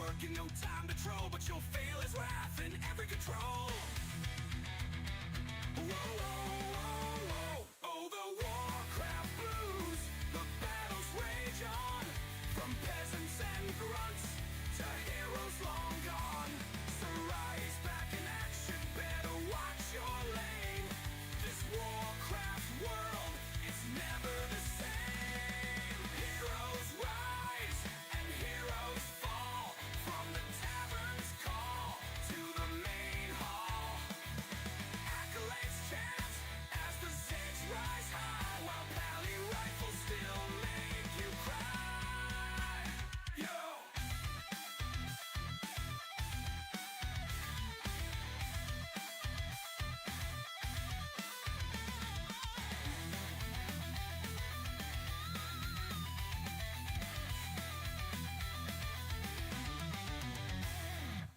work and no time to troll, but you'll feel his wrath in every control. Whoa, whoa, whoa, whoa. Oh, the Warcraft blues, the battles rage on, from peasants and grunts to heroes long gone. So rise back in action, better watch your lane. This Warcraft world, it's never the same. Heroes rise and heroes fall, from the tavern's call to the main hall. Accolades chant as the Zeds rise high, while pally rifles still make you cry. Yo!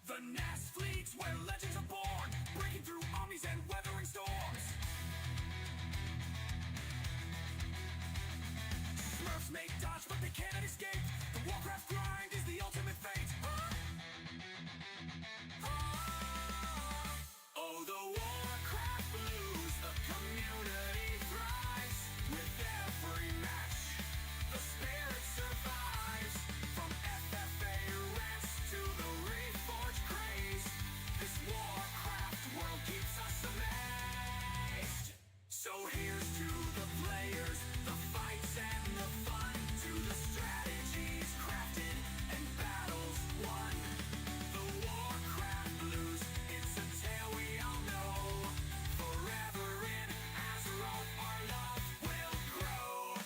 The NASF fleets where legends are born, breaking through armies and weathering storms. Smurfs may dodge, but they cannot escape. The Warcraft grind is the ultimate fate. Oh, the Warcraft blues, the community thrives. With every match, the spirit survives. From FFA rants to the reforged craze, this Warcraft world keeps us amazed. So here's to the players, the fights and the fun, to the strategies crafted and battles won. The Warcraft blues, it's a tale we all know. Forever in Azeroth, our love will grow.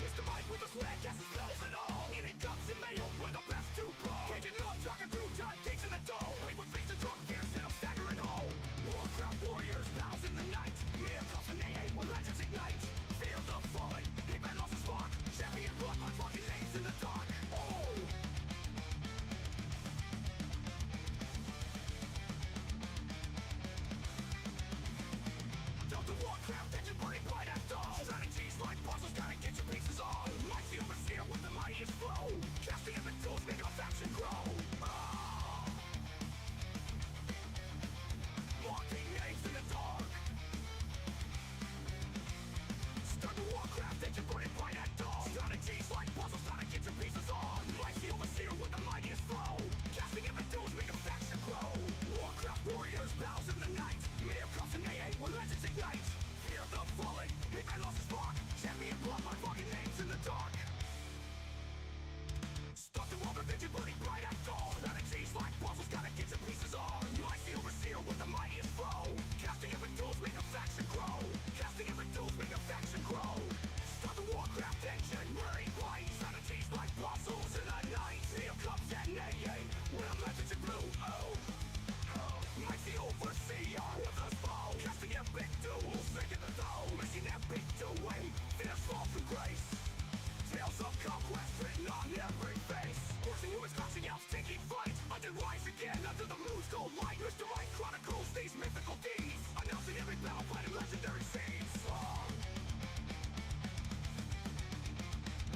Mr. Mike with the swag, casts his spells and all. In it comes in mail, we're the best to brawl. Caging up, talking through time, takes in the dough. Wait with face to drunk, can't sit up, staggering home. Warcraft warriors, pals in the night. Here comes an AA when legends ignite. Feel the falling, Hitman lost his spark. Champion blood, my fucking name's in the dark. Oh! Delta Warcraft engine burning bright at dawn. Strategies like puzzles, gotta get your pieces on. Like the overseer with the mightiest flow. Casting in the tools, make our faction grow. Marking names in the dark. Start the Warcraft engine burning bright at dawn. Strategies like puzzles, gotta get your pieces on. Like the overseer with the mightiest flow. Casting in the tools, make our faction grow. Warcraft warriors, pals in the night. Here comes an AA when legends ignite. Fear the falling, Hitman lost his spark. Champion blood, my fucking name's in the dark. Start the world of engine burning bright at dawn. Strategies like puzzles, gotta get your pieces on. Like the overseer with the mightiest flow. Casting every tools, make a faction grow. Casting every tools, make a faction grow. Start the Warcraft engine burning bright. Strategies like puzzles in the night. Here comes an AA when I'm legends in blue. Oh. Like the overseer with a bow. Casting a big duels, making the dough. Missing that big doing, fierce fall from grace. Tales of conquest written on every face. Forcing humans crashing out, taking flight. Until rise again under the moon's gold light. Mr. Right chronicles these mythical deeds, announcing every battle plan and legendary scenes.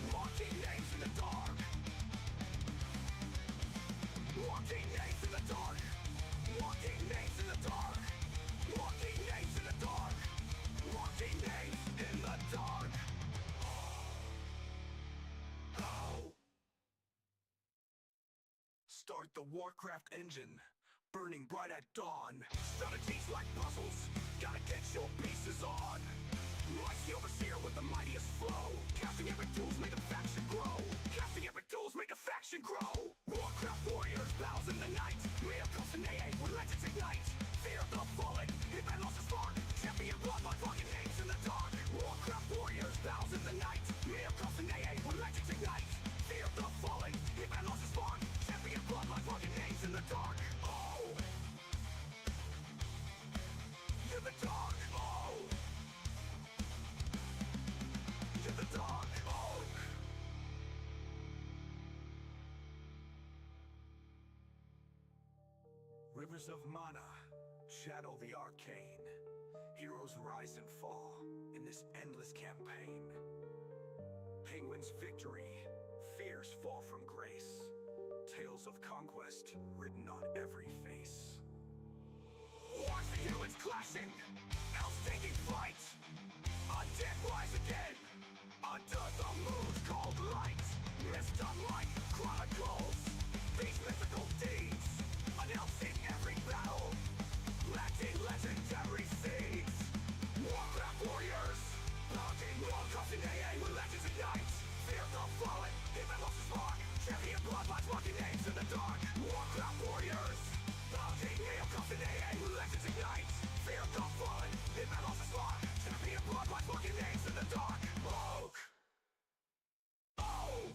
Marking names in the dark. Marking names in the dark. Marking names in the dark. Marking names in the dark. Marking names in the dark. Oh. Start the Warcraft engine, burning bright at dawn. Strategies like puzzles, gotta get your pieces on. Like the overseer with the mightiest flow. Casting every tools, make a faction grow. Casting every tools, make a faction grow. Warcraft warriors, pals in the night. Here comes an AA when legends ignite. Fear the falling, Hitman lost his spark. Champion blood, my fucking name's in the dark. Warcraft warriors, pals in the night. Here comes an AA when legends ignite. Fear the falling, Hitman lost his spark. Champion blood, my fucking name's in the dark. Oh! In the dark, oh! In the dark. of mana, channel the arcane. Heroes rise and fall in this endless campaign. Penguin's victory, fears fall from grace. Tales of conquest written on every face. Watch the humans clashing, elves taking flight. Undead rise again, under the moon's cold light. Mist unlike chronicles, these mythical deeds, an elf in every battle, planting legendary seeds. Warcraft warriors, mounting world crossing AA with legends ignite. Fear the fallen, if it lost a spark, champion bloodlines walking names in the dark. Warcraft warriors, mounting AO crossing AA with legends ignite. Fear the fallen, if it lost a spark, champion bloodlines walking names in the dark. Oak! Oh!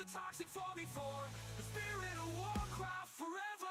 the toxic 4v4, the spirit of Warcraft forever.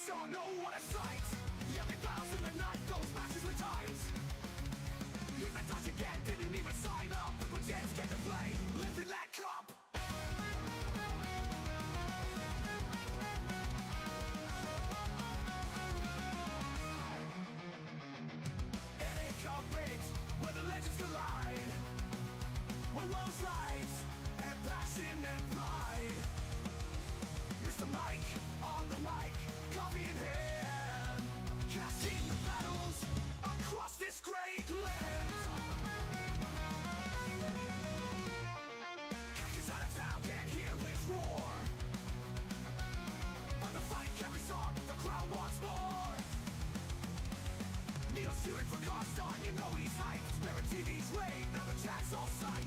Don't know what a sight. Yelling battles in the night, those matches with times. Even touch again, didn't even sign up. But chance get to play, live in that cup. NA compete, where the legends collide. Where worlds light, and passion and pride. Mr. Mike, on the mic. Coffee in hand, casting the battles across this great land. Hackers out of town can't hear his roar, but the fight carries on, the crowd wants more. Neil's cheering for Constant, you know he's hyped. Spirit TV's reign, now the chat's all sight.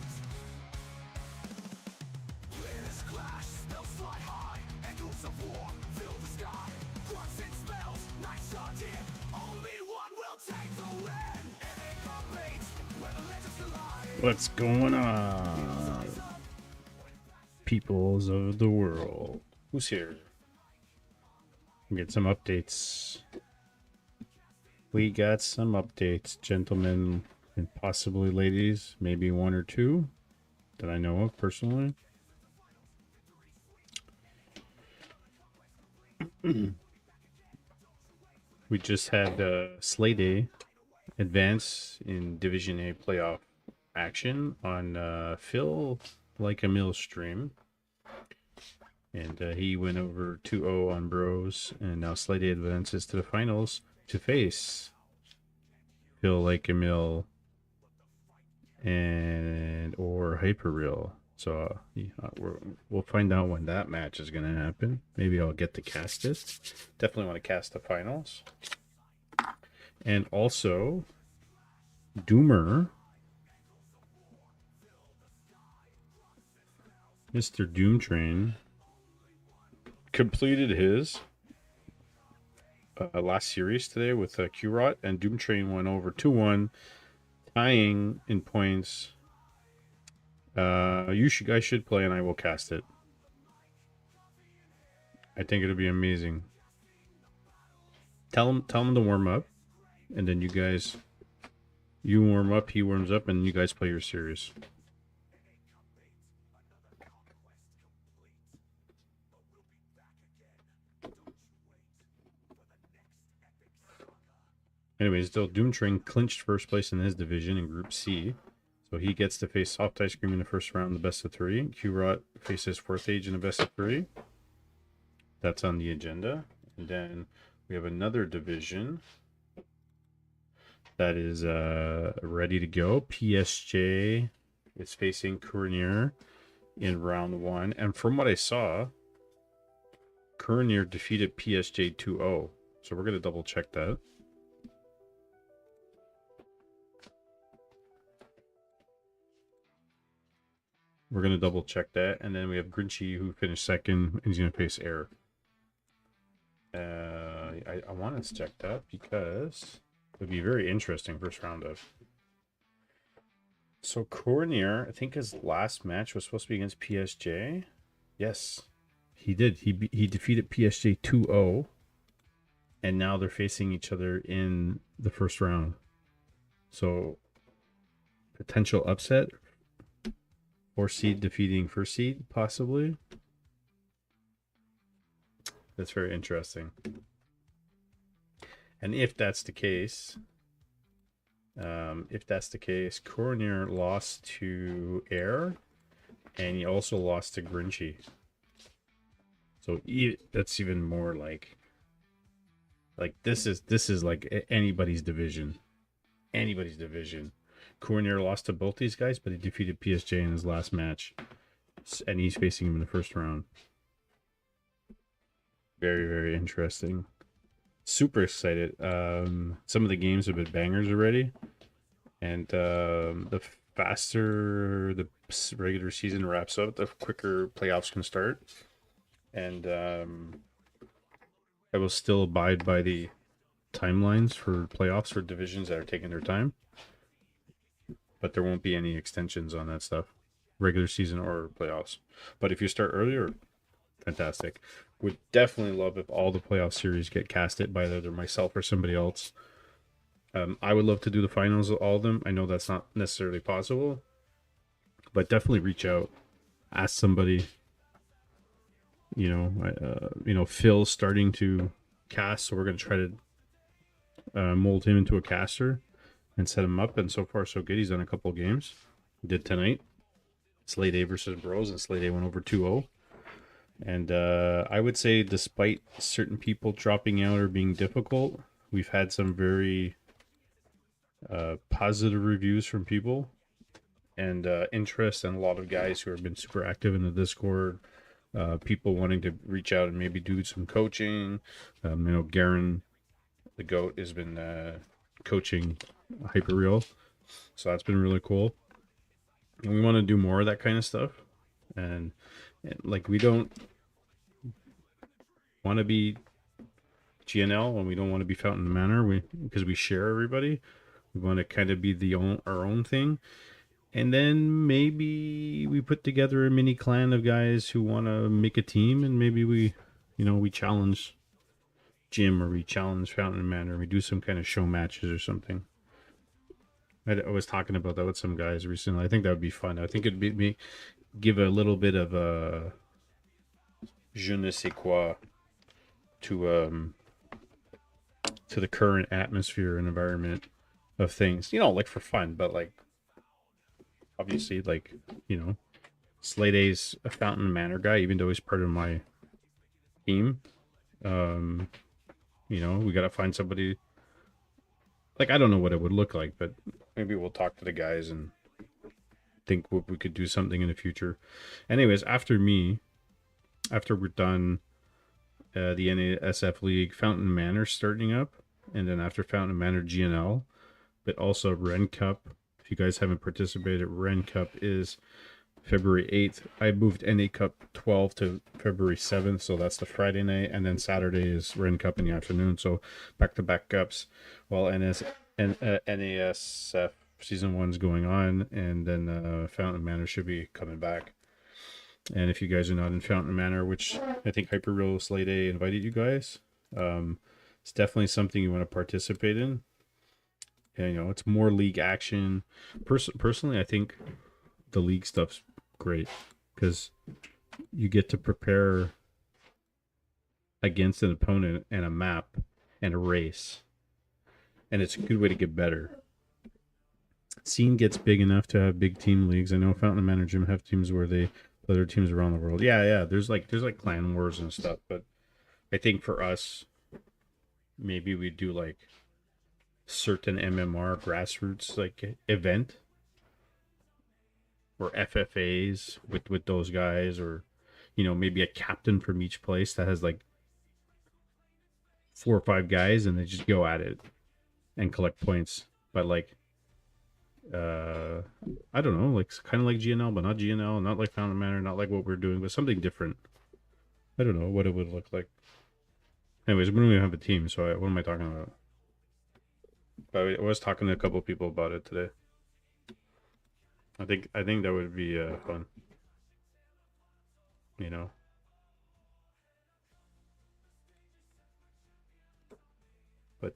Winners clash, spells fly high, and oops of war fill the sky. Grunts and spells, nights are dim. Only one will take the win. NA compete, where the legends collide. What's going on, peoples of the world? Who's here? We'll get some updates. We got some updates, gentlemen and possibly ladies, maybe one or two that I know of personally. We just had Slay Day advance in Division A playoff action on Phil Like a Mill stream. And he went over 2-0 on Bros. And now Slay Day advances to the finals to face Phil Like a Mill and or Hyperreal. So we'll find out when that match is going to happen. Maybe I'll get to cast it. Definitely want to cast the finals. And also, Doomer, Mr. Doomtrain, completed his last series today with Q-Rot, and Doomtrain went over 2-1, tying in points. You guys should play, and I will cast it. I think it'll be amazing. Tell him to warm up, and then you warm up, he warms up, and you guys play your series. Anyways, still Doomtrain clinched first place in his division in Group C. So he gets to face Soft Ice Cream in the first round, the best of 3. Q-Rot faces Fourth Age in the best of 3. That's on the agenda. And then we have another division that is ready to go. PSJ is facing Cournier in round 1. And from what I saw, Cournier defeated PSJ 2-0. So we're going to double check that. We're going to double check that. And then we have Grinchy, who finished second, and he's going to face Air. I want to check that because it would be very interesting first round of. So Cournier, I think his last match was supposed to be against PSJ. Yes, he did. He defeated PSJ 2-0. And now they're facing each other in the first round. So potential upset. 4 seed defeating first seed, possibly. That's very interesting. And if that's the case, Cournier lost to Air, and he also lost to Grinchy. So that's even more like this is like anybody's division. Anybody's division. Cornier lost to both these guys, but he defeated PSJ in his last match, and he's facing him in the first round. Very, very interesting. Super excited. Some of the games have been bangers already, and the faster the regular season wraps up, the quicker playoffs can start. And I will still abide by the timelines for playoffs for divisions that are taking their time, but there won't be any extensions on that stuff, regular season or playoffs. But if you start earlier, fantastic. Would definitely love if all the playoff series get casted by either myself or somebody else. I would love to do the finals of all of them. I know that's not necessarily possible, but definitely reach out, ask somebody. Phil's starting to cast, so we're going to try to mold him into a caster and set him up. And so far, so good. He's done a couple of games. He did tonight. Slade A versus Bros, and Slade A went over 2-0. And I would say, despite certain people dropping out or being difficult, we've had some very positive reviews from people and interest, and a lot of guys who have been super active in the Discord. People wanting to reach out and maybe do some coaching. Garen, the GOAT, has been coaching Hyperreal, so that's been really cool. And we want to do more of that kind of stuff. And like, we don't want to be GNL, and we don't want to be Fountain Manor, because we share everybody. We want to kind of be our own thing. And then maybe we put together a mini clan of guys who want to make a team, and maybe we challenge Jim, or we challenge Fountain Manor, or we do some kind of show matches or something. I was talking about that with some guys recently. I think that would be fun. I think it'd be give a little bit of a je ne sais quoi to the current atmosphere and environment of things. Like for fun, but like, obviously, like, Slade A's a Fountain Manor guy, even though he's part of my team. We gotta find somebody. Like, I don't know what it would look like, but maybe we'll talk to the guys and think what we could do something in the future. Anyways, after we're done the NASF League, Fountain Manor starting up, and then after Fountain Manor, GNL, but also Ren Cup. If you guys haven't participated, Ren Cup is February 8th. I moved NA Cup 12 to February 7th, so that's the Friday night, and then Saturday is Ren Cup in the afternoon. So back-to-back cups while NASF Season 1's going on, and then Fountain Manor should be coming back. And if you guys are not in Fountain Manor, which I think Hyperreal Slade A invited you guys, it's definitely something you want to participate in. And, it's more league action. Personally, I think the league stuff's great, because you get to prepare against an opponent and a map and a race, and it's a good way to get better. Scene gets big enough to have big team leagues. I know Fountain Manor Gym have teams where they play other teams around the world. Yeah. There's like clan wars and stuff, but I think for us, maybe we do like certain MMR grassroots like event, or FFAs with those guys, or maybe a captain from each place that has like 4 or 5 guys, and they just go at it and collect points. But like, I don't know, like kind of like GNL, but not GNL, not like Fountain Manor, not like what we're doing, but something different. I don't know what it would look like. Anyways, we don't even have a team, so what am I talking about? But I was talking to a couple people about it today. I think that would be fun. But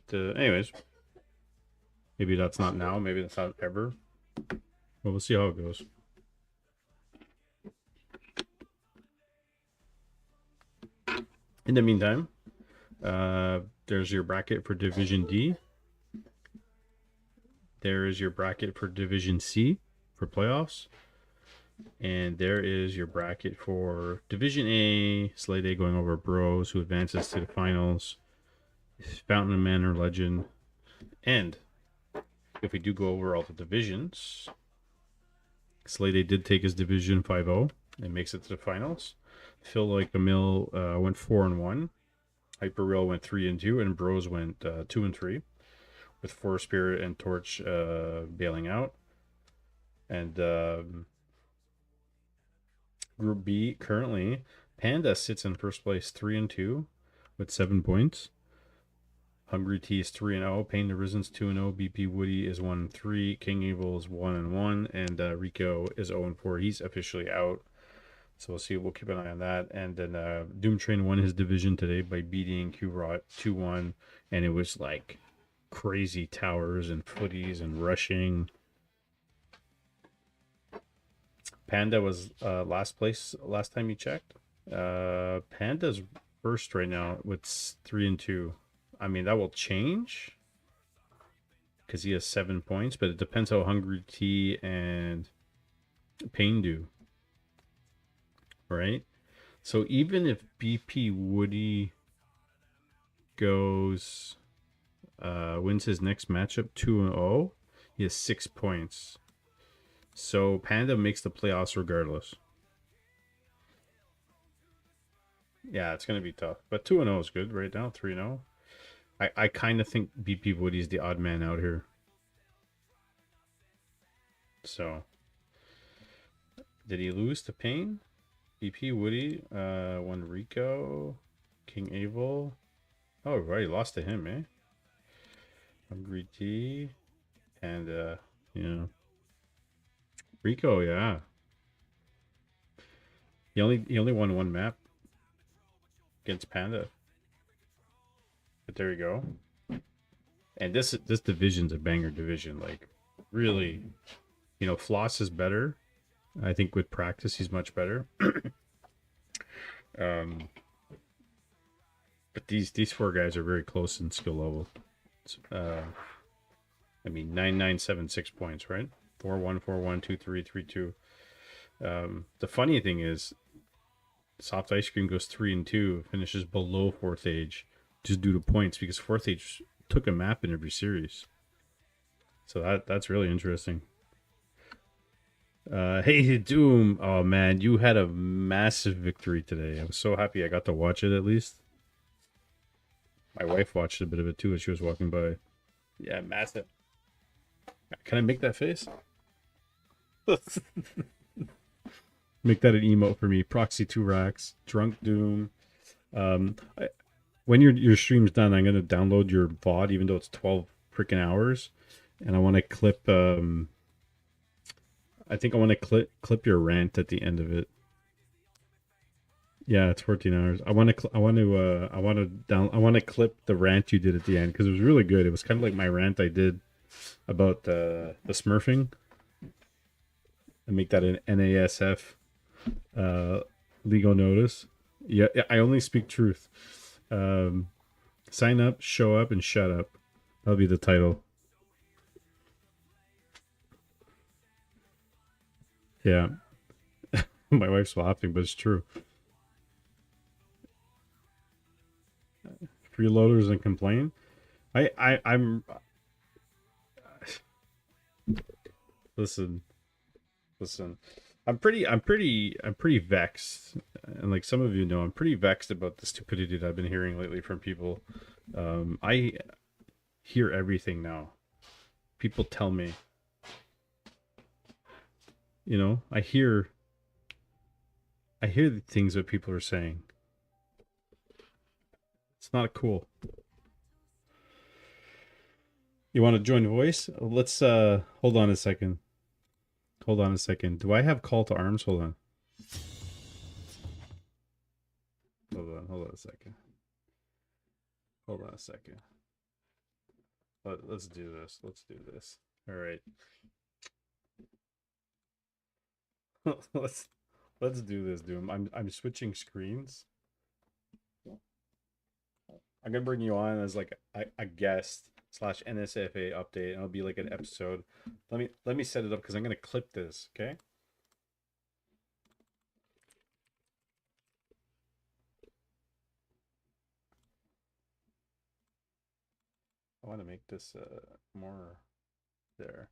anyways, maybe that's not now, maybe that's not ever. But we'll see how it goes. In the meantime, there's your bracket for Division D. There is your bracket for Division C for playoffs. And there is your bracket for Division A. Slay Day going over Bros, who advances to the finals. Fountain and Manor Legend. And if we do go over all the divisions, Slay Day did take his division 5-0 and makes it to the finals. Phil Like a Mill went 4-1. Hyper Real went 3-2, and Bros went 2-3, with Forest Spirit and Torch bailing out. And Group B currently, Panda sits in first place 3-2 with 7 points. Hungry T is 3-0. Pain the Risen's 2-0. BP Woody is 1-3. King Evil is 1-1, and Rico is 0-4. He's officially out. So we'll see. We'll keep an eye on that. And then Doom Train won his division today by beating Q-Rot 2-1, and it was like crazy towers and footies and rushing. Panda was last place last time you checked. Panda's first right now with 3-2. I mean, that will change because he has 7 points, but it depends how Hungry T and Pain do. Right? So even if BP Woody goes, wins his next matchup 2-0, he has 6 points. So Panda makes the playoffs regardless. Yeah, it's going to be tough. But 2-0 is good right now, 3-0. I kind of think BP Woody's the odd man out here. So, did he lose to Pain? BP Woody won Rico, King Evil. Oh, right, lost to him, eh? Hungry T, and yeah, Rico, yeah. He only won one map against Panda. But there you go. And this division's a banger division. Like, really, you know, Floss is better. I think with practice, he's much better. But these four guys are very close in skill level. I mean, 9-9, 7-6 points, right? 4-1, 4-1, 2-3, 3-2. The funny thing is, Soft Ice Cream goes 3-2, finishes below Fourth Age, just due to points, because Fourth Age took a map in every series. So that's really interesting. Hey Doom, oh man, you had a massive victory today. I was so happy I got to watch it at least. My wife watched a bit of it too as she was walking by. Yeah, massive. Can I make that face? Make that an emote for me. Proxy 2 racks. Drunk Doom. When your stream's done, I'm gonna download your VOD, even though it's 12 freaking hours, and I want to clip. I think I want to clip your rant at the end of it. Yeah, it's 14 hours. I want to clip the rant you did at the end because it was really good. It was kind of like my rant I did about the smurfing. And make that an NASF legal notice. Yeah, I only speak truth. Sign up, show up, and shut up. That'll be the title. Yeah. My wife's laughing, but it's true. Freeloaders and complain. I'm listen. I'm pretty vexed, and like some of you know, I'm pretty vexed about the stupidity that I've been hearing lately from people. I hear everything now. People tell me, you know, I hear the things that people are saying. It's not cool. You want to join voice? Let's hold on a second. Hold on a second. Do I have call to arms? Hold on. Hold on a second. Hold on a second. Let's do this. All right. let's do this, Doom. I'm switching screens. I'm gonna bring you on as like a guest slash NSFA update, and it'll be like an episode. Let me set it up because I'm gonna clip this. Okay. I want to make this more there.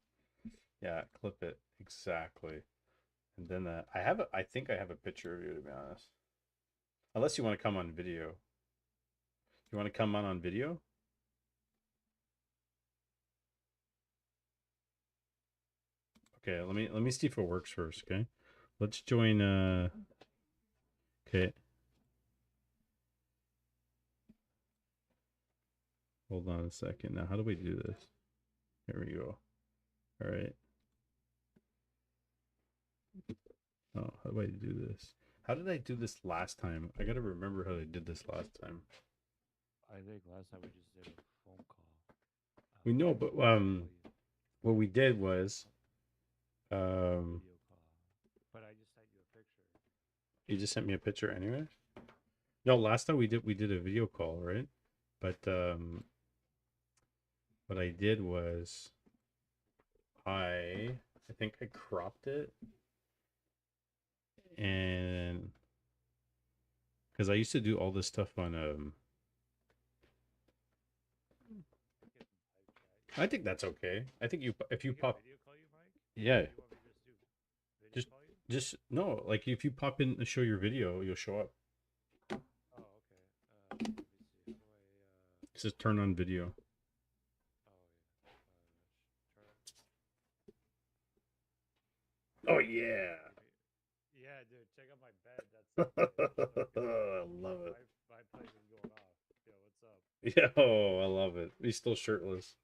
Yeah, clip it exactly. And then I think I have a picture of you, to be honest. Unless you want to come on video. You want to come on video? Okay, let me see if it works first, okay? Let's join okay. Hold on a second. Now, how do we do this? Here we go. All right. Oh, how do I do this? How did I do this last time? I gotta remember how I did this last time. I think last time we just did a phone call. We know, but what we did was Video call. But I just sent you a picture. you just sent me a picture anyway. No, last time we did a video call, right? But what I did was I think I cropped it, and because I used to do all this stuff on I think that's okay. I think if you pop Video call you, Mike? yeah, What do you want me to just do? Video Just- call you? just no, like if you pop in and show your video, you'll show up. Oh, okay. Let me see. How do I, It says turn on video. turn- Oh yeah. Yeah, dude, check out my bed. That's I love it. My place is going off. Yo, what's up? Yo, I love it. He's still shirtless.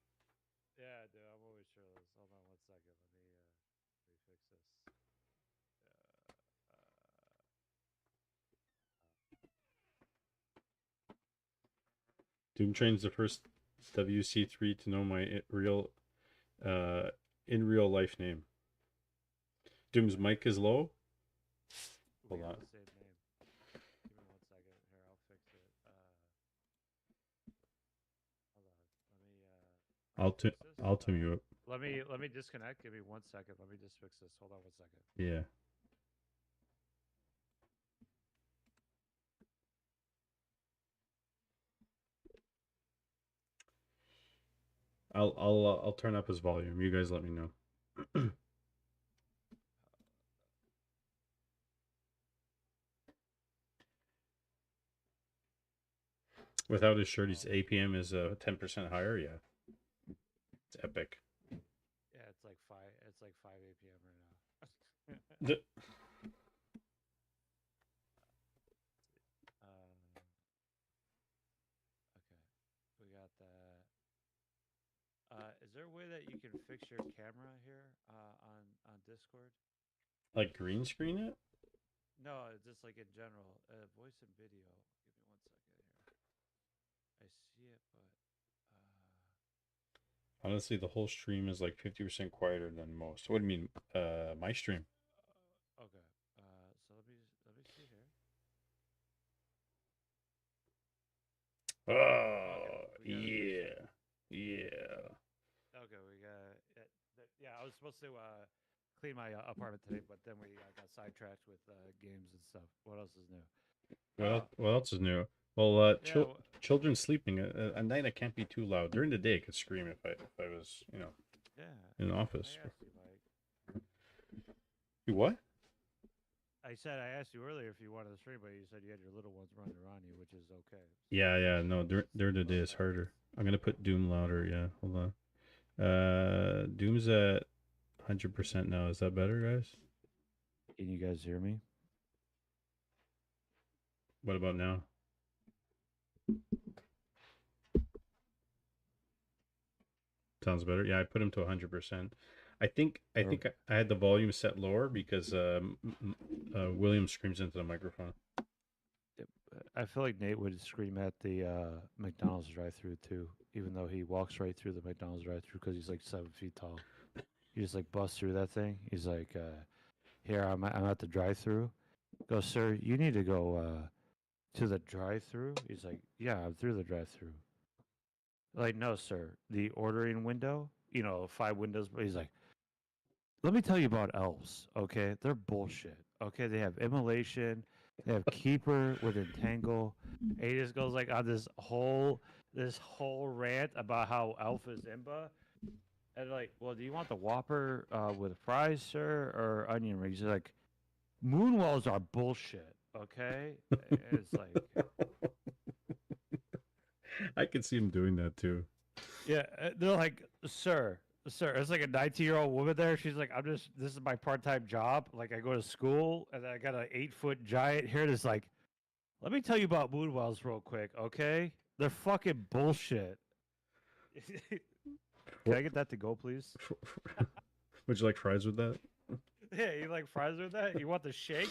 Yeah, dude, I'm always shirtless. Hold on one second. Let me fix this. Doom Train's the first WC3 to know my in real life name. Doom's mic is low. We Hold have on. the same name. Give me 1 second. Here, I'll fix it. Hold on. Fix this? I'll tune you up. Let me disconnect. Give me 1 second. Let me just fix this. Hold on 1 second. Yeah. I'll turn up his volume. You guys let me know. Without his shirt, his APM is 10% higher. Yeah, it's epic. Yeah, it's like 5 APM right now. The- Okay, we got that. Is there a way that you can fix your camera here on Discord? like green screen it. No, just like in general, voice and video. Give me 1 second here. I see it, but Honestly, the whole stream is like 50% quieter than most. What do you mean? My stream. okay. So let me see here. Oh We got it. yeah. Okay, we got it. Yeah, I was supposed to clean my apartment today, but then we got sidetracked with games and stuff. What else is new? What else is new? Well, Yeah, children sleeping at night. I can't be too loud. During the day, I could scream if I was yeah. in an I office. asked you, Mike. You what? I said I asked you earlier if you wanted to stream, but you said you had your little ones running around you, which is okay. Yeah. No, during the day is harder. I'm gonna put Doom louder. Yeah, hold on. Doom's at 100% now. Is that better, guys? Can you guys hear me? What about now? Sounds better. Yeah, I put him to 100%. I think I had the volume set lower because William screams into the microphone. I feel like Nate would scream at the McDonald's drive-through too, even though he walks right through the McDonald's drive-through because he's like 7 feet tall. He just like busts through that thing. He's like, "Here, I'm at the drive-through." Go, sir. You need to go to the drive-through. He's like, "Yeah, I'm through the drive-through." Like, no, sir. The ordering window, 5 windows. But he's like, let me tell you about elves. Okay, they're bullshit. Okay, they have immolation, they have keeper with entangle. And he just goes like on this whole rant about how elf is imba. And like, well, do you want the Whopper with fries, sir, or onion rings? He's like, moonwells are bullshit. Okay, it's like, I could see him doing that too. yeah, they're like, sir, it's like a 19-year-old woman there. She's like, this is my part-time job. Like, I go to school and I got an 8-foot giant here that's like, let me tell you about moonwells real quick, okay? They're fucking bullshit. Can I get that to go, please? Would you like fries with that? Yeah, you like fries with that? You want the shake?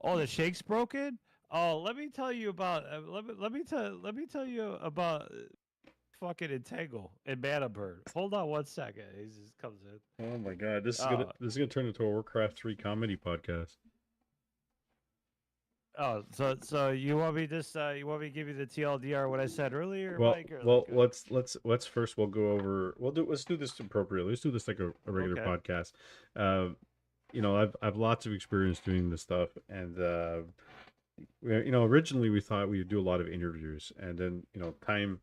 Oh, the shake's broken? Oh, let me tell you about let me tell you about fucking Entangle and Mana Bird. Hold on one second. He just comes in. Oh my god, this is Oh, gonna turn into a Warcraft 3 comedy podcast. so you want me to give you the TLDR what I said earlier, Well, Mike? Or well, like, let's first we'll go over. Let's do this appropriately. Let's do this like a regular okay, podcast. I've lots of experience doing this stuff, and originally we thought we would do a lot of interviews, and then time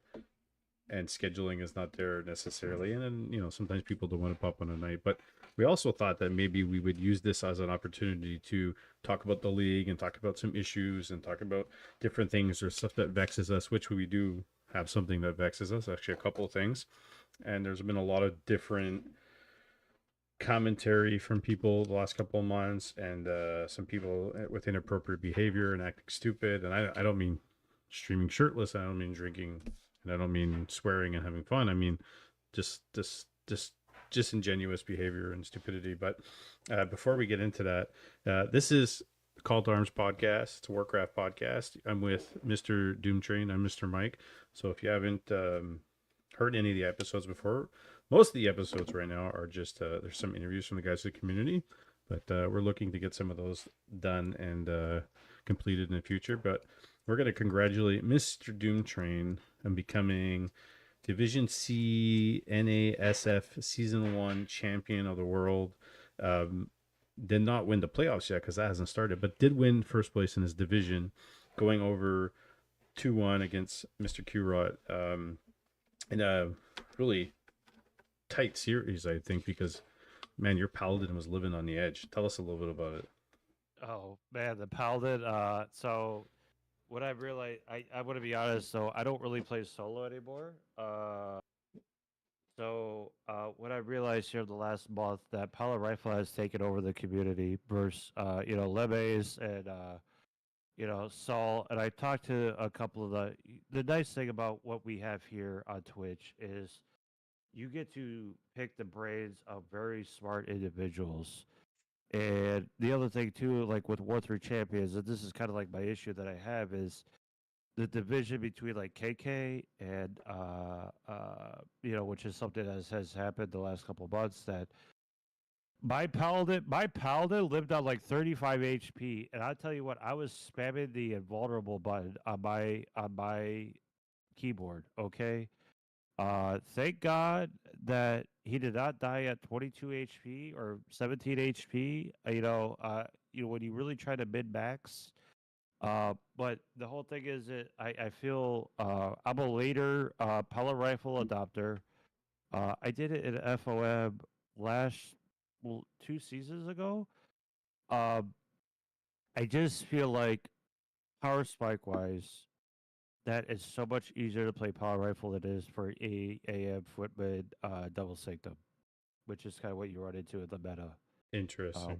and scheduling is not there necessarily, and then sometimes people don't want to pop on a night, but we also thought that maybe we would use this as an opportunity to talk about the league and talk about some issues and talk about different things or stuff that vexes us, which we do have something that vexes us, actually a couple of things. And there's been a lot of different commentary from people the last couple of months, and some people with inappropriate behavior and acting stupid. And I don't mean streaming shirtless, I don't mean drinking, and I don't mean swearing and having fun. I mean just disingenuous behavior and stupidity. But before we get into that, this is Call to Arms podcast. It's a Warcraft podcast. I'm with Mr. Doomtrain. I'm Mr. Mike. So if you haven't heard any of the episodes before, most of the episodes right now are just there's some interviews from the guys in the community, but we're looking to get some of those done and completed in the future. But we're going to congratulate Mr. Doomtrain on becoming Division C NASF Season 1 champion of the world. Did not win the playoffs yet because that hasn't started, but did win first place in his division, going over 2-1 against Mr. Q-Rot in a really tight series, I think, because, man, your Paladin was living on the edge. Tell us a little bit about it. oh man, the Paladin. So what I realized, I want to be honest. So I don't really play solo anymore. What I realized here the last month that Pala Rifle has taken over the community versus Lemes and Saul. And I talked to a couple of the nice thing about what we have here on Twitch is you get to pick the brains of very smart individuals. And the other thing too, like with War 3 champions, and this is kind of like my issue that I have is the division between like KK and which is something that has happened the last couple of months, that my paladin lived on like 35 HP, and I tell you what, I was spamming the invulnerable button on my keyboard. Okay, thank God that he did not die at 22 HP or 17 HP. When you really try to mid max. But the whole thing is that I feel I'm a later pellet rifle adopter. I did it in FOM last 2 seasons ago. Um, I just feel like power spike wise, that is so much easier to play power rifle than it is for AM footman double sanctum, which is kind of what you run into in the meta. Interesting.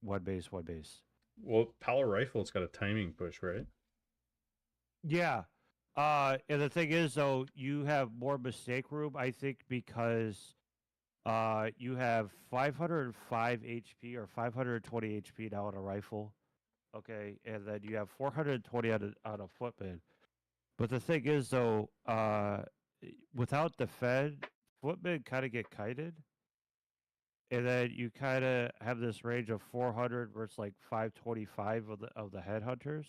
One base, one base. Well, Power Rifle's got a timing push, right? Yeah. And the thing is, though, you have more mistake room, I think, because you have 505 HP or 520 HP now on a rifle. Okay. And then you have 420 on a footman. But the thing is, though, without the Fed, footmen kind of get kited. And then you kind of have this range of 400 versus like 525 of the headhunters.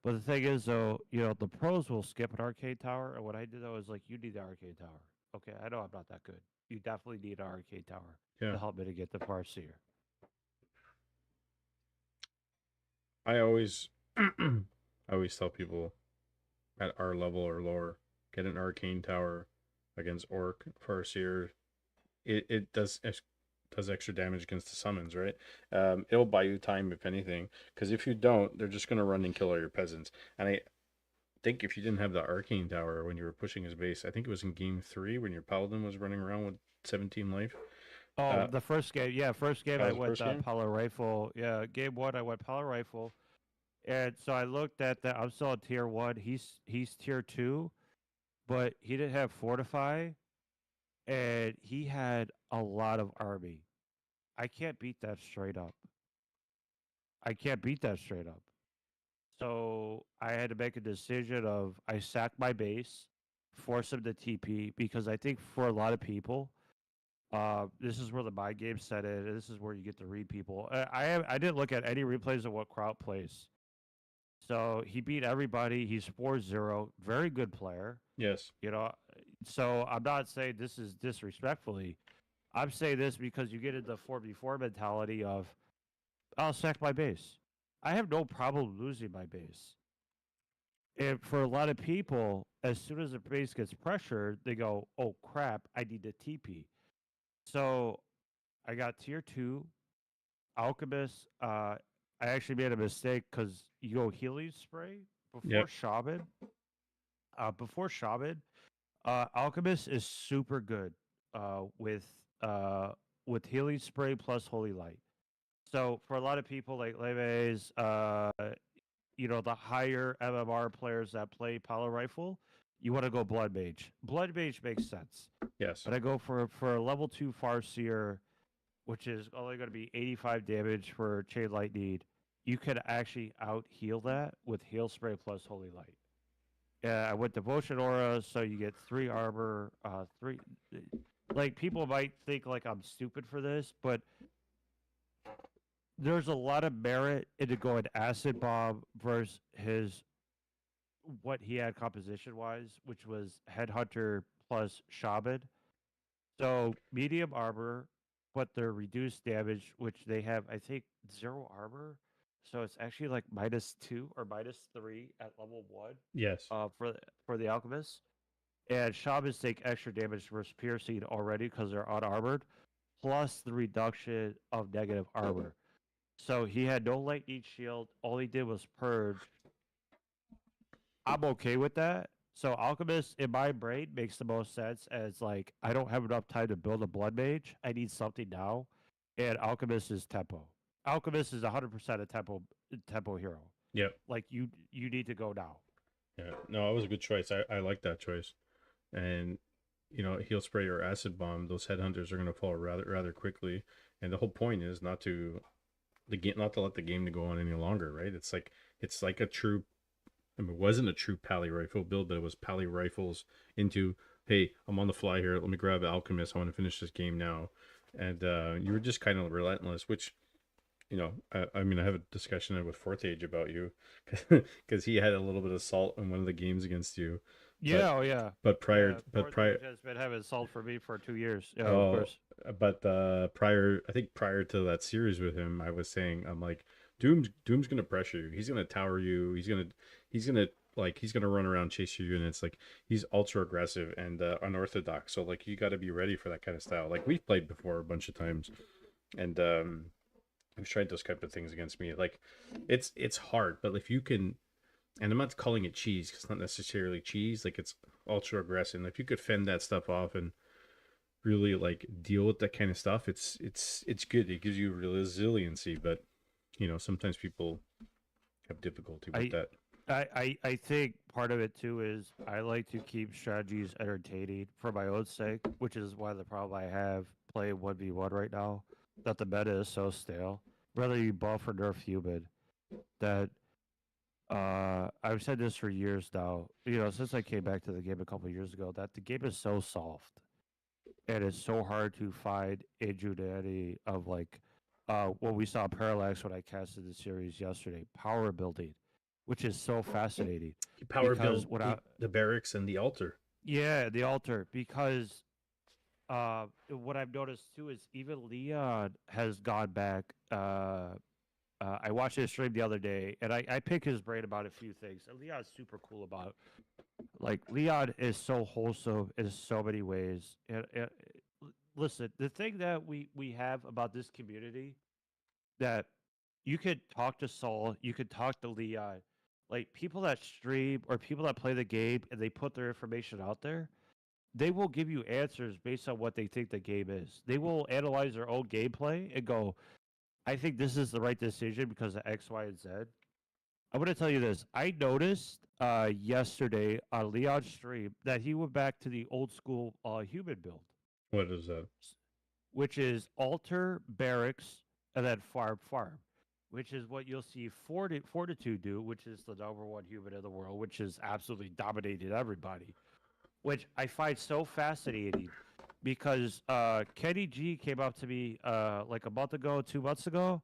But the thing is, though, the pros will skip an arcade tower, and what I did though is like, you need the arcade tower. Okay, I know I'm not that good. You definitely need an arcade tower Yeah. to help mitigate the farseer. I always I always tell people at our level or lower, get an arcane tower against orc farseer. It does extra damage against the summons, right? It'll buy you time if anything, because if you don't, they're just gonna run and kill all your peasants. And I think if you didn't have the arcane tower when you were pushing his base, I think it was in game 3 when your paladin was running around with 17 life. Oh, the first game, yeah, first game that I was the went first game? power rifle. Yeah, game 1 I went power rifle, and so I looked at that. I'm still at tier 1. He's tier 2, but he didn't have fortify, and he had a lot of army. I can't beat that straight up. I can't beat that straight up. So I had to make a decision of I sack my base, force him to TP, because I think for a lot of people, this is where the mind game set in. And this is where you get to read people. I didn't look at any replays of what Kraut plays. So he beat everybody. He's 4-0. Very good player. Yes. So I'm not saying this is disrespectfully. I'm saying this because you get into 4v4 mentality of I'll sack my base. I have no problem losing my base. And for a lot of people, as soon as the base gets pressured, they go, "Oh crap, I need to TP." So I got tier 2 alchemist. I actually made a mistake because you go healing spray before Yep. shaman. Before shaman, alchemist is super good with healing spray plus holy light. So for a lot of people like Leves, the higher MMR players that play power rifle, you want to go blood mage. Blood mage makes sense. Yes. But I go for a level 2 farseer, which is only going to be 85 damage for chain light need. You could actually out heal that with heal spray plus holy light. I went devotion aura, so you get 3 armor, 3. Like people might think like I'm stupid for this, but there's a lot of merit into going acid bomb versus what he had composition wise, which was headhunter plus shaman. So medium armor, but they're reduced damage, which they have, I think, 0 armor. So it's actually like -2 or -3 at level 1 Yes. for the alchemists. And shamans take extra damage versus piercing already because they're unarmored, plus the reduction of negative armor. So he had no lightning shield. All he did was purge. I'm okay with that. So Alchemist in my brain makes the most sense as like I don't have enough time to build a blood mage. I need something now. And Alchemist is tempo. Alchemist is 100% a tempo hero. Yep. Like you need to go now. Yeah. No, it was a good choice. I like that choice. And heal spray or acid bomb, those headhunters are going to fall rather quickly. And the whole point is not to let the game to go on any longer, right? It's like a true. I mean, it wasn't a true pally rifle build, but it was pally rifles into, hey, I'm on the fly here. Let me grab Alchemist. I want to finish this game now. And you were just kind of relentless, which, I mean, I have a discussion with Fourth Age about you because he had a little bit of salt in one of the games against you. Yeah, yeah. But prior has been having salt for me for 2 years. Yeah, oh, of course. But I think prior to that series with him, I was saying, I'm like, Doom's gonna pressure you. He's gonna tower you. He's gonna run around chase your units. Like he's ultra aggressive and unorthodox. So like you got to be ready for that kind of style. Like we've played before a bunch of times, and we've tried those type of things against me. Like it's hard, but if you can, and I'm not calling it cheese because it's not necessarily cheese. Like it's ultra aggressive. And if you could fend that stuff off and really like deal with that kind of stuff, it's good. It gives you resiliency, but sometimes people have difficulty with that. I think part of it too is I like to keep strategies entertaining for my own sake, which is why the problem I have playing 1v1 right now, that the meta is so stale. Whether you buff or nerf human, that I've said this for years now, since I came back to the game a couple years ago, that the game is so soft. And it's so hard to find ingenuity of like what we saw Parallax when I casted the series yesterday, power building. which is so fascinating. He power Because built what I the barracks and the altar. yeah, the altar, because what I've noticed too is even Leon has gone back. I watched his stream the other day, and I pick his brain about a few things. And Leon's super cool about, like, Leon is so wholesome in so many ways. And listen, the thing that we have about this community, that you could talk to Saul, you could talk to Leon, like people that stream or people that play the game and they put their information out there, they will give you answers based on what they think the game is. They will analyze their own gameplay and go, I think this is the right decision because of X, Y, and Z. I'm going to tell you this. I noticed yesterday on Leon's stream that he went back to the old school human build, What is that? which is altar, barracks, and then farm, which is what you'll see Fortitude do, which is the number one human in the world, which has absolutely dominated everybody, which I find so fascinating because Kenny G came up to me like a month ago, 2 months ago.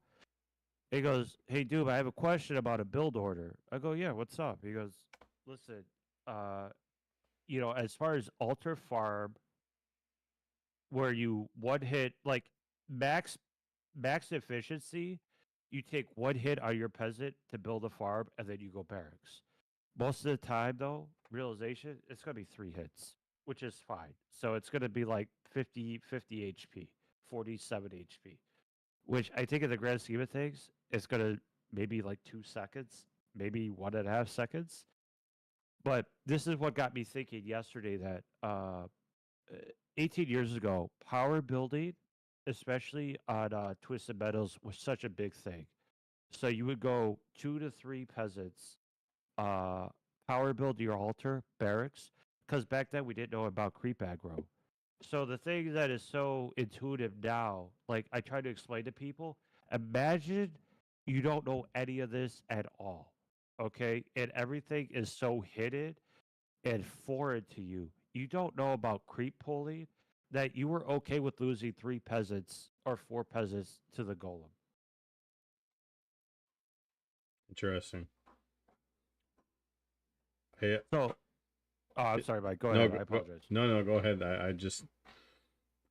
He goes, "Hey, dude, I have a question about a build order." I go, "Yeah, what's up?" He goes, "Listen, uh, as far as altar farm, where you one hit like max max efficiency, you take one hit on your peasant to build a farm, and then you go barracks. Most of the time, though, realization it's gonna be 3 hits, which is fine. So it's gonna be like 50 HP, 47 HP, which I think in the grand scheme of things, it's gonna maybe like 2 seconds, maybe 1.5 seconds. But this is what got me thinking yesterday that 18 years ago, power building, especially on Twisted Metals, was such a big thing. So you would go 2 to 3 peasants, uh, power build your altar, barracks, because back then we didn't know about creep aggro. So the thing that is so intuitive now, like I try to explain to people, imagine you don't know any of this at all, okay? And everything is so hidden and foreign to you. You don't know about creep pulling, that you were okay with losing 3 peasants or 4 peasants to the golem. Interesting. Hey, So, oh, I'm sorry, Mike. Go no, ahead. I apologize. no, go ahead. I just,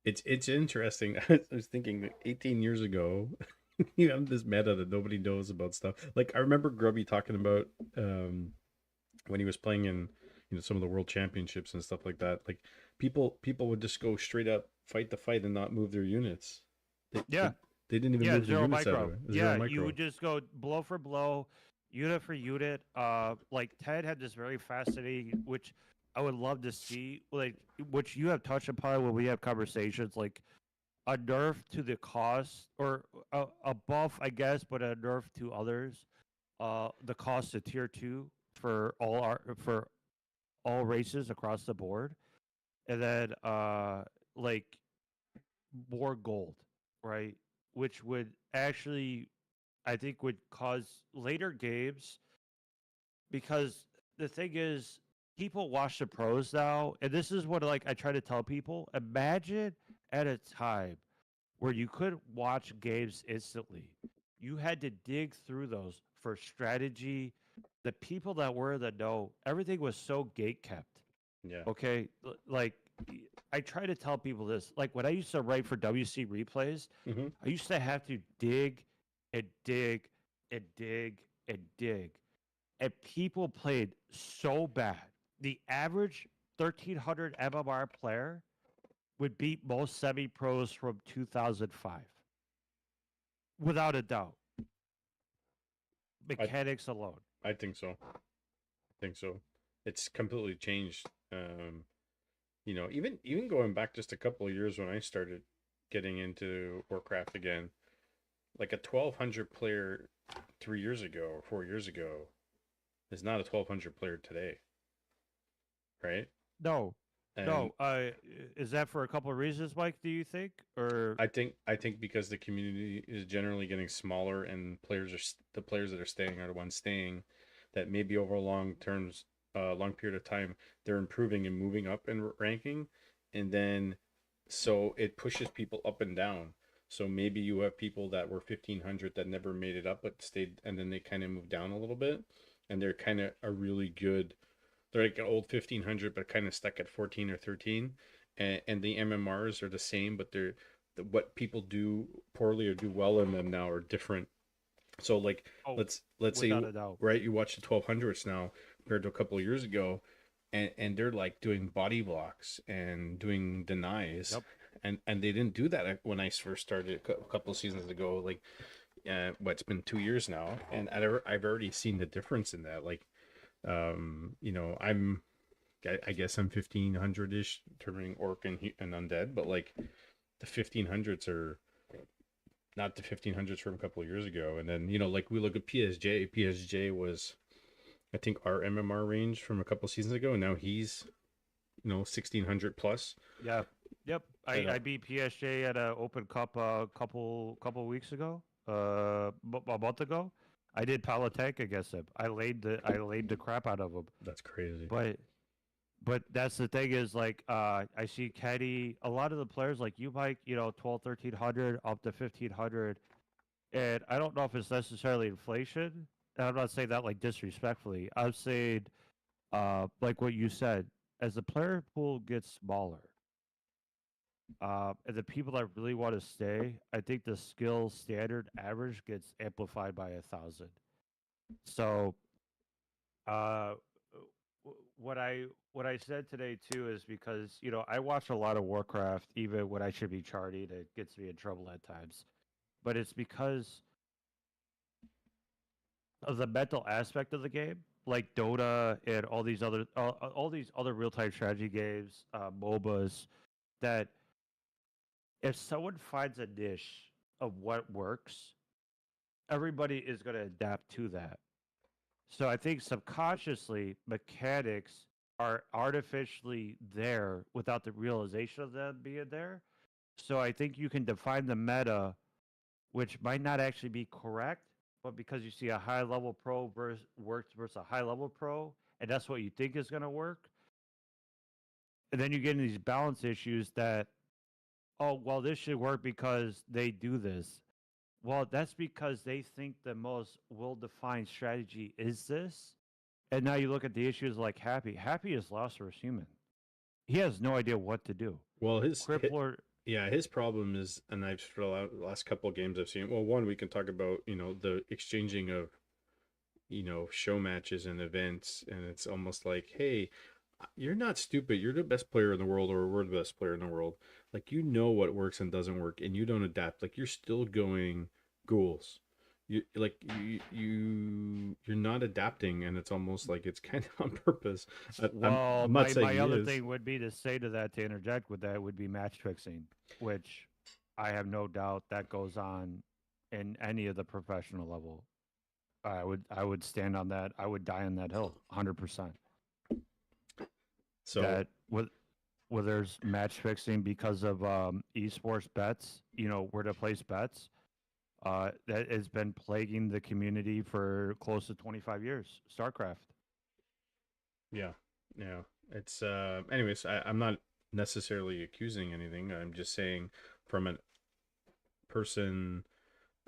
it's interesting. I was thinking that 18 years ago, you have this meta that nobody knows about stuff. Like I remember Grubby talking about when he was playing in some of the world championships and stuff like that. Like people would just go straight up fight the fight and not move their units. Yeah. They didn't even Yeah, move their zero units out micro. of it. Yeah, Zero you micro. would just go blow for blow, unit for unit. Like Ted had this very fascinating, which I would love to see, like which you have touched upon when we have conversations, like a nerf to the cost, or a buff, I guess, but a nerf to others. The cost of tier 2 for all races across the board, and then like more gold, right? Which would actually, I think, would cause later games, because the thing is, people watch the pros now, and this is what like I try to tell people. Imagine at a time where you could watch games instantly. You had to dig through those for strategy. The people that were in the know, everything was so gate kept. Yeah. Okay, like I try to tell people this. Like when I used to write for WC replays, Mm-hmm. I used to have to dig and dig and dig and dig, and people played so bad. The average 1300 MMR player would beat most semi pros from 2005, without a doubt. I Mechanics alone. I think so. I think so. It's completely changed. Even going back just a couple of years when I started getting into Warcraft again, like a 1200 player 3 years ago or 4 years ago is not a 1200 player today, right? No, And no. Is that for a couple of reasons, Mike? Do you think, or I think because the community is generally getting smaller and the players that are staying are the ones staying, that maybe over a long period of time they're improving and moving up in ranking, and then so it pushes people up and down. So maybe you have people that were 1500 that never made it up but stayed, and then they kind of moved down a little bit, and they're kind of a really good. They're like an old 1500, but kind of stuck at 14 or 13, and the MMRs are the same, but what people do poorly or do well in them now are different. So like Oh, let's say without a doubt. right, you watch the 1200s now compared to a couple of years ago, and they're like doing body blocks and doing denies, Yep. and they didn't do that when I first started a couple of seasons ago. Like it's been 2 years now, and I've already seen the difference in that. Like you know, I guess I'm 1500 ish turning orc and undead, but like the 1500s are not the 1500s from a couple of years ago. And then, you know, like we look at PSJ was, I think, our MMR range from a couple of seasons ago. And now he's, you know, 1600 plus. Yeah. Yep. I know. I beat PSG at a Open Cup a couple weeks ago. A month ago. I did Palatech against him. I laid the crap out of him. That's crazy. But that's the thing is like I see Kenny, a lot of the players like you, Mike, you know, 12, 1300 up to 1500, and I don't know if it's necessarily inflation. And I'm not saying that like disrespectfully. I'm saying like what you said, as the player pool gets smaller, and the people that really want to stay, I think the skill standard average gets amplified by 1,000. So uh what I said today too is because you know I watch a lot of Warcraft even when I should be charting. It gets me in trouble at times, but it's because of the mental aspect of the game, like Dota and all these other real time strategy games, MOBAs. That if someone finds a niche of what works, everybody is going to adapt to that. So I think subconsciously mechanics are artificially there without the realization of them being there. So I think you can define the meta, which might not actually be correct, but because you see a high level pro works versus a high level pro, and that's what you think is going to work. And then you get into these balance issues that, oh, well, this should work because they do this. Well, that's because they think the most well defined strategy is this. And now you look at the issues like Happy. Happy is lost for human. He has no idea what to do. Well, Crippler, yeah, his problem is, and I've for the last couple of games I've seen. Well, one we can talk about, you know, the exchanging of, you know, show matches and events, and it's almost like, hey, you're not stupid. You're the best player in the world, or we're the best player in the world. Like, you know what works and doesn't work, and you don't adapt. Like, you're still going ghouls. You're not adapting, and it's almost like it's kind of on purpose. well, I'm not saying my he other is. thing would be to say to that, to interject with that, would be match fixing, which I have no doubt that goes on in any of the professional level. I would stand on that. I would die on that hill, 100%. So That where there's match fixing because of esports bets, you know, where to place bets. That has been plaguing the community for close to 25 years. StarCraft. yeah, yeah. It's anyways, I'm not necessarily accusing anything. I'm just saying from a person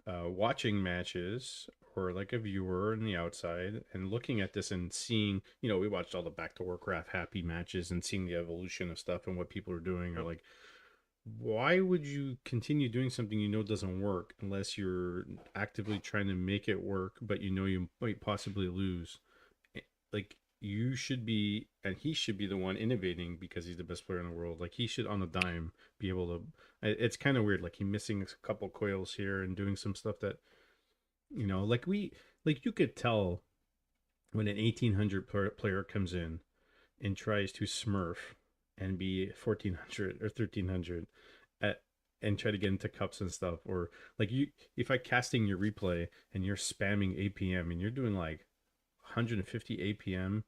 watching matches, or like a viewer on the outside and looking at this and seeing, you know, we watched all the Back to Warcraft happy matches and seeing the evolution of stuff and what people are doing, or Yep. like, why would you continue doing something you know doesn't work unless you're actively trying to make it work, but you know you might possibly lose? Like, you should be, and he should be the one innovating because he's the best player in the world. Like, he should on a dime be able to. It's kind of weird. Like, he missing a couple coils here and doing some stuff that, you know, like you could tell when an 1800 player comes in and tries to smurf and be 1400 or 1300 at, and try to get into cups and stuff, or like, you, if I casting your replay and you're spamming APM and you're doing like 150 APM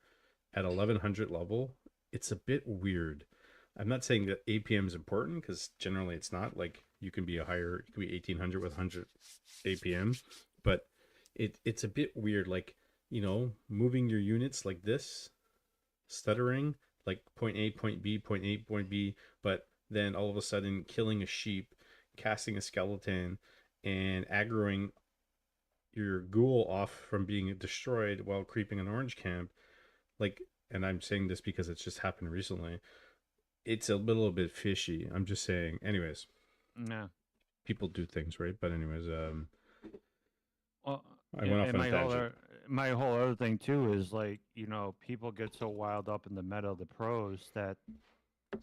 at 1100 level, it's a bit weird. I'm not saying that APM is important, because generally it's not. Like, you can be you can be 1800 with 100 APM, but it's a bit weird. Like, you know, moving your units like this, stuttering, like point A, point B, point A, point B, but then all of a sudden killing a sheep, casting a skeleton, and aggroing your ghoul off from being destroyed while creeping an orange camp, like, and I'm saying this because it's just happened recently. It's a little bit fishy. I'm just saying. Anyways, Yeah. people do things, right? But anyways, Well, I went off and on a tangent. my whole other thing too is like, people get so wild up in the meta of the pros that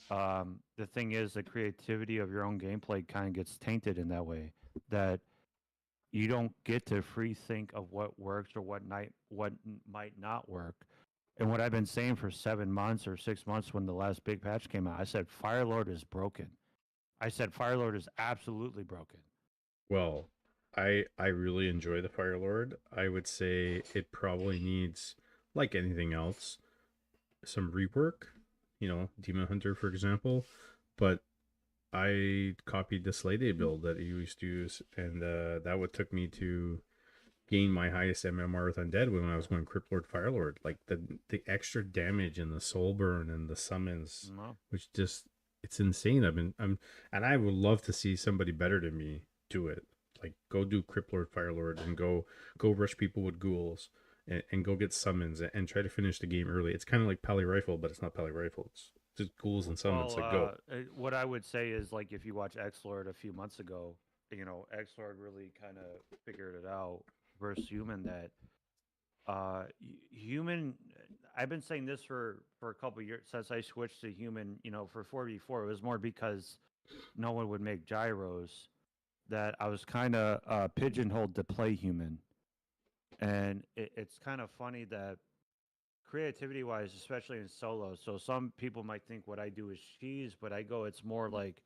the thing is the creativity of your own gameplay kind of gets tainted in that way, that you don't get to free think of what works or might not work. And what I've been saying for 7 months or 6 months when the last big patch came out, I said Firelord is broken. I said Firelord is absolutely broken. Well, I really enjoy the Fire Lord. I would say it probably needs, like anything else, some rework. Demon Hunter, for example. But I copied the Slay Day build that he used to use, and that what took me to gain my highest MMR with Undead when I was going Crypt Lord, Fire Lord. Like the extra damage and the soul burn and the summons, No. which just it's insane. And I would love to see somebody better than me do it. Like go do Crypt Lord, Fire Lord, and go rush people with ghouls. And go get summons and try to finish the game early. It's kind of like Pally Rifle, but it's not Pally Rifle. It's just ghouls and summons. Well, Like go. what I would say is like if you watch X-Lord a few months ago, X-Lord really kind of figured it out versus human that human. I've been saying this for a couple years since I switched to human. For 4v4, it was more because no one would make gyros that I was kind of pigeonholed to play human, and it's kind of funny that creativity wise, especially in solo. So some people might think what I do is cheese, but I go, it's more like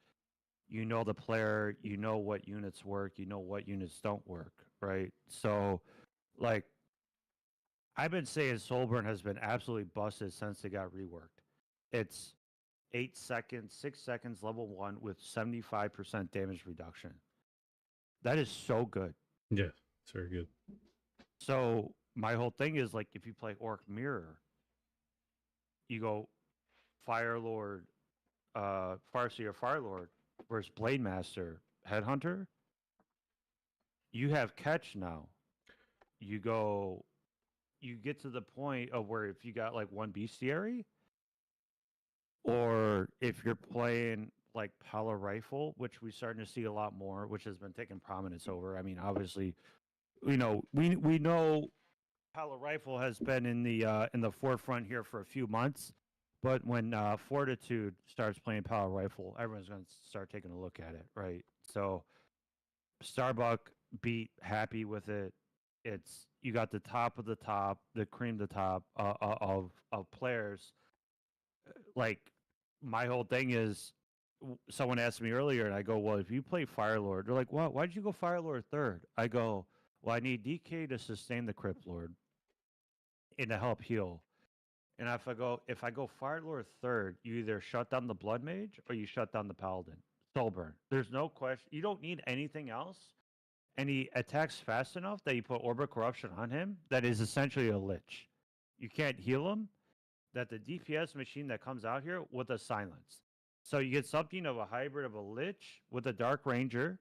the player, what units work, what units don't work, right? So, like, I've been saying Soulburn has been absolutely busted since it got reworked. It's 8 seconds, 6 seconds, level 1 with 75% damage reduction. That is so good. Yeah, it's very good. So, my whole thing is like, if you play Orc Mirror, you go Fire Lord, Farseer Fire Lord versus Blade Master Headhunter. You have catch now. You go, you get to the point of where if you got like one bestiary, or if you're playing like Pala Rifle, which we're starting to see a lot more, which has been taking prominence over. I mean, obviously, we know Pala Rifle has been in the forefront here for a few months, but when Fortitude starts playing Pala Rifle, everyone's going to start taking a look at it, right? So Starbuck beat happy with it. It's you got the top of the top, the cream the top of players. Like my whole thing is, someone asked me earlier, and I go, well, if you play Firelord, they're like, what? Why'd you go Firelord third? I go, well, I need DK to sustain the Crypt Lord and to help heal. And if I go Firelord third, you either shut down the Blood Mage or you shut down the Paladin. Soulburn. There's no question. You don't need anything else. And he attacks fast enough that you put Orb Corruption on him. That is essentially a Lich. You can't heal him. That the DPS machine that comes out here with a silence. So you get something of a hybrid of a Lich with a Dark Ranger.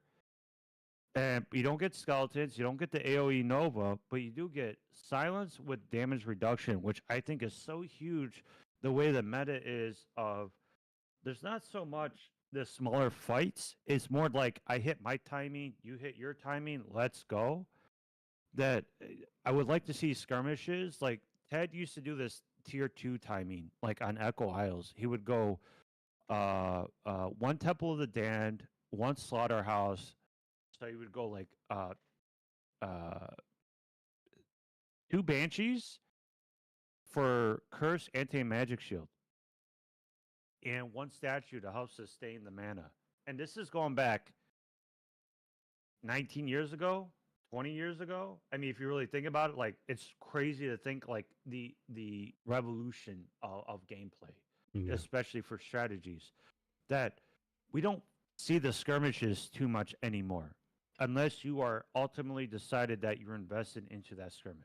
And you don't get skeletons, you don't get the AoE Nova, but you do get silence with damage reduction, which I think is so huge. The way the meta is of there's not so much the smaller fights. It's more like I hit my timing, you hit your timing, let's go. That I would like to see skirmishes. Like Ted used to do this tier 2 timing, like on Echo Isles. He would go one Temple of the Damned, one Slaughterhouse. So he would go like uh, 2 Banshees for Curse Anti-Magic Shield and 1 statue to help sustain the mana. And this is going back 19 years ago, 20 years ago. I mean, if you really think about it, like it's crazy to think like the revolution of gameplay, Yeah. especially for strategies, that we don't see the skirmishes too much anymore unless you are ultimately decided that you're invested into that skirmish,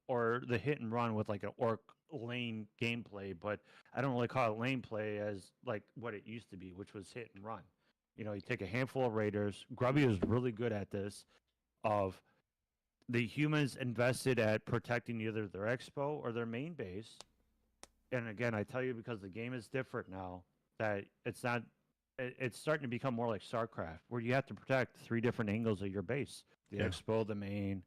or the hit and run with like an orc lane gameplay. But I don't really call it lane play as like what it used to be, which was hit and run. You take a handful of raiders. Grubby is really good at this, of the humans invested at protecting either their expo or their main base. And again, I tell you because the game is different now that it's not. It's starting to become more like StarCraft, where you have to protect 3 different angles of your base: the Yeah. expo, the main,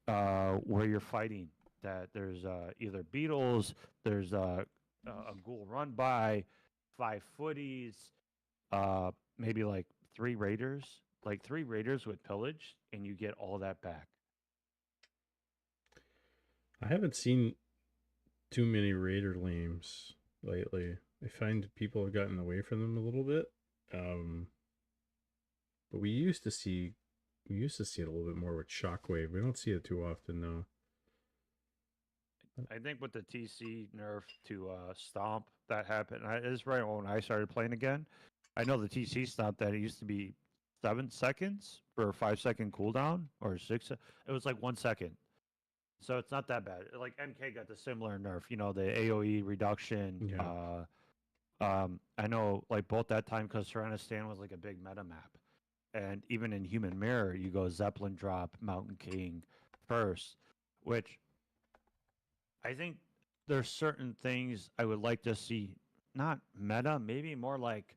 where you're fighting. That there's either beetles, there's a ghoul run by, 5 footies, maybe like 3 raiders, like 3 raiders with pillage, and you get all that back. I haven't seen too many Raider lames lately. I find people have gotten away from them a little bit. But we used to see it a little bit more with Shockwave. We don't see it too often now. I think with the TC nerf to Stomp that happened, it's right when I started playing again. I know the TC Stomp that it used to be 7 seconds for a 5-second cooldown or 6. It was like 1 second. So it's not that bad. Like MK got the similar nerf, you know, the AoE reduction. Yeah. I know like both that time because Tyrannistan was like a big meta map. And even in Human Mirror, you go Zeppelin drop, Mountain King first, which I think there's certain things I would like to see, not meta, maybe more like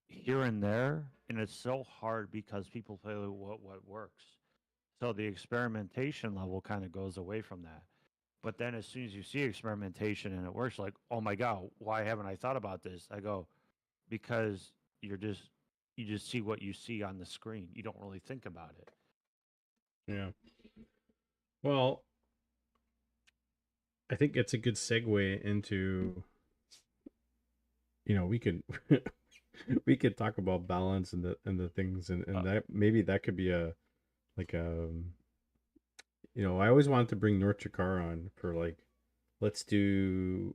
here and there. And it's so hard because people play with what works. So the experimentation level kind of goes away from that. But then as soon as you see experimentation and it works, like, oh my God, why haven't I thought about this? I go, because you just see what you see on the screen. You don't really think about it. Yeah. Well, I think it's a good segue into, we could we could talk about balance and the things and that maybe that could be a like I always wanted to bring North Chakar on for like let's do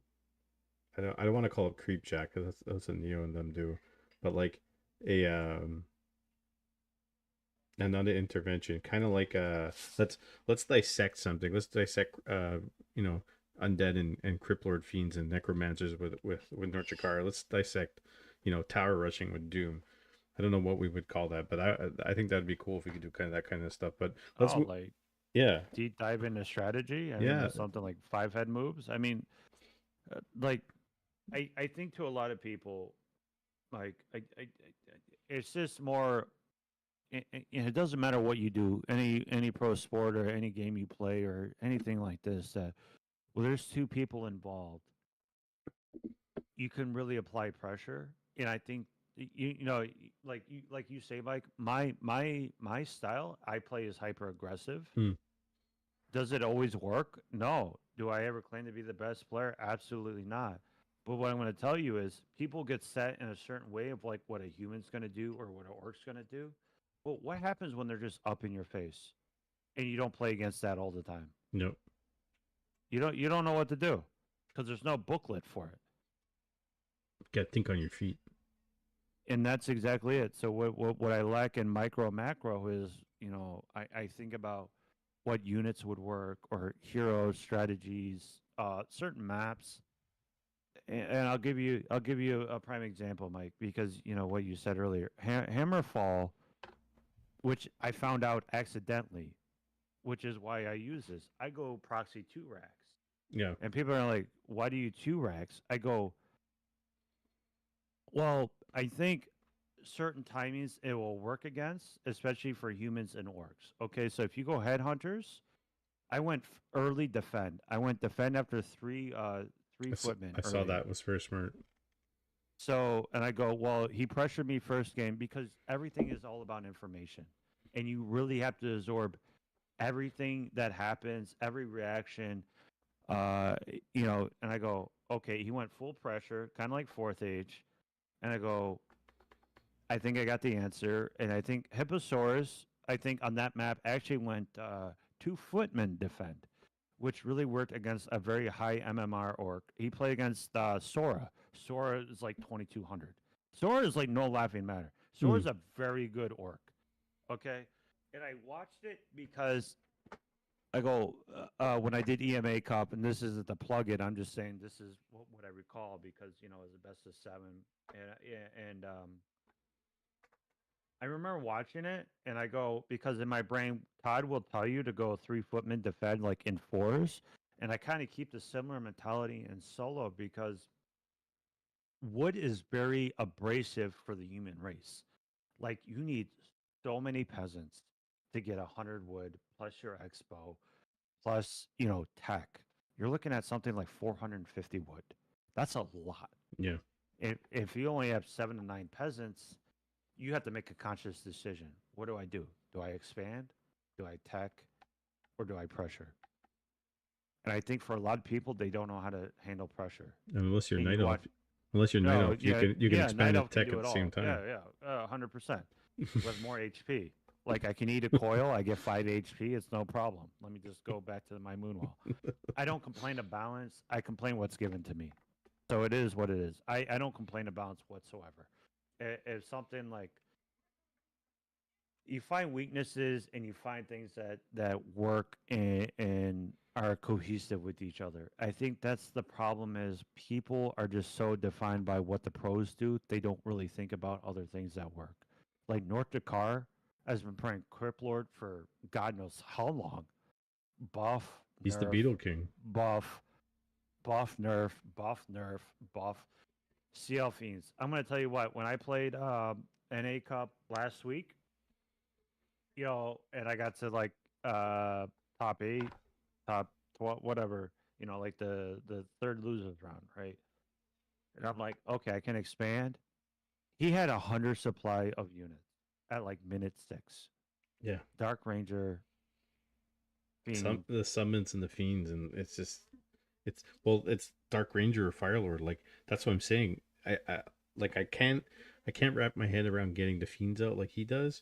I don't want to call it creep jack because that's what Neo and them do, but like a another intervention, kind of like let's dissect something. Let's dissect undead and cryptlord fiends and necromancers with North Chakar. Let's dissect tower rushing with Doom. I don't know what we would call that, but I think that'd be cool if we could do kind of that kind of stuff. But let's like yeah deep dive into strategy. I mean, yeah something like 5 head moves. I mean, like I think to a lot of people, like it's just more. It doesn't matter what you do, any pro sport or any game you play or anything like this. Well, there's 2 people involved. You can really apply pressure, and I think like you say, Mike. My style, I play is hyper aggressive. Hmm. Does it always work? No. Do I ever claim to be the best player? Absolutely not. But what I'm going to tell you is people get set in a certain way of like what a human's going to do or what an orc's going to do. Well, what happens when they're just up in your face and you don't play against that all the time? Nope. You don't know what to do because there's no booklet for it. Gotta think on your feet. And that's exactly it. So what I lack in micro macro is, I think about what units would work or hero strategies, certain maps. And I'll give you a prime example, Mike, because what you said earlier, Hammerfall, which I found out accidentally, which is why I use this. I go proxy 2 racks. Yeah. And people are like, why do you 2 racks? I go, well, I think certain timings it will work against, especially for humans and orcs. Okay, so if you go headhunters, I went early defend. I went defend after 3 footmen. I saw that was very smart. So, and I go, well, he pressured me first game because everything is all about information. And you really have to absorb everything that happens, every reaction. And I go, okay, he went full pressure, kind of like 4th Age. And I go, I think I got the answer. And I think Hipposaurus, I think on that map actually went 2 footmen defend, which really worked against a very high MMR orc. He played against Sora. Sora is like 2200. Sora is like no laughing matter. Sora's a very good orc. Okay? And I watched it because I go, when I did EMA Cup, and this isn't the plug it, I'm just saying this is what I recall because, it was the best of 7. And I remember watching it, and I go because in my brain, Todd will tell you to go 3 foot mid defend like in fours, and I kind of keep the similar mentality in solo because wood is very abrasive for the human race. Like you need so many peasants to get 100 wood plus your expo plus tech. You're looking at something like 450 wood. That's a lot. Yeah. If you only have 7 to 9 peasants, you have to make a conscious decision. What do I do? Do I expand? Do I tech? Or do I pressure? And I think for a lot of people, they don't know how to handle pressure. Unless you're And night you off. watch, Unless you're night no, off, yeah, you can yeah, night expand and elf can tech do at it the all. same time. Yeah, 100%. With more HP. Like I can eat a coil, I get 5 HP, it's no problem. Let me just go back to my moonwall. I don't complain of balance. I complain what's given to me. So it is what it is. I don't complain of balance whatsoever. If something like you find weaknesses and you find things that work and are cohesive with each other. I think that's the problem is people are just so defined by what the pros do, they don't really think about other things that work. Like North Dakar has been playing Crip Lord for God knows how long. Buff, He's the nerf, Beetle King. buff, buff, nerf, buff, nerf, buff. CL Fiends. I'm gonna tell you what, when I played NA Cup last week, and I got to like top 8, top 12, whatever, like the third losers round, right? And I'm like, okay, I can expand. He had 100 supply of units at like minute 6. Yeah. Dark Ranger, Fiend. The summons and the fiends, and it's it's Dark Ranger or Firelord. Like that's what I'm saying. I can't wrap my head around getting the fiends out like he does.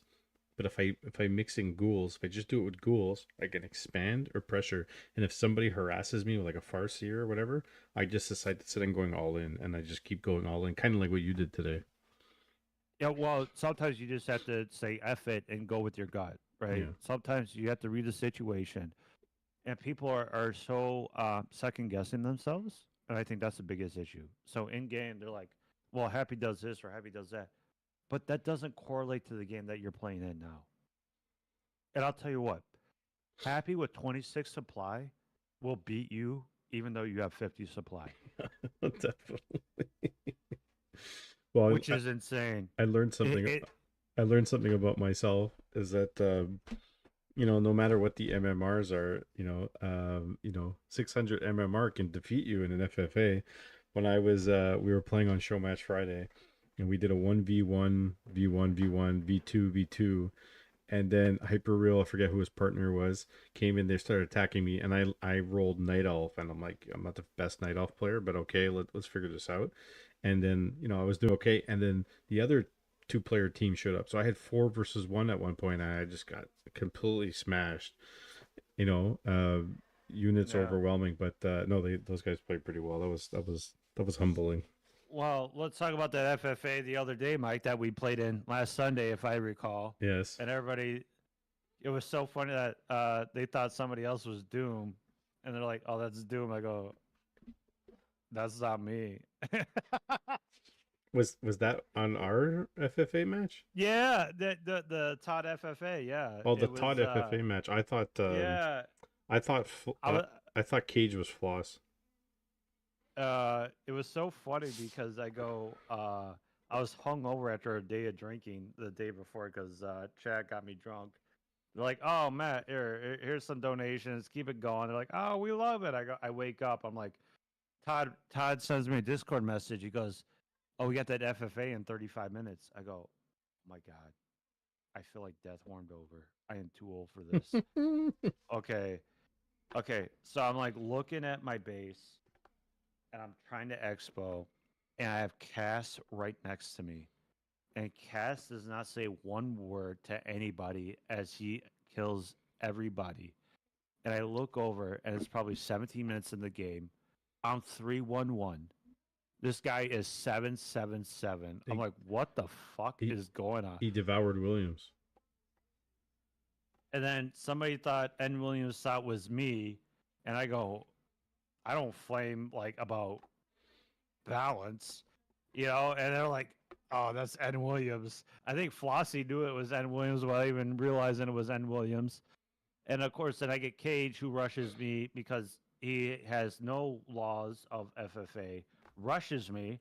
But if I mix in ghouls, if I just do it with ghouls, I can expand or pressure. And if somebody harasses me with like a Farseer or whatever, I just decide to sit and going all in, and I just keep going all in, kind of like what you did today. Yeah, well, sometimes you just have to say F it and go with your gut, right? Yeah. Sometimes you have to read the situation. And people are so second guessing themselves. And I think that's the biggest issue. So in game, they're like, well, Happy does this or Happy does that. But that doesn't correlate to the game that you're playing in now. And I'll tell you what, Happy with 26 supply will beat you even though you have 50 supply. Definitely. Well, Which is insane. I learned something. I learned something about myself is that no matter what the MMRs are, 600 MMR can defeat you in an FFA. When I was we were playing on Show Match Friday, and we did a 1v1, V1, V1, V2, V2, and then Hyperreal, I forget who his partner was, came in, they started attacking me, and I rolled Night Elf, and I'm like, I'm not the best Night Elf player, but okay, let's figure this out. And then, I was doing okay, and then the other 2-player team showed up. So I had 4 versus 1 at one point, and I just got completely smashed. Units overwhelming, but no, those guys played pretty well. That was humbling. Well, let's talk about that FFA the other day, Mike, that we played in last Sunday, if I recall. Yes. And everybody, it was so funny that they thought somebody else was Doom. And they're like, oh, that's Doom. I go, that's not me. Was that on our FFA match? Yeah, the Todd FFA, yeah. Oh, the Todd FFA match. I thought yeah. I thought Cage was Floss. It was so funny because I was hungover after a day of drinking the day before because Chad got me drunk. They're like, "Oh, Matt, here's some donations. Keep it going." They're like, "Oh, we love it." I wake up. I'm like, Todd sends me a Discord message. He goes, "Oh, we got that FFA in 35 minutes." I go, "Oh my God, I feel like death warmed over. I am too old for this." Okay. So I'm like looking at my base, and I'm trying to expo, and I have Cass right next to me. And Cass does not say one word to anybody as he kills everybody. And I look over, and it's probably 17 minutes in the game. I'm 3-1-1. This guy is 7-7-7. I'm like, what the fuck is going on? He devoured Williams. And then somebody thought N. Williams thought was me. And I go, I don't flame like about balance, and they're like, Oh, that's N. Williams. I think Flossie knew it was N. Williams without even realizing it was N. Williams. And of course, then I get Cage, who rushes me because he has no laws of FFA, rushes me.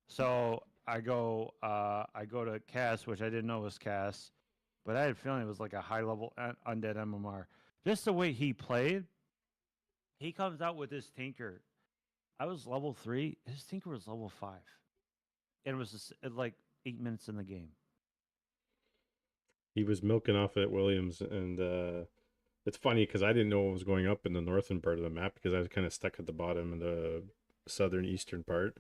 So I go to Cass, which I didn't know was Cass, but I had a feeling it was like a high level undead MMR. Just the way he played, he comes out with his Tinker. I was level 3. His Tinker was level 5, and it was just, like 8 minutes in the game. He was milking off at Williams, and it's funny because I didn't know what was going up in the northern part of the map because I was kind of stuck at the bottom in the southern eastern part.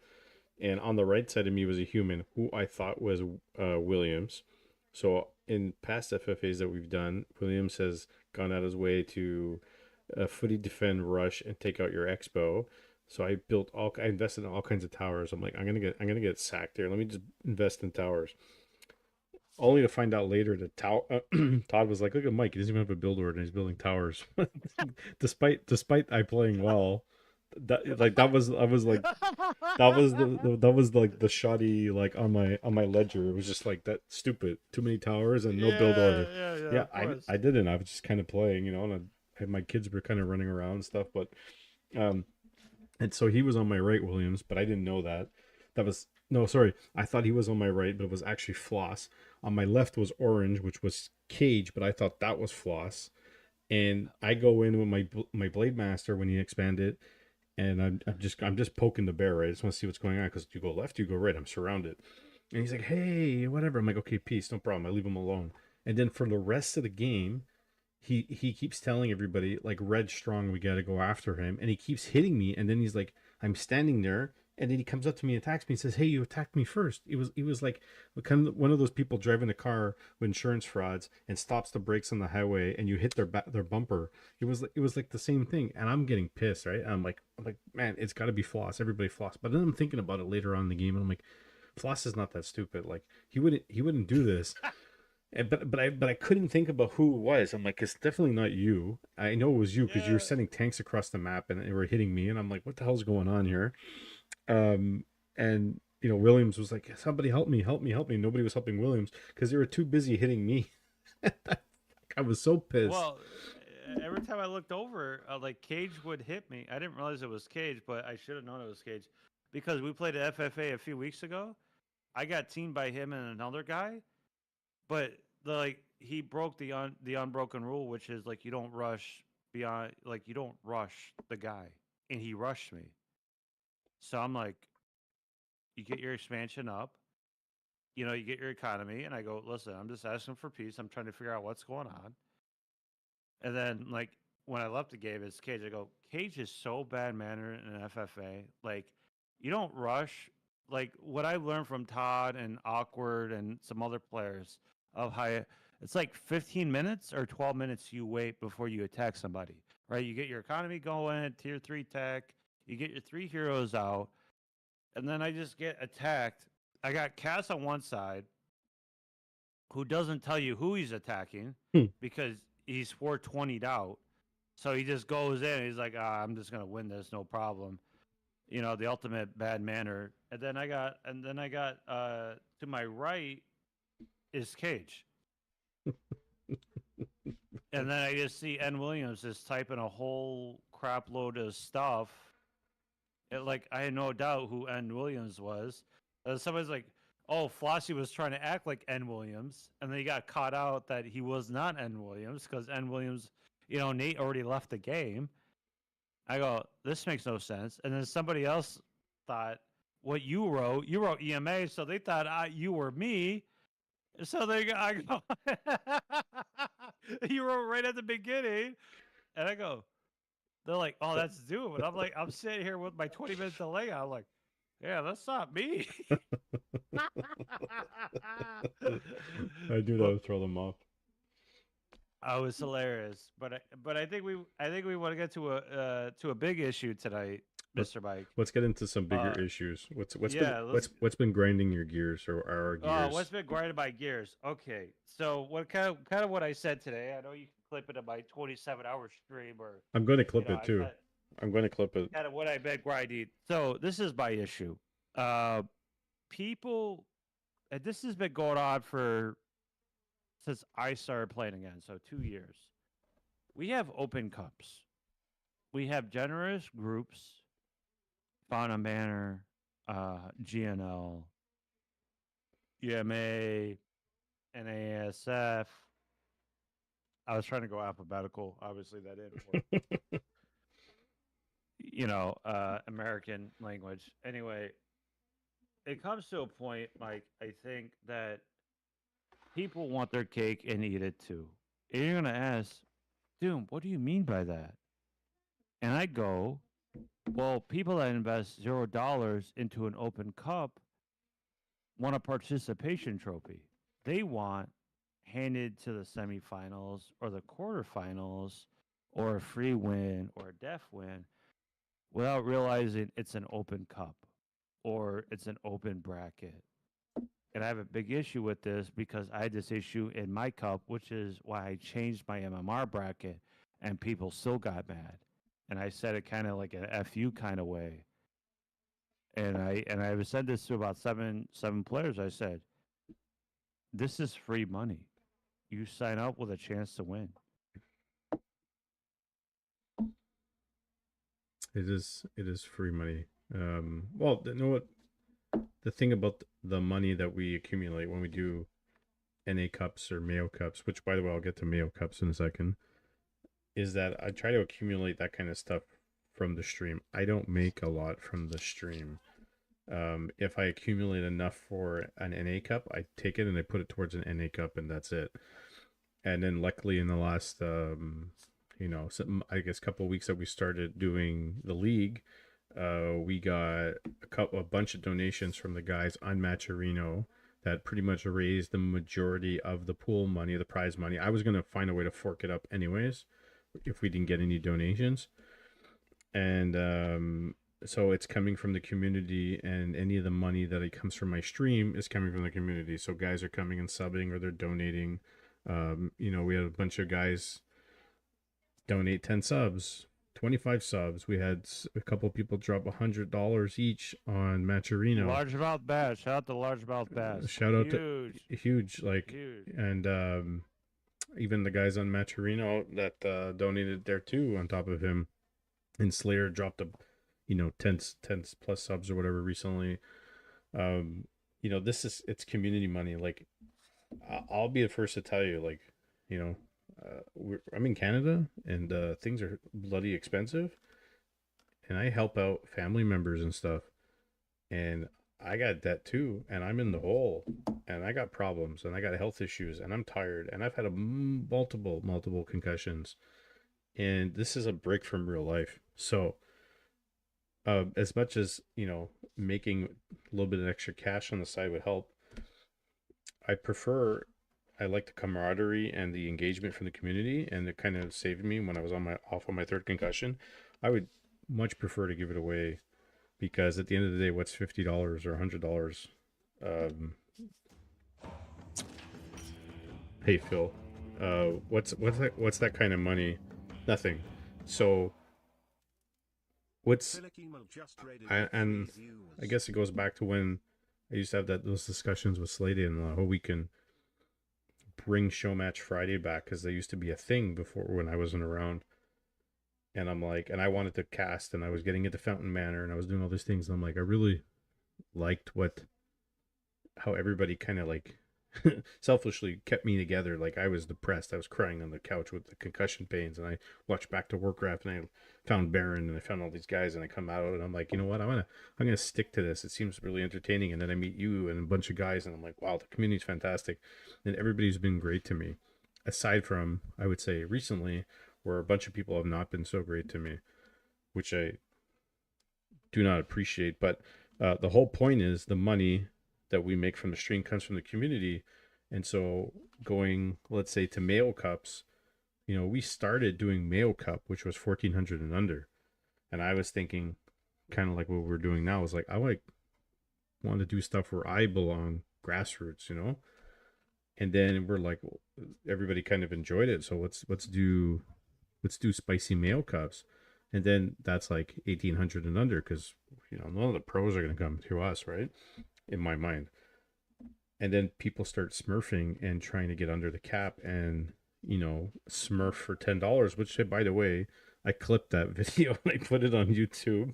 And on the right side of me was a human who I thought was Williams. So in past FFAs that we've done, Williams has gone out his way to footy defend, rush, and take out your expo. So I invested in all kinds of towers. I'm like, I'm gonna get sacked here. Let me just invest in towers. Only to find out later that Todd was like, look at Mike. He doesn't even have a build order and he's building towers. despite I playing well, that was I was like that was like the shoddy like on my ledger. It was just like that stupid. Too many towers and no build order. Yeah. Yeah, Of course. I didn't. I was just kind of playing, and my kids were kind of running around and stuff, but um and so he was on my right, Williams, but I didn't know that. That was no, sorry. I thought he was on my right, but it was actually Floss. On my left was Orange, which was Cage, but I thought that was Floss. And I go in with my Blade Master when he expanded, and I'm just poking the bear, right? I just want to see what's going on because you go left, you go right. I'm surrounded, and he's like, "Hey, whatever." I'm like, "Okay, peace, no problem." I leave him alone. And then for the rest of the game, he keeps telling everybody like Red Strong, we got to go after him, and he keeps hitting me. And then he's like, I'm standing there, and then he comes up to me and attacks me and says, hey, you attacked me first. It was like kind of one of those people driving a car with insurance frauds and stops the brakes on the highway and you hit their bumper. It was like the same thing, and I'm getting pissed, right? I'm like man, it's got to be Floss. Everybody Floss. But then I'm thinking about it later on in the game, and I'm like, Floss is not that stupid. Like he wouldn't do this. But I couldn't think about who it was. I'm like, it's definitely not you. I know it was you because you were Yeah. sending tanks across the map and they were hitting me, and I'm like, what the hell's going on here? And Williams was like, somebody help me, help me, help me. Nobody was helping Williams because they were too busy hitting me. I was so pissed. Well, every time I looked over, like Cage would hit me. I didn't realize it was Cage, but I should have known it was Cage because we played at FFA a few weeks ago. I got teamed by him and another guy, but he broke the unbroken rule, which is like you don't rush beyond, like you don't rush the guy, and he rushed me. So I'm like, you get your expansion up, you get your economy, and I go, listen, I'm just asking for peace. I'm trying to figure out what's going on. And then like when I left the game, it's Cage. I go, Cage is so bad mannered in an FFA. Like you don't rush. Like what I learned from Todd and Awkward and some other players of how it's like 15 minutes or 12 minutes you wait before you attack somebody. Right? You get your economy going, tier 3 tech, you get your 3 heroes out, and then I just get attacked. I got Cass on one side who doesn't tell you who he's attacking Hmm. because he's 420'd out. So he just goes in. He's like, I'm just gonna win this, no problem. The ultimate bad manner. And then I got to my right is Cage, and then I just see N. Williams just typing a whole crap load of stuff. Like I had no doubt who N. Williams was. Somebody's like, "Oh, Flossie was trying to act like N. Williams," and then he got caught out that he was not N. Williams because N. Williams, Nate already left the game. I go, this makes no sense. And then somebody else thought what you wrote EMA, so they thought you were me. So I go, you wrote right at the beginning, and I go, they're like, oh, that's Zoom, and I'm like, I'm sitting here with my 20 minutes delay. I'm like, yeah, that's not me. I knew that would throw them off. Oh, it's hilarious, but I think we want to get to a big issue tonight, Mr. Mike. Let's get into some bigger issues. Yeah, what's been grinding your gears or our gears? what's been grinding my gears? Okay, so what kind of what I said today? I know you can clip it in my 27-hour stream, or I'm going to clip it too. I'm going to clip it. Kind of what I've been grinding. So this is my issue. People and this has been going on for since I started playing again, so 2 years. We have open cups. We have generous groups, Fauna Manor, GNL, EMA, NASF. I was trying to go alphabetical. Obviously, that didn't work. American language. Anyway, it comes to a point, Mike, I think that people want their cake and eat it too. And you're going to ask, Doom, what do you mean by that? And I go, well, people that invest $0 into an open cup want a participation trophy. They want handed to the semifinals or the quarterfinals or a free win or a def win without realizing it's an open cup or it's an open bracket. And I have a big issue with this because I had this issue in my cup, which is why I changed my MMR bracket and people still got mad. And I said it kind of like an FU kind of way. And I said this to about seven players. I said, this is free money. You sign up with a chance to win. It is free money. Well, you know what? The thing about the money that we accumulate when we do NA Cups or Mayo Cups, which, by the way, I'll get to Mayo Cups in a second, is that I try to accumulate that kind of stuff from the stream. I don't make a lot from the stream. If I accumulate enough for an NA Cup, I take it and I put it towards an NA Cup, and that's it. And then luckily in the last, I guess couple of weeks that we started doing the league, we got a bunch of donations from the guys on Matcherino that pretty much raised the majority of the pool money, the prize money. I was going to find a way to fork it up anyways if we didn't get any donations. And so it's coming from the community, and any of the money that comes from my stream is coming from the community. So guys are coming and subbing, or they're donating. We had a bunch of guys donate 10 subs, 25 subs. We had a couple of people drop $100 each on Matcherino. Largemouth bass. Shout out to Largemouth bass. Shout out to huge, and even the guys on Matcherino that donated there too on top of him. And Slayer dropped 10 plus subs or whatever recently. It's community money. Like, I'll be the first to tell you, like, I'm in Canada, and things are bloody expensive, and I help out family members and stuff, and I got debt too, and I'm in the hole, and I got problems, and I got health issues, and I'm tired, and I've had multiple concussions, and this is a break from real life. So as much as making a little bit of extra cash on the side would help, I like the camaraderie and the engagement from the community, and it kind of saved me when I was off on my third concussion. I would much prefer to give it away, because at the end of the day, what's $50 or $100? Hey Phil, what's that kind of money? Nothing. So and I guess it goes back to when I used to have those discussions with Slady and how we can bring Show Match Friday back, because they used to be a thing before when I wasn't around. And I'm like, and I wanted to cast, and I was getting into Fountain Manor, and I was doing all these things, and I'm like, I really liked how everybody kind of like selfishly kept me together. Like, I was depressed, I was crying on the couch with the concussion pains, and I watched back to Warcraft, and I found Baron, and I found all these guys, and I come out, and I'm like, you know what, I'm gonna stick to this. It seems really entertaining. And then I meet you and a bunch of guys, and I'm like, wow, the community's fantastic, and everybody's been great to me, aside from, I would say, recently, where a bunch of people have not been so great to me, which I do not appreciate. But the whole point is the money that we make from the stream comes from the community. And so going, let's say, to Mayo Cups, we started doing Mayo Cup, which was 1,400 and under. And I was thinking, kind of like what we're doing now, is like, I want to do stuff where I belong, grassroots, And then we're like, well, everybody kind of enjoyed it, so let's do spicy Mayo Cups. And then that's like 1,800 and under, because none of the pros are going to come to us, right? In my mind. and then people start smurfing and trying to get under the cap and smurf for $10, which, by the way, I clipped that video and I put it on YouTube,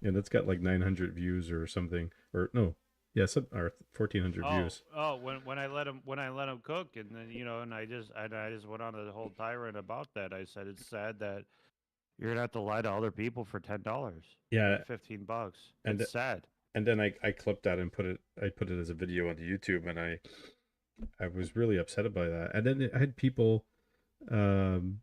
and it's got like 900 views or something, or no, yeah, or 1,400 views. When I let him cook, and then and I just went on a whole tirade about that. I said it's sad that you're gonna have to lie to other people for $10 Yeah, or $15. and It's sad. and then I clipped that and put it as a video onto YouTube, and I was really upset by that. And then I had people um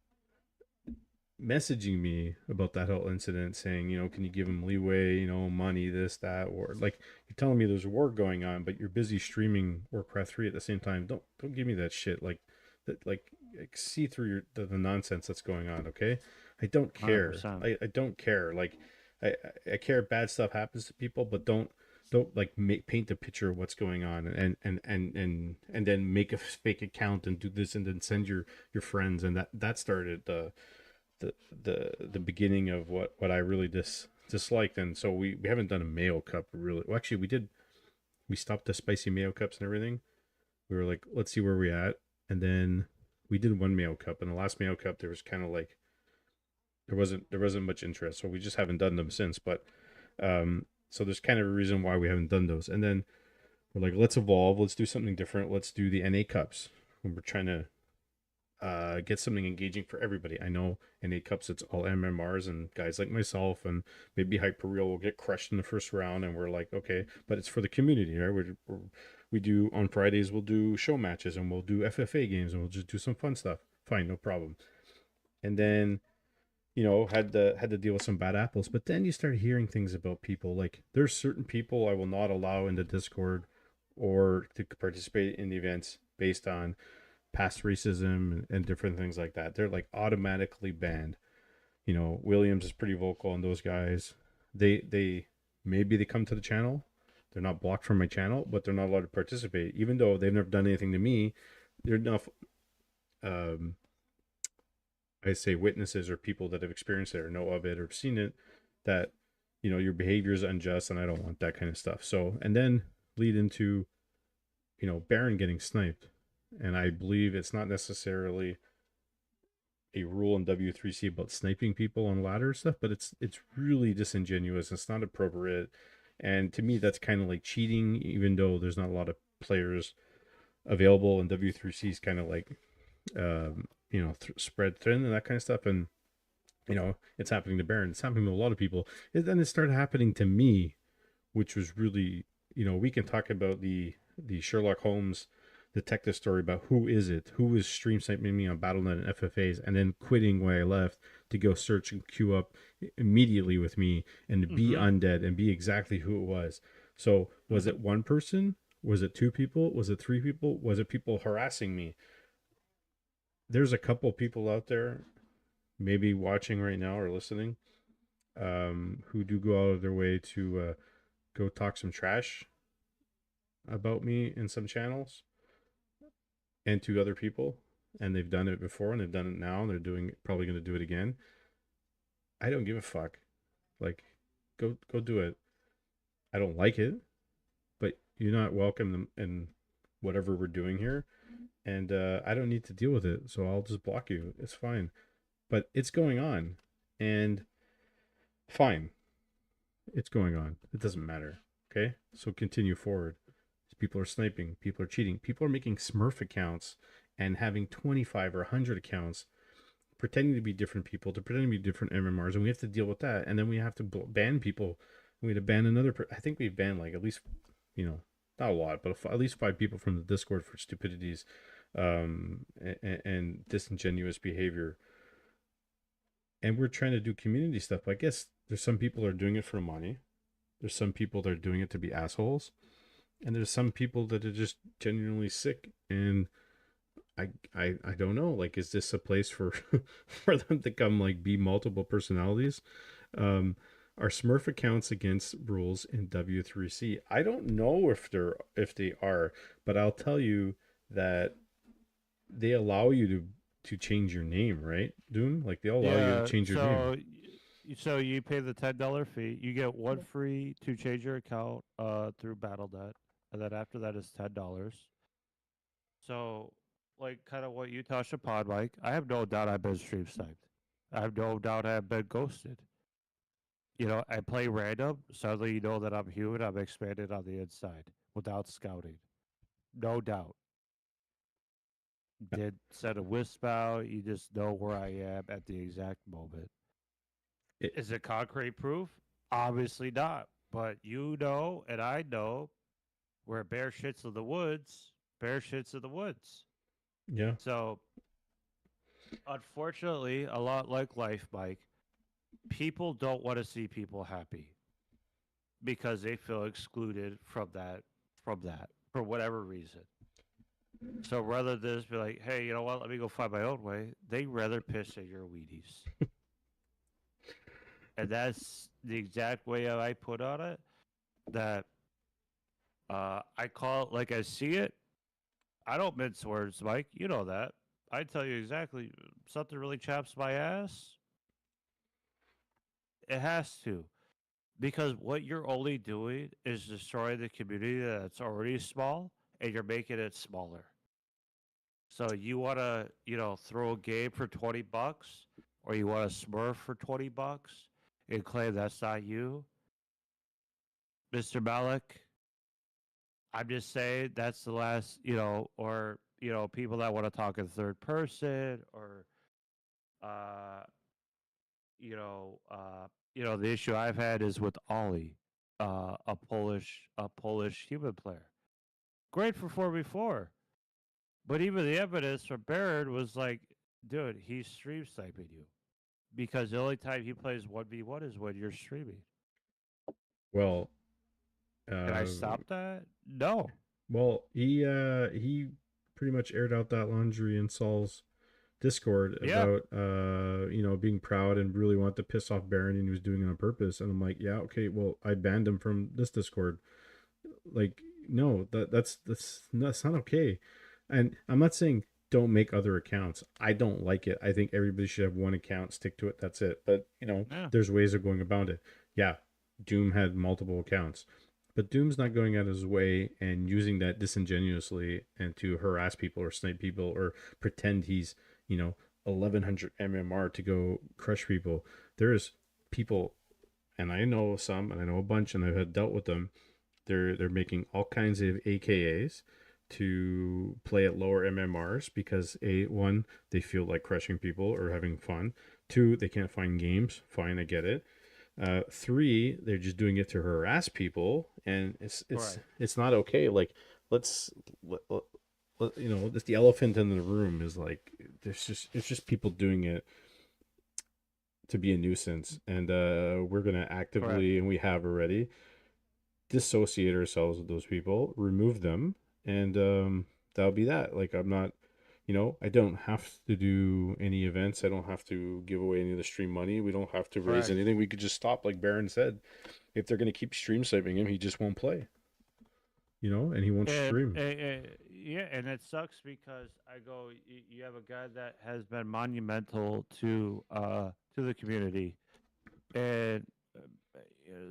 messaging me about that whole incident, saying, can you give him leeway, money, this, that, or like, you're telling me there's a war going on, but you're busy streaming Warcraft 3 at the same time. Don't give me that shit. Like that, like see through the nonsense that's going on. Okay, I don't care. 100%. I don't care. Like I care bad stuff happens to people, but don't like paint a picture of what's going on, and then make a fake account and do this and then send your friends, and that started the beginning of what I really disliked. And so we haven't done a mayo cup really. Well, actually we stopped the spicy mayo cups and everything. We were like, let's see where we at, and then we did one mayo cup, and the last mayo cup there was kind of like there wasn't much interest, so we just haven't done them since. But so there's kind of a reason why we haven't done those. And then we're like, let's evolve, let's do something different, let's do the NA cups when we're trying to get something engaging for everybody. I know in 8 cups it's all MMRs and guys like myself, and maybe Hyperreal will get crushed in the first round, and we're like, okay, but it's for the community, right? We do on Fridays, we'll do show matches, and we'll do FFA games, and we'll just do some fun stuff. Fine, no problem. And then had to deal with some bad apples. But then you start hearing things about people, like there's certain people I will not allow in the Discord or to participate in the events based on past racism and different things like that. They're like automatically banned. Williams is pretty vocal on those guys. They maybe they come to the channel. They're not blocked from my channel, but they're not allowed to participate, even though they've never done anything to me. They're enough I say witnesses or people that have experienced it or know of it or seen it, that your behavior is unjust, and I don't want that kind of stuff. So, and then lead into Baron getting sniped. And I believe it's not necessarily a rule in W3C about sniping people on ladder stuff, but it's really disingenuous. It's not appropriate, and to me that's kind of like cheating, even though there's not a lot of players available, and W3C is kind of like spread thin and that kind of stuff. And it's happening to Baron, it's happening to a lot of people. And then it started happening to me, which was really, we can talk about the Sherlock Holmes detective story about who is stream sniping me on Battle.net and FFAs, and then quitting where I left to go search and queue up immediately with me and to be undead and be exactly who it was. So was it one person? Was it 2 people? Was it 3 people? Was it people harassing me? There's a couple people out there maybe watching right now or listening who do go out of their way to go talk some trash about me in some channels and to other people, and they've done it before and they've done it now, and they're probably going to do it again. I don't give a fuck. Like, go do it. I don't like it, but you're not welcome in whatever we're doing here, and I don't need to deal with it, so I'll just block you. It's fine. But it's going on, and fine, it's going on. It doesn't matter. Okay, so continue forward. People are sniping, people are cheating, people are making Smurf accounts and having 25 or 100 accounts, pretending to be different people, to pretending to be different MMRs, and we have to deal with that. And then we have to ban people. We had to ban another. I think we've banned like at least, not a lot, but at least 5 people from the Discord for stupidities, and disingenuous behavior. And we're trying to do community stuff. I guess there's some people that are doing it for money. There's some people that are doing it to be assholes. And there's some people that are just genuinely sick, and I don't know. Like, is this a place for for them to come like be multiple personalities? Are Smurf accounts against rules in W3C? I don't know if they are, but I'll tell you that they allow you to change your name, right, Doom? Like they allow you to change your name. So you pay the $10 fee. You get 1 free to change your account through Battle.net, and then after that is $10. So, like, kind of what you touched upon, Mike. I have no doubt I've been stream sniped. I have no doubt I've been ghosted. I play random. Suddenly, you know that I'm human. I'm expanded on the inside without scouting. No doubt. Did set a wisp out. You just know where I am at the exact moment. It, Is it concrete proof? Obviously not. But you know, and I know, where bear shits in the woods, bear shits in the woods. yeah. So, unfortunately, a lot like life, Mike, people don't want to see people happy because they feel excluded from that for whatever reason. So rather than just be like, hey, you know what, let me go find my own way, they rather piss at your Wheaties. And that's the exact way I put on it. That I call it like I see it. I don't mince words, Mike. You know that. I tell you exactly. Something really chaps my ass. It has to. Because what you're only doing is destroying the community that's already small and you're making it smaller. So you want to, throw a game for $20 or you want to smurf for $20 and claim that's not you, Mr. Malik. I'm just saying that's the last, or, people that want to talk in third person or, uh, the issue I've had is with Ollie, a Polish human player. Great for 4v4. But even the evidence from Barrett was like, dude, he's stream sniping you. Because the only time he plays 1v1 is when you're streaming. Well, Can I stop that? No. well, he pretty much aired out that laundry in Saul's Discord Yeah. about being proud and really want to piss off Baron and he was doing it on purpose. And I'm like, yeah, okay, well, I banned him from this Discord. Like, no, that's not okay. And I'm not saying don't make other accounts. I don't like it. I think everybody should have one account, stick to it. That's it. But Yeah. there's ways of going about it. Yeah, Doom had multiple accounts, but Doom's not going out of his way and using that disingenuously and to harass people or snipe people or pretend he's 1100 MMR to go crush people. There's people, and I know some, and I know a bunch, and I've had dealt with them. They're making all kinds of AKAs to play at lower MMRs because one, they feel like crushing people or having fun. Two, they can't find games. Fine, I get it. Three, they're just doing it to harass people, and it's not okay. Like, it's the elephant in the room is like it's just people doing it to be a nuisance, and we're gonna actively, and we have already, dissociate ourselves with those people, remove them, and that'll be that. Like, I'm not, I don't have to do any events. I don't have to give away any of the stream money. We don't have to raise anything. We could just stop, like Baron said. If they're going to keep stream sniping him, he just won't play. And he won't stream. Yeah, and it sucks because I go, you have a guy that has been monumental to the community, and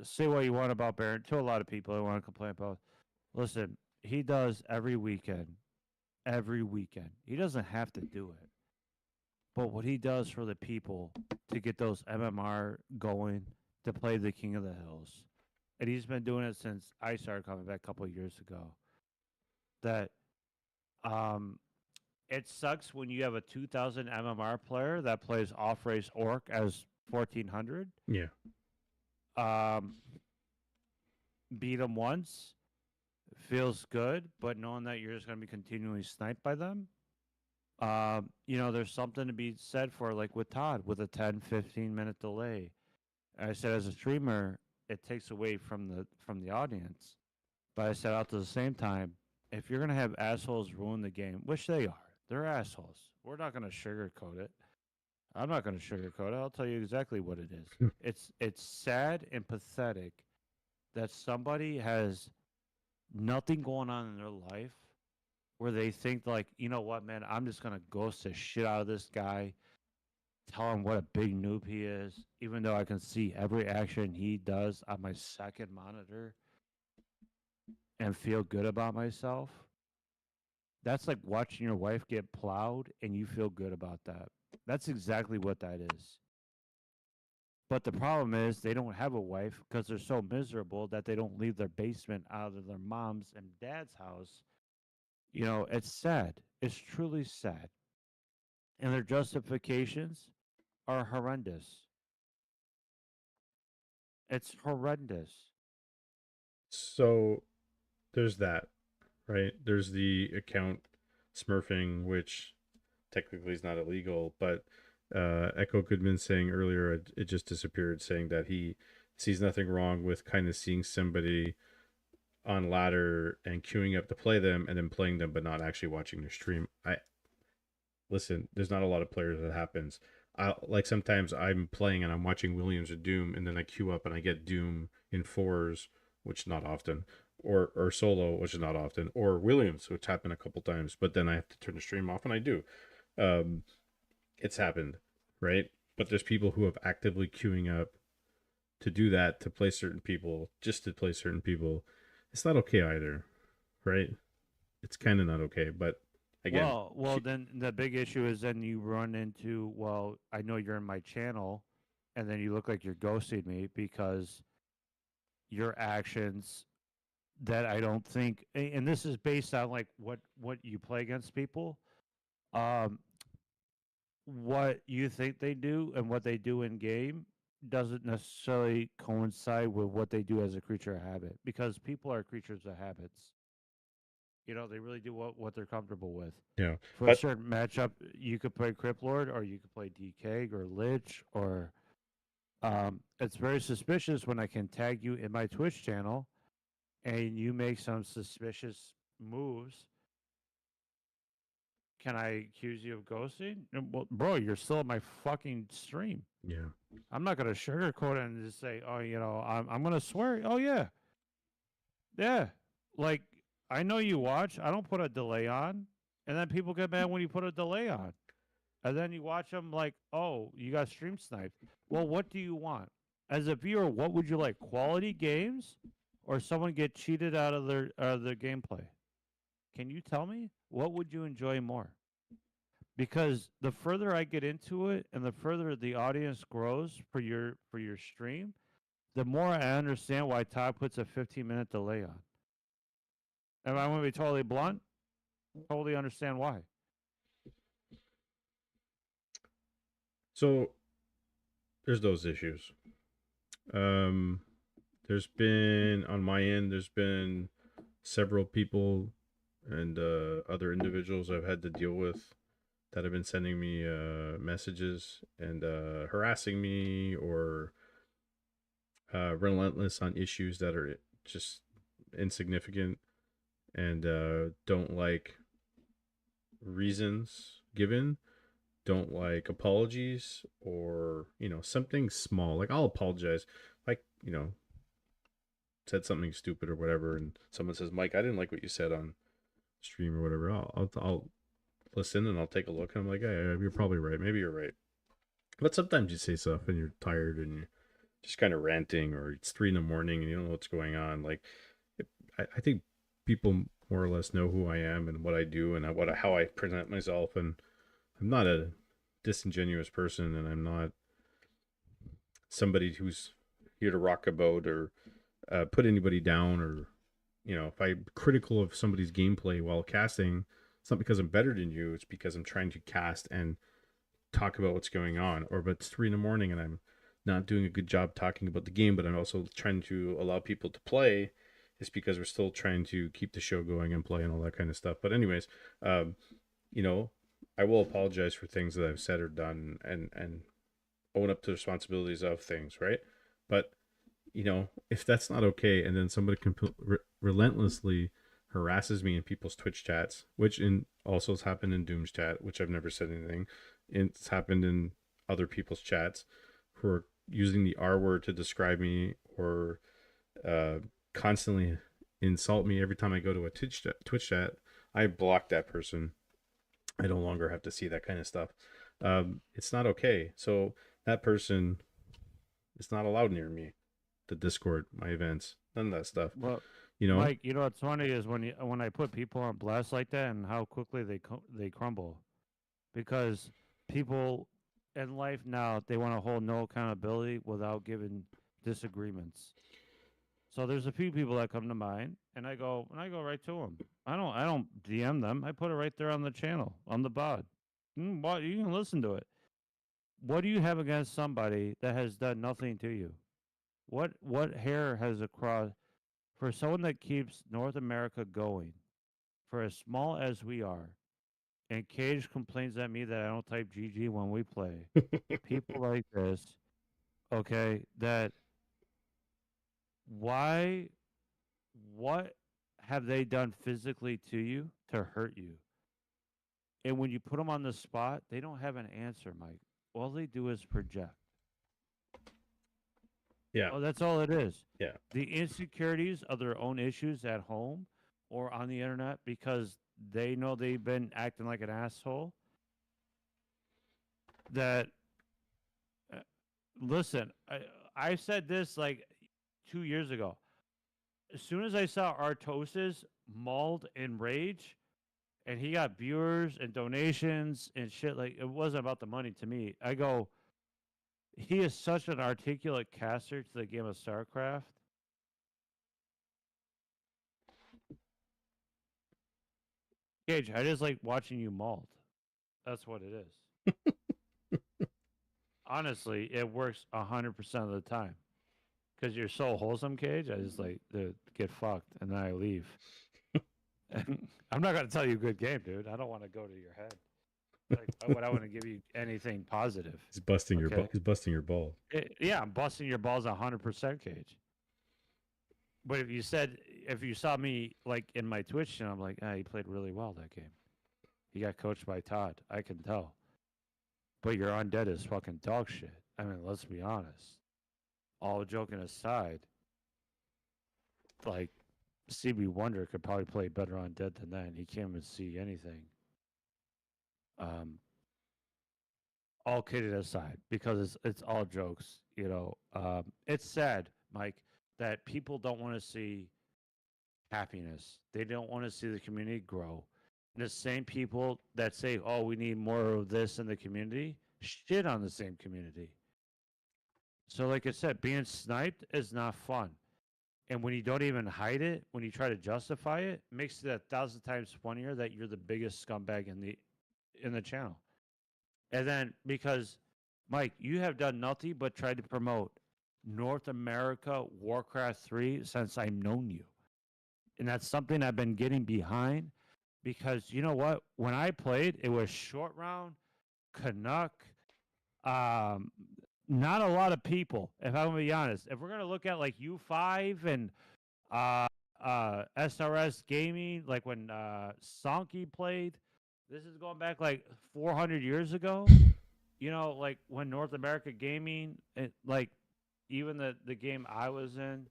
say what you want about Baron. To a lot of people, I want to complain about. Listen, he does every weekend. Every weekend. He doesn't have to do it. But what he does for the people to get those MMR going, to play the King of the Hills. And he's been doing it since I started coming back a couple of years ago. That it sucks when you have a 2000 MMR player that plays off-race Orc as 1400. Yeah. Beat them once feels good, but knowing that you're just going to be continually sniped by them, there's something to be said for, like with Todd, with a 10-15 minute delay. I said, as a streamer, it takes away from the audience. But I said, at the same time, if you're going to have assholes ruin the game, which they are, they're assholes. We're not going to sugarcoat it. I'm not going to sugarcoat it. I'll tell you exactly what it is. It's sad and pathetic that somebody has nothing going on in their life where they think, like, you know what, man, I'm just going to ghost the shit out of this guy, tell him what a big noob he is, even though I can see every action he does on my second monitor. and feel good about myself, that's like watching your wife get plowed and you feel good about that. That's exactly what that is. But the problem is they don't have a wife because they're so miserable that they don't leave their basement out of their mom's and dad's house. You know, it's sad. It's truly sad. And their justifications are horrendous. It's horrendous. So there's that, right? There's the account smurfing, which technically is not illegal, but Echo Goodman saying earlier it just disappeared, saying that he sees nothing wrong with kind of seeing somebody on ladder and queuing up to play them and then playing them, but not actually watching their stream. I listen. There's not a lot of players that happens. I like sometimes I'm playing and I'm watching Williams or Doom, and then I queue up and I get Doom in fours, which not often, or solo, which is not often, or Williams, which happened a couple times. But then I have to turn the stream off, and I do. Um, it's happened, right? But there's people who have actively queuing up to do that, to play certain people, just to play certain people. It's not okay either, right? It's kind of not okay. But again, Well, then the big issue is then you run into, well, I know you're in my channel, and then you look like you're ghosting me because your actions that I don't think, and this is based on like what you play against people, um, what you think they do and what they do in game doesn't necessarily coincide with what they do as a creature of habit because people are creatures of habits. You know, they really do what they're comfortable with. yeah. For a But certain matchup, you could play Crypt Lord or you could play DK or Lich or it's very suspicious when I can tag you in my Twitch channel and you make some suspicious moves. Can I accuse you of ghosting? Well, bro, you're still on my fucking stream. yeah, I'm not gonna sugarcoat it and just say, "Oh, you know, I'm gonna swear." Oh yeah, yeah. Like I know you watch. I don't put a delay on, and then people get mad when you put a delay on, and then you watch them like, "Oh, you got stream sniped." Well, what do you want as a viewer? What would you like? Quality games, or someone get cheated out of their gameplay? Can you tell me what would you enjoy more? Because the further I get into it and the further the audience grows for your stream, the more I understand why Todd puts a 15-minute delay on. And I'm going to be totally blunt, totally understand why. so there's those issues. Um, there's been on my end. There's been several people and other individuals I've had to deal with that have been sending me messages and harassing me or relentless on issues that are just insignificant and don't like reasons given, don't like apologies, or something small. Like I'll apologize, like said something stupid or whatever, and someone says, "Mike, I didn't like what you said on stream or whatever." I'll listen and I'll take a look, and I'm like, "Yeah, you're probably right. Maybe you're right." But sometimes you say stuff and you're tired and you're just kind of ranting, or it's 3 in the morning and you don't know what's going on. Like, I think people more or less know who I am and what I do and how I present myself, and I'm not a disingenuous person, and I'm not somebody who's here to rock a boat or put anybody down, or if I'm critical of somebody's gameplay while casting, it's not because I'm better than you. It's because I'm trying to cast and talk about what's going on. Or but it's 3 in the morning and I'm not doing a good job talking about the game, but I'm also trying to allow people to play. It's because we're still trying to keep the show going and play and all that kind of stuff. But anyways, you know, I will apologize for things that I've said or done, and own up to the responsibilities of things, right? But if that's not okay, and then somebody relentlessly harasses me in people's Twitch chats, which also has happened in Doom's chat, which I've never said anything. It's happened in other people's chats who are using the R word to describe me, or constantly insult me every time I go to a Twitch chat. I block that person. I no longer have to see that kind of stuff. It's not okay. So that person is not allowed near me. The Discord, my events, none of that stuff. Well, You know? Mike, you know what's funny is when I put people on blast like that and how quickly they crumble, because people in life now they want to hold no accountability without giving disagreements. So there's a few people that come to mind, and I go right to them. I don't DM them. I put it right there on the channel on the bod. What you can listen to it. What do you have against somebody that has done nothing to you? What hair has across for someone that keeps North America going, for as small as we are, and Cage complains at me that I don't type GG when we play. People like this, okay, that why what have they done physically to you to hurt you? And when you put them on the spot, they don't have an answer, Mike. All they do is project. Yeah. Oh, that's all it is. Yeah. The insecurities of their own issues at home or on the internet because they know they've been acting like an asshole. That, uh, listen, I said this like 2 years ago. As soon as I saw Artosis mauled in rage, and he got viewers and donations and shit, like it wasn't about the money to me. I go, he is such an articulate caster to the game of StarCraft. Gage, I just like watching you mauled. That's what it is. Honestly, it works 100% of the time. Because you're so wholesome, Cage. I just like to get fucked and then I leave. And I'm not gonna tell you a good game, dude. I don't want to go to your head. Like, why would I want to give you anything positive? He's busting your Okay. he's busting your balls. Yeah, I'm busting your balls 100%, Cage. But if you saw me like in my Twitch channel, I'm like, he played really well that game. He got coached by Todd. I can tell. But your undead is fucking dog shit. I mean, let's be honest. All joking aside, like CB Wonder could probably play better undead than that, and he can't even see anything. All kidding aside, because it's all jokes, you know. It's sad, Mike, that people don't want to see happiness. They don't want to see the community grow. And the same people that say, "Oh, we need more of this in the community," shit on the same community. So, like I said, being sniped is not fun. And when you don't even hide it, when you try to justify it, makes it 1,000 times funnier that you're the biggest scumbag in the channel. And then because, Mike, you have done nothing but tried to promote North America Warcraft 3 since I've known you. And that's something I've been getting behind because you know what? When I played, it was short round, Canuck, not a lot of people, if I'm gonna be honest. If we're gonna look at like U5 and SRS Gaming, like when Sonky played, this is going back like 400 years ago. You know, like when North America Gaming, like even the game I was in.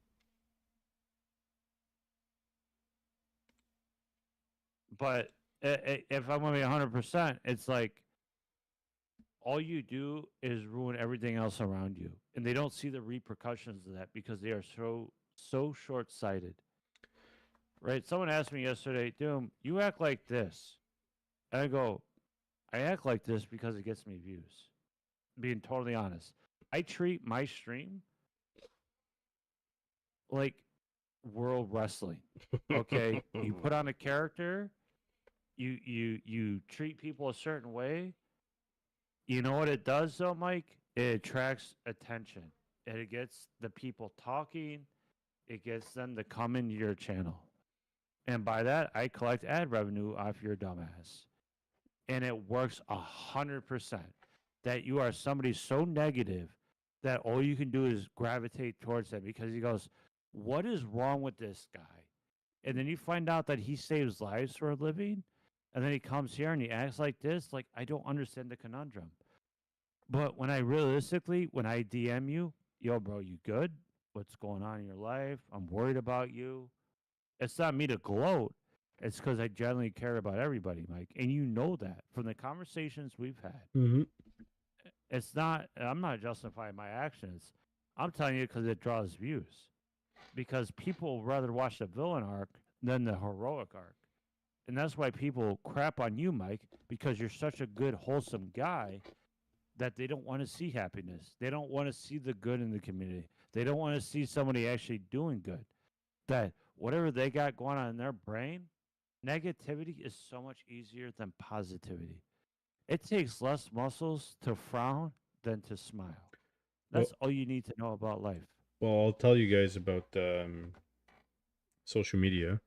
But if I'm gonna be 100%, it's like all you do is ruin everything else around you, and they don't see the repercussions of that because they are so short-sighted. Right? Someone asked me yesterday, Doom, you act like this. And I go, I act like this because it gets me views. Being totally honest. I treat my stream like world wrestling. Okay? You put on a character, you treat people a certain way. You know what it does though, Mike? It attracts attention. And it gets the people talking. It gets them to come into your channel. And by that, I collect ad revenue off your dumbass. And it works 100%. That you are somebody so negative that all you can do is gravitate towards them because he goes, what is wrong with this guy? And then you find out that he saves lives for a living. And then he comes here and he acts like this. Like, I don't understand the conundrum. But when I DM you, yo, bro, you good? What's going on in your life? I'm worried about you. It's not me to gloat. It's because I generally care about everybody, Mike. And you know that from the conversations we've had. Mm-hmm. It's not, I'm not justifying my actions. I'm telling you because it draws views. because people rather watch the villain arc than the heroic arc. And that's why people crap on you, Mike, because you're such a good, wholesome guy that they don't want to see happiness. They don't want to see the good in the community. They don't want to see somebody actually doing good. That whatever they got going on in their brain, negativity is so much easier than positivity. It takes less muscles to frown than to smile. Well, That's all you need to know about life. I'll tell you guys about social media.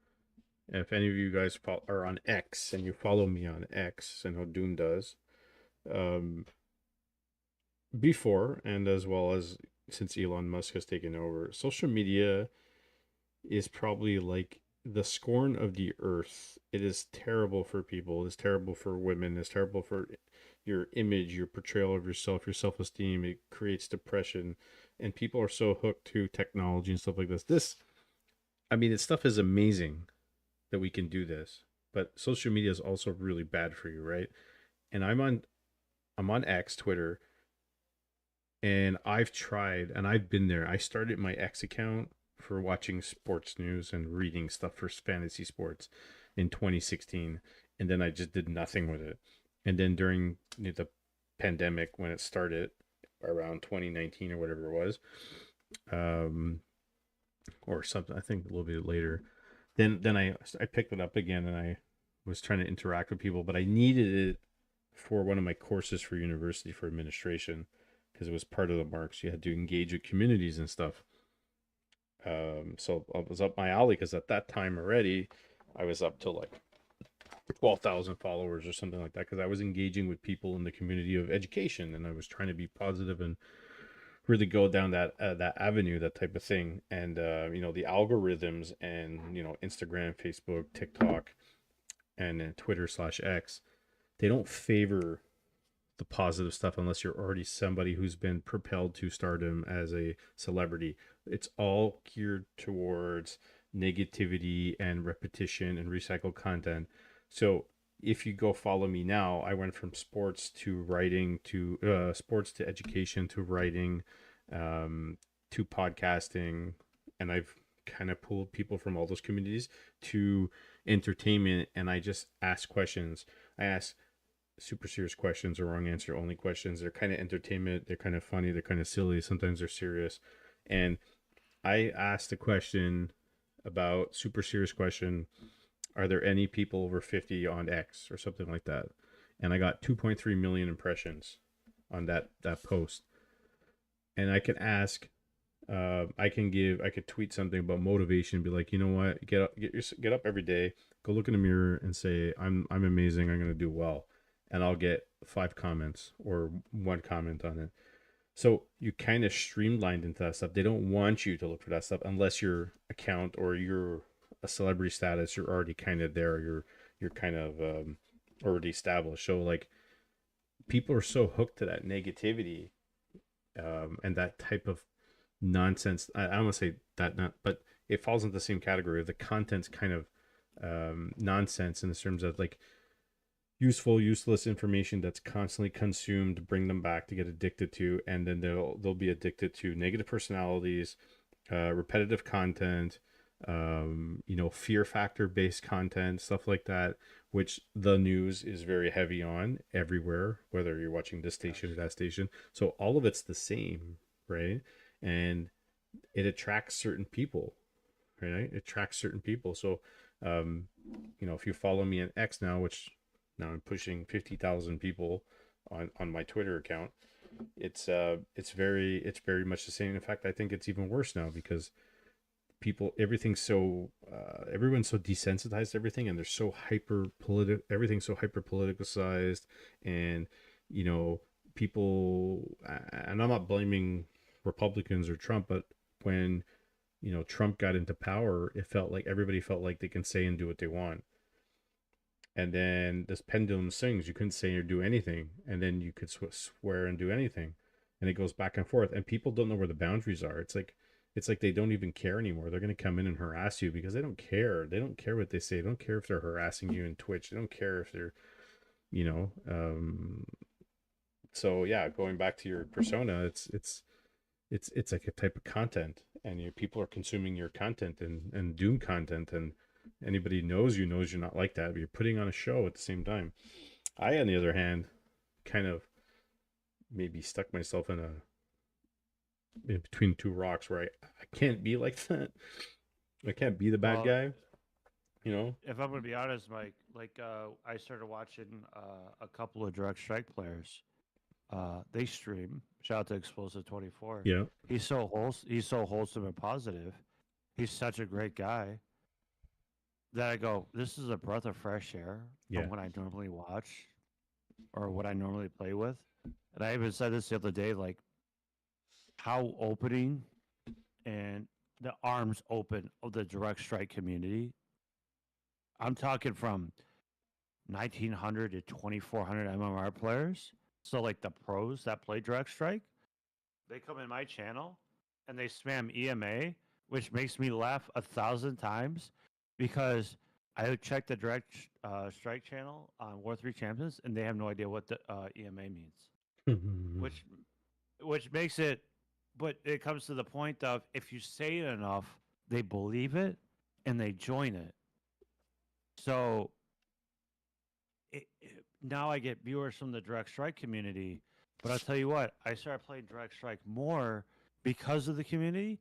If any of you guys are on X and you follow me on X, and how Dune does, um, before and as well as since Elon Musk has taken over, social media is probably like the scorn of the earth. It is terrible for people. It's terrible for women. It's terrible for your image, your portrayal of yourself, your self-esteem. It creates depression, and people are so hooked to technology and stuff like this. I mean, this stuff is amazing that we can do this, but social media is also really bad for you, right? And I'm on X, Twitter, and I've tried and I've been there. I started my X account for watching sports news and reading stuff for fantasy sports in 2016, and then I just did nothing with it. And then during the pandemic, when it started around 2019 or whatever it was, um, or something, I think a little bit later, then I picked it up again, and I was trying to interact with people, but I needed it for one of my courses for university for administration, because it was part of the marks. You had to engage with communities and stuff. So it was up my alley, because at that time already, I was up to like 12,000 followers or something like that, because I was engaging with people in the community of education, and I was trying to be positive and really go down that avenue, that type of thing. And the algorithms, and Instagram, Facebook, TikTok, and then Twitter/X, they don't favor the positive stuff unless you're already somebody who's been propelled to stardom as a celebrity. It's all geared towards negativity and repetition and recycled content. So if you go follow me now, I went from sports to writing to sports to education to writing, to podcasting, and I've kind of pulled people from all those communities to entertainment, and I just ask questions. I ask super serious questions, or wrong answer only questions. They're kind of entertainment, they're kind of funny, they're kind of silly, sometimes they're serious. And I asked a question about super serious question: are there any people over 50 on X or something like that? And I got 2.3 million impressions on that post. And I can ask, I could tweet something about motivation, be like, you know what, get up every day, go look in the mirror and say, I'm amazing, I'm gonna do well, and I'll get 5 comments or 1 comment on it. So you kind of streamlined into that stuff. They don't want you to look for that stuff unless your account or you're a celebrity status, you're already kind of there. You're kind of already established. So like, people are so hooked to that negativity, and that type of nonsense. I don't want to say that, not, but it falls into the same category of the content's kind of nonsense, in the terms of like useful, useless information that's constantly consumed to bring them back to get addicted to, and then they'll be addicted to negative personalities, repetitive content, fear factor based content, stuff like that, which the news is very heavy on everywhere, whether you're watching this station or that station. So all of it's the same, right? And it attracts certain people, right? It attracts certain people. So, if you follow me on X now, which now I'm pushing 50,000 people on my Twitter account, it's very much the same. In fact, I think it's even worse now, because everything's so everyone's so desensitized to everything, and they're so everything's so hyper politicized. And people, and I'm not blaming Republicans or Trump, but when Trump got into power, it felt like everybody felt like they can say and do what they want. And then this pendulum swings. You couldn't say or do anything, and then you could swear and do anything, and it goes back and forth. And people don't know where the boundaries are. It's like they don't even care anymore. They're going to come in and harass you because they don't care. They don't care what they say. They don't care if they're harassing you in Twitch. They don't care if they're, So yeah, going back to your persona, it's it's like a type of content, and people are consuming your content and doing content, and anybody knows you're not like that, but you're putting on a show at the same time. I, on the other hand, kind of maybe stuck myself in between two rocks where I can't be like that. I can't be the bad Well, guy, you know? if I'm gonna be honest, Mike, I started watching a couple of Direct Strike players. They stream. Shout out to Explosive 24. Yeah. He's so wholesome and positive. He's such a great guy that I go, this is a breath of fresh air Yeah. from what I normally watch or what I normally play with. And I even said this the other day, like how opening and the arms open of the Direct Strike community. I'm talking from 1900 to 2400 MMR players. So like the pros that play Direct Strike, they come in my channel and they spam EMA, which makes me laugh 1,000 times because I checked the Direct Strike channel on War 3 Champions and they have no idea what the EMA means, which makes it. But it comes to the point of if you say it enough, they believe it and they join it. So now I get viewers from the Direct Strike community, but I'll tell you what, I started playing Direct Strike more because of the community,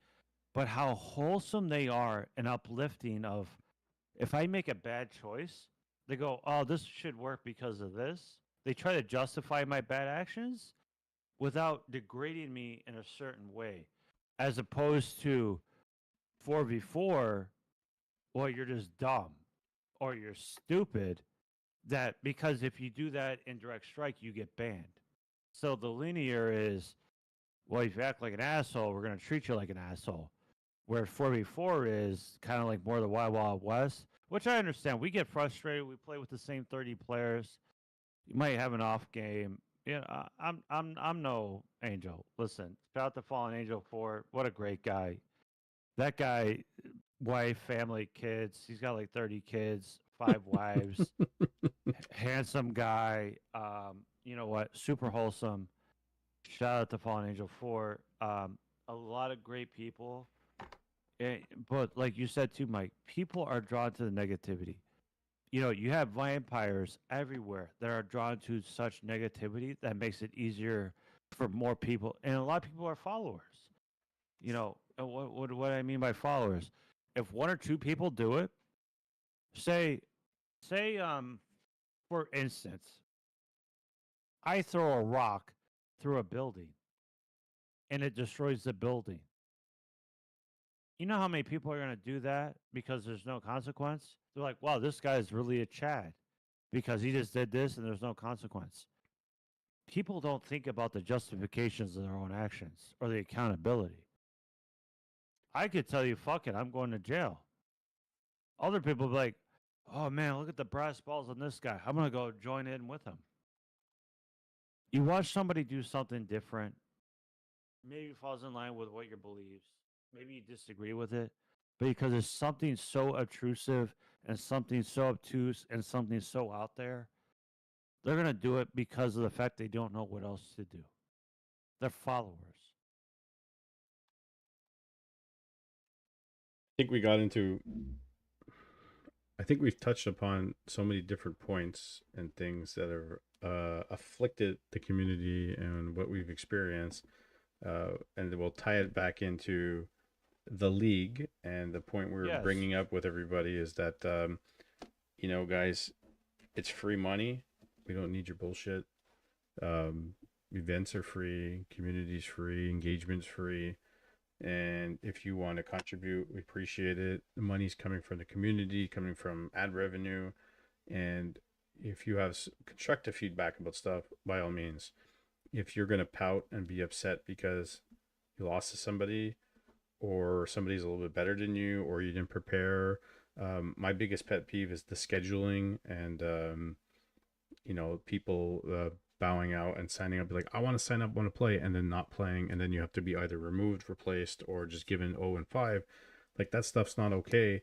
but how wholesome they are and uplifting of if I make a bad choice, they go, "Oh, this should work because of this." They try to justify my bad actions without degrading me in a certain way, as opposed to 4v4, well, you're just dumb or you're stupid that because if you do that in Direct Strike, you get banned. So the linear is, well, if you act like an asshole, we're going to treat you like an asshole. Where 4v4 is kind of like more the Wild Wild West, which I understand. We get frustrated. We play with the same 30 players. You might have an off game. Yeah, I'm no angel. Listen, shout out to Fallen Angel 4. What a great guy. That guy, wife, family, kids. He's got like 30 kids, 5 wives. Handsome guy. You know what? Super wholesome. Shout out to Fallen Angel 4. A lot of great people. But like you said too, Mike, people are drawn to the negativity. You know, you have vampires everywhere that are drawn to such negativity that makes it easier for more people. And a lot of people are followers. You know, what I mean by followers? If one or two people do it, say, say, for instance, I throw a rock through a building and it destroys the building. You know how many people are going to do that because there's no consequence? They're like, wow, this guy is really a Chad because he just did this and there's no consequence. People don't think about the justifications of their own actions or the accountability. I could tell you, fuck it, I'm going to jail. Other people be like, oh man, look at the brass balls on this guy. I'm going to go join in with him. You watch somebody do something different, maybe falls in line with what your beliefs, maybe you disagree with it, but because it's something so obtrusive and something so obtuse and something so out there, they're going to do it because of the fact they don't know what else to do. They're followers. I think we got into I think we've touched upon so many different points and things that are afflicted the community and what we've experienced, and we'll tie it back into the league. And the point we're Yes. bringing up with everybody is that, you know, guys, it's free money. We don't need your bullshit. Events are free, community's free, engagement's free. And if you want to contribute, we appreciate it. The money's coming from the community, coming from ad revenue. And if you have constructive feedback about stuff, by all means. If you're going to pout and be upset because you lost to somebody, or somebody's a little bit better than you, or you didn't prepare, my biggest pet peeve is the scheduling and, you know, people bowing out and signing up, like, I want to sign up, want to play, and then not playing, and then you have to be either removed, replaced, or just given 0 and 5. Like, that stuff's not okay.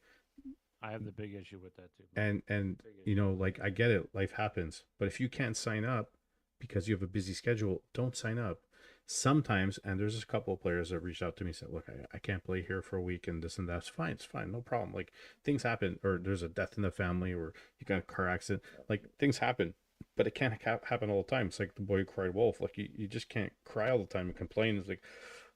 I have the big issue with that too. And you know, like, I get it, life happens, but if you can't sign up because you have a busy schedule, don't sign up. Sometimes, and there's a couple of players that reached out to me and said, look, I can't play here for a week and this and that. It's fine, no problem. Like things happen, or there's a death in the family, or you got a car accident. Like things happen, but it can't happen all the time. It's like the boy who cried wolf. Like you just can't cry all the time and complain. It's like,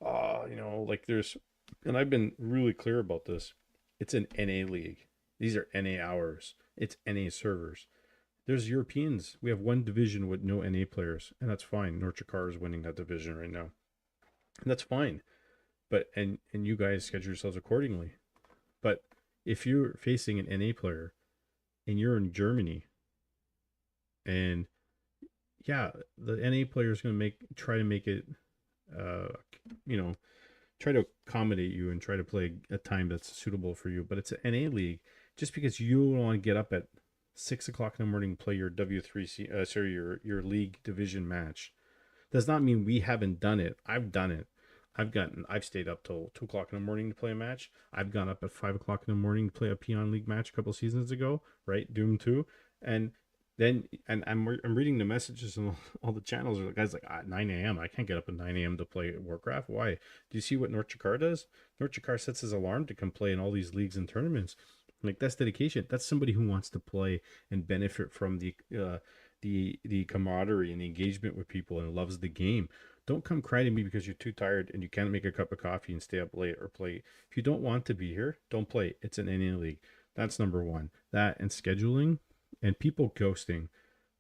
oh, like there's, and I've been really clear about this. It's an NA league. These are NA hours. It's NA servers. There's Europeans. We have one division with no NA players, and that's fine. North Chakar is winning that division right now, and that's fine. But and you guys schedule yourselves accordingly. But if you're facing an NA player and you're in Germany, and yeah, the NA player is going to try to make it, uh, you know, try to accommodate you and try to play a time that's suitable for you. But it's an NA league. Just because you don't want to get up at 6 o'clock in the morning and play your W3C, your league division match, does not mean we haven't done it. I've done it. I've stayed up till 2 o'clock in the morning to play a match. I've gone up at 5 o'clock in the morning to play a Peon League match a couple seasons ago, right? Doom 2. And then I'm reading the messages and all the channels. The guys like 9 a.m. I can't get up at 9 a.m. to play Warcraft. Why? Do you see what North Chakar does? North Chakar sets his alarm to come play in all these leagues and tournaments. Like that's dedication. That's somebody who wants to play and benefit from the camaraderie and the engagement with people and loves the game. Don't come cry to me because you're too tired and you can't make a cup of coffee and stay up late or play. If you don't want to be here, don't play. It's an NA league. That's number one. That and scheduling and people ghosting.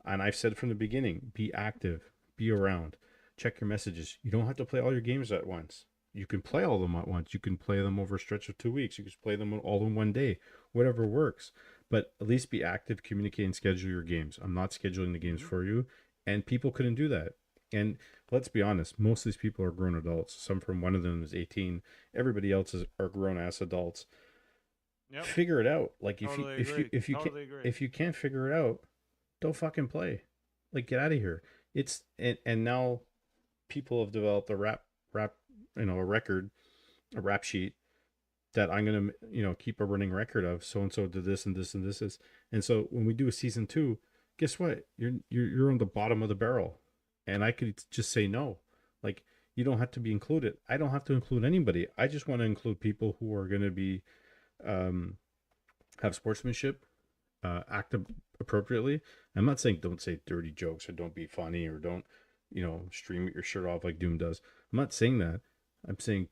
And I've said from the beginning, be active, be around, check your messages. You don't have to play all your games at once. You can play all of them at once. You can play them over a stretch of 2 weeks. You can play them all in one day, whatever works. But at least be active, communicate, and schedule your games. I'm not scheduling the games for you. And people couldn't do that. And let's be honest, most of these people are grown adults. Some from one of them is 18. Everybody else are grown ass adults. Yep. Figure it out. Like Totally if you can't figure it out, don't fucking play. Like get out of here. It's and now people have developed a rap a record, a rap sheet that I'm gonna keep a running record of. So and so did this and this and this is, and so when we do a season 2, guess what? You're on the bottom of the barrel, and I could just say no. Like you don't have to be included. I don't have to include anybody. I just want to include people who are gonna be have sportsmanship, act appropriately. I'm not saying don't say dirty jokes or don't be funny or don't stream your shirt off like Doom does. I'm not saying that. I'm saying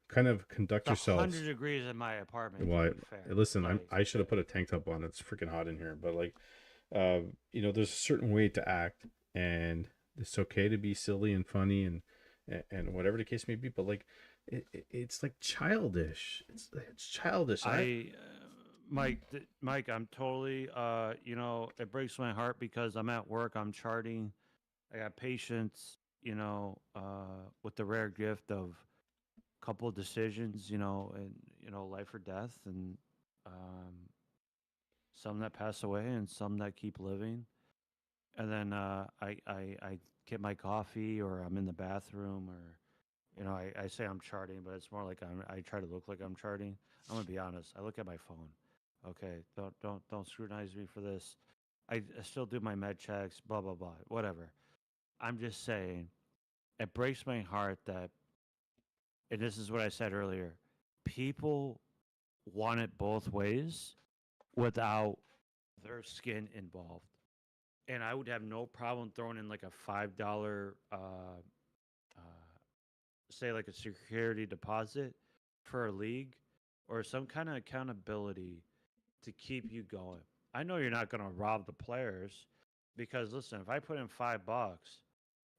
kind of conduct It's yourselves. 100 degrees in my apartment. Well, To be fair. listen, I should have put a tank top on. It's freaking hot in here, but like, there's a certain way to act, and it's okay to be silly and funny and whatever the case may be. But like, it's like childish. It's childish. Mike, I'm totally, it breaks my heart because I'm at work, I'm charting, I got patients, with the rare gift of a couple of decisions, and life or death, and some that pass away and some that keep living, and then I get my coffee or I'm in the bathroom or. I say I'm charting, but it's more like I try to look like I'm charting. I'm gonna be honest. I look at my phone. Okay, don't scrutinize me for this. I still do my med checks. Blah blah blah. Whatever. I'm just saying, it breaks my heart that, and this is what I said earlier. People want it both ways without their skin involved, and I would have no problem throwing in like a $5. Say like a security deposit for a league or some kind of accountability to keep you going. I know you're not going to rob the players because listen, if I put in $5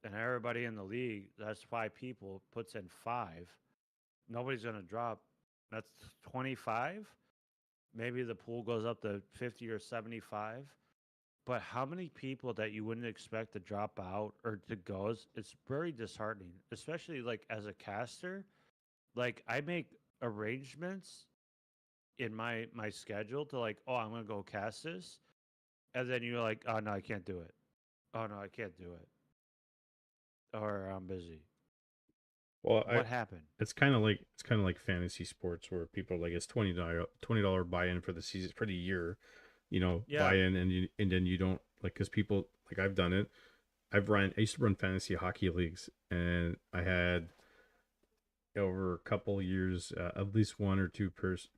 and everybody in the league, that's 5 people, puts in 5, nobody's going to drop. That's 25. Maybe the pool goes up to 50 or 75. But how many people that you wouldn't expect to drop out or to go? It's very disheartening, especially like as a caster. Like I make arrangements in my schedule to like, oh, I'm gonna go cast this, and then you're like, oh no, I can't do it. Oh no, I can't do it, or I'm busy. Well, What happened? it's kind of like fantasy sports where people are like it's $20 buy-in for the season for the year, Yeah. buy in and then you don't like because people like I've done it. I used to run fantasy hockey leagues, and I had over a couple years, at least one or two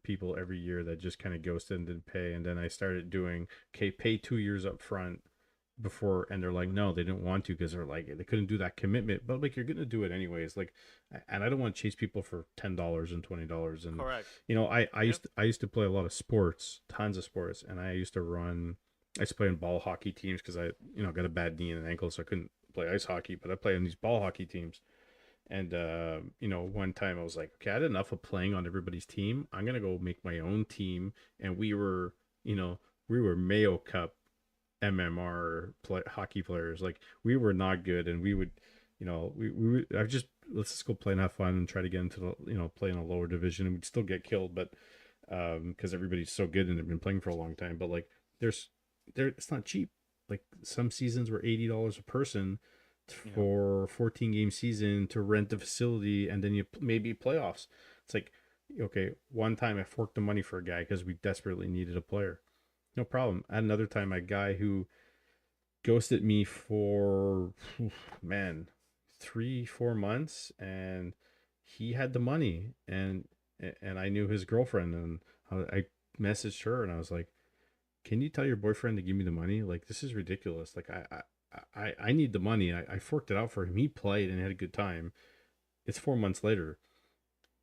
people every year that just kind of ghosted and didn't pay. And then I started doing, okay, pay 2 years up front before, and they're like, no, they didn't want to because they're like, they couldn't do that commitment. But like, you're going to do it anyways. Like, and I don't want to chase people for $10 and $20. And, Correct. I used to play a lot of sports, tons of sports. And I used to play in ball hockey teams because I, got a bad knee and an ankle. So I couldn't play ice hockey, but I play on these ball hockey teams. And one time I was like, okay, I had enough of playing on everybody's team. I'm gonna go make my own team. And we were Mayo Cup MMR hockey players. Like, we were not good, and we would, I just let's just go play and have fun and try to get into the play in a lower division, and we'd still get killed, but because everybody's so good and they've been playing for a long time. But like, it's not cheap. Like, some seasons were $80 a person for 14 game season to rent the facility, and then you maybe playoffs. It's like, okay, one time I forked the money for a guy because we desperately needed a player. No problem. At another time, a guy who ghosted me for 3-4 months, and he had the money, and I knew his girlfriend, and I messaged her and I was like, can you tell your boyfriend to give me the money? Like, this is ridiculous. Like, I need the money. I forked it out for him. He played and had a good time. It's 4 months later.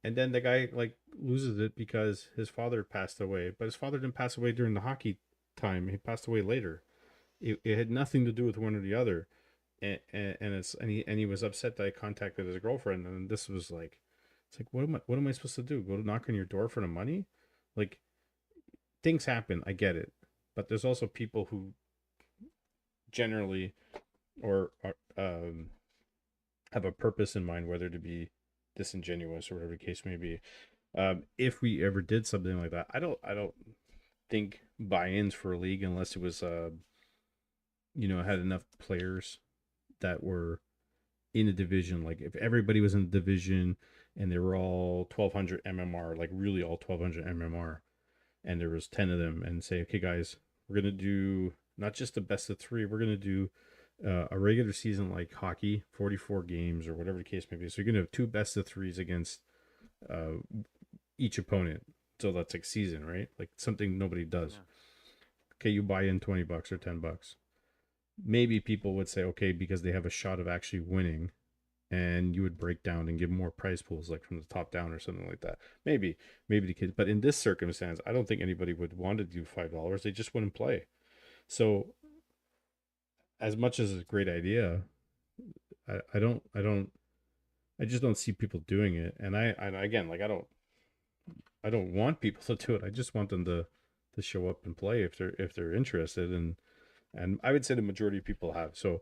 And then the guy like loses it because his father passed away. But his father didn't pass away during the hockey time. He passed away later. It had nothing to do with one or the other. And he was upset that I contacted his girlfriend. And this was like, it's like, what am I supposed to do? Go to knock on your door for the money? Like, things happen. I get it. But there's also people who generally or have a purpose in mind, whether to be disingenuous or whatever the case may be. If we ever did something like that, I don't think buy-ins for a league unless it was had enough players that were in a division. Like, if everybody was in the division and they were all 1200 MMR, like really all 1200 MMR, and there was 10 of them, and say, okay guys, we're gonna do not just a best of 3, we're gonna do a regular season like hockey, 44 games or whatever the case may be. So you're gonna have 2 best of 3s against each opponent. So that's like season, right? Like, something nobody does. Yeah. Okay, you buy in $20 or $10. Maybe people would say, okay, because they have a shot of actually winning, and you would break down and give more prize pools, like from the top down or something like that. Maybe the kids, but in this circumstance, I don't think anybody would want to do $5. They just wouldn't play. So, as much as it's a great idea, I just don't see people doing it. And again, like, I don't want people to do it. I just want them to show up and play if they're interested. And I would say the majority of people have. So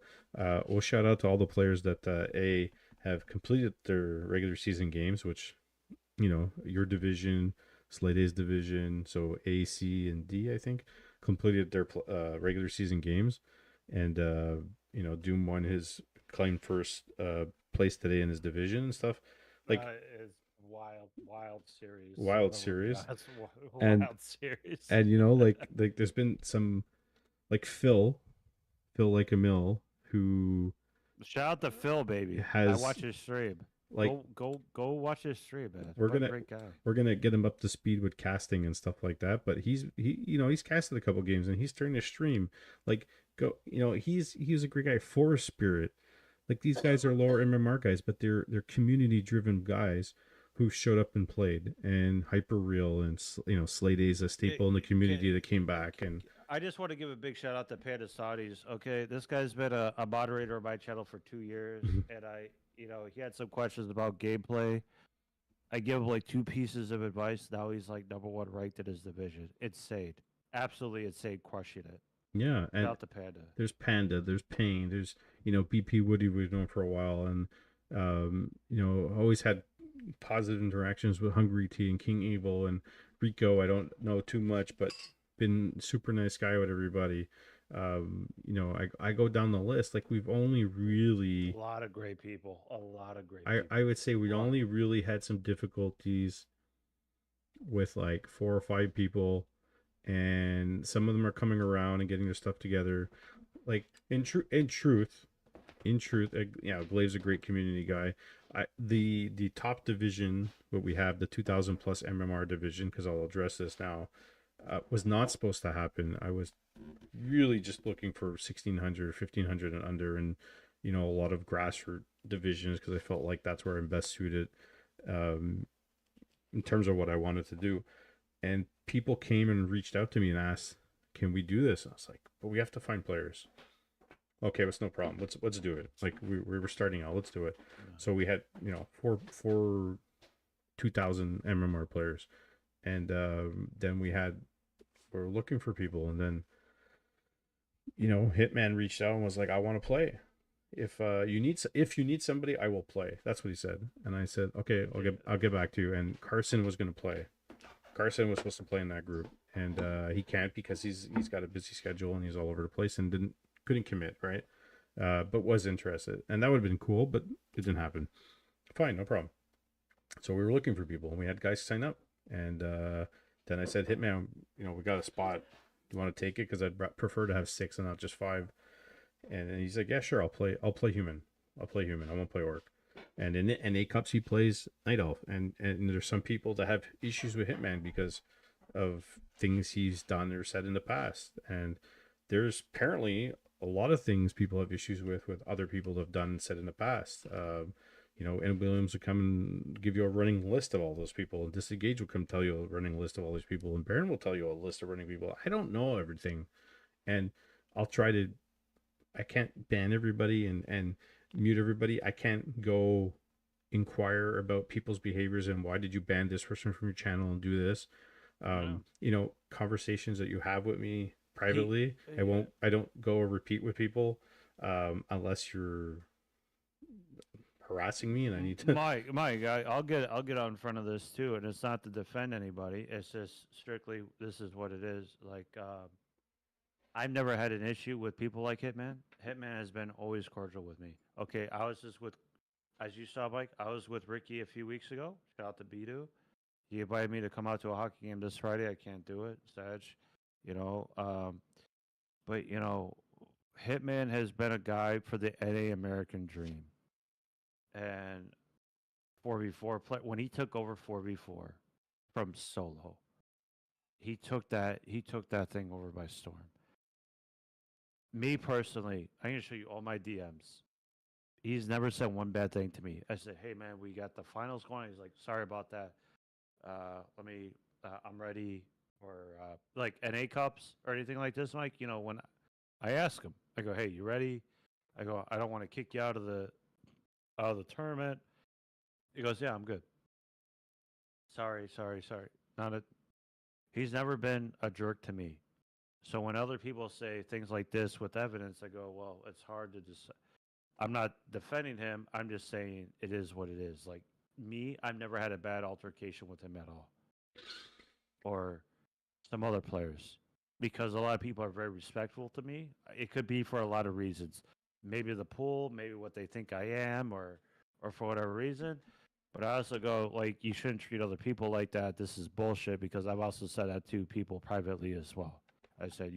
we'll shout out to all the players that have completed their regular season games, which, your division, Slate A's division, so A, C, and D, I think, completed their regular season games. And, Doom won his claimed first place today in his division and stuff. Like, it's wild series. Wild Oh series. That's And- wild series. And, like there's been some, like Phil like a mill, who Shout out to Phil, baby. I has, watch his stream. like, Go watch his stream, man. We're What a gonna- great guy. we're gonna get him up to speed with casting and stuff like that. But he's casted a couple games, and he's turned his stream. Like, he's a great guy. Forest Spirit, like, these guys are lower MMR guys, but they're community driven guys who showed up and played. And Hyper Real and Slate A's a staple in the community that came back. And I just want to give a big shout out to Panda Saudis. Okay, this guy's been a moderator of my channel for 2 years, and he had some questions about gameplay. I give him like 2 pieces of advice. Now he's like #1 ranked in his division. Insane, absolutely insane, crushing it. yeah, and Shout out to Panda. there's Panda, there's Payne, there's BP Woody we've known for a while, and always had positive interactions with Hungry T and King Evil and Rico. I don't know too much, but been super nice guy with everybody. I go down the list. Like, we've only really A lot of great people. I would say we only really had some difficulties with like 4 or 5 people, and some of them are coming around and getting their stuff together. Like, in truth, in truth, Glave's a great community guy. The top division, what we have, the 2000 plus MMR division, because I'll address this now, was not supposed to happen. I was really just looking for 1600, 1500 and under, and a lot of grassroots divisions because I felt like that's where I'm best suited in terms of what I wanted to do. And people came and reached out to me and asked, "Can we do this?" And I was like, "But we have to find players." Okay, that's no problem. Let's do it. Like we were starting out. Let's do it. So we had four 2000 MMR players, and then we were looking for people, and then Hitman reached out and was like, "I want to play. If you need somebody, I will play." That's what he said, and I said, "Okay, I'll get back to you." And Carson was going to play. Carson was supposed to play in that group, and he can't because he's got a busy schedule and he's all over the place and couldn't commit, right? But was interested, and that would have been cool, but it didn't happen. Fine, no problem. So we were looking for people, and we had guys sign up, and then I said, "Hitman, we got a spot. Do you want to take it? Because I'd prefer to have 6 and not just 5." And he's like, "Yeah, sure, I'll play human. I won't play orc." And in NA Cups, he plays Night Elf. And there's some people that have issues with Hitman because of things he's done or said in the past. And there's apparently a lot of things people have issues with other people have done and said in the past. And Williams would come and give you a running list of all those people. And Disengage will come tell you a running list of all these people. And Baron will tell you a list of running people. I don't know everything. And I'll try to, I can't ban everybody and mute everybody. I can't go inquire about people's behaviors and why did you ban this person from your channel and do this. Conversations that you have with me privately, I don't go or repeat with people unless you're harassing me and I need to. Mike, I'll get out in front of this too, and it's not to defend anybody. It's just strictly this is what it is. Like, I've never had an issue with people like Hitman. Hitman has been always cordial with me. Okay, I was just with, as you saw, Mike, I was with Ricky a few weeks ago. Shout out to Bidu. He invited me to come out to a hockey game this Friday. I can't do it, Sag. But Hitman has been a guy for the NA American dream. And 4v4 play when he took over 4v4 from Solo, he took that thing over by storm. Me personally, I'm gonna show you all my DMs. He's never said one bad thing to me. I said, "Hey man, we got the finals going." He's like, "Sorry about that. I'm ready for like NA Cups or anything like this, Mike." When I ask him, I go, "Hey, you ready?" I go, "I don't want to kick you out of the tournament." He goes, "Yeah, I'm good." Sorry. Not a. He's never been a jerk to me. So when other people say things like this with evidence, I go, "Well, it's hard to just." I'm not defending him. I'm just saying it is what it is. Like me, I've never had a bad altercation with him at all, or some other players, because a lot of people are very respectful to me. It could be for a lot of reasons. Maybe the pool, maybe what they think I am, or for whatever reason. But I also go, like, you shouldn't treat other people like that. This is bullshit, because I've also said that to people privately as well. I said,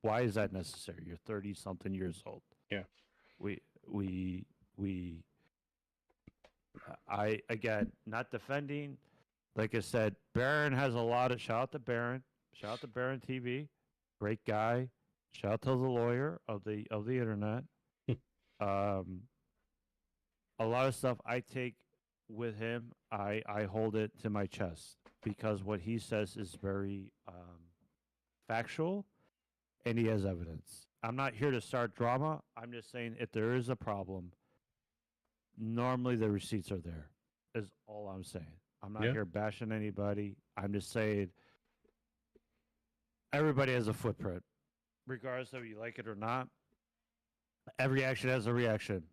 why is that necessary? You're 30 something years old. Yeah. I again, not defending. Like I said, Baron has a lot of, shout out to Baron. Shout out to Baron TV. Great guy. Shout out to the lawyer of the internet. A lot of stuff I take with him, I hold it to my chest, because what he says is very factual, and he has evidence. I'm not here to start drama. I'm just saying, if there is a problem, normally the receipts are there, is all I'm saying. I'm not here bashing anybody. I'm just saying everybody has a footprint, regardless of you like it or not. Every action has a reaction.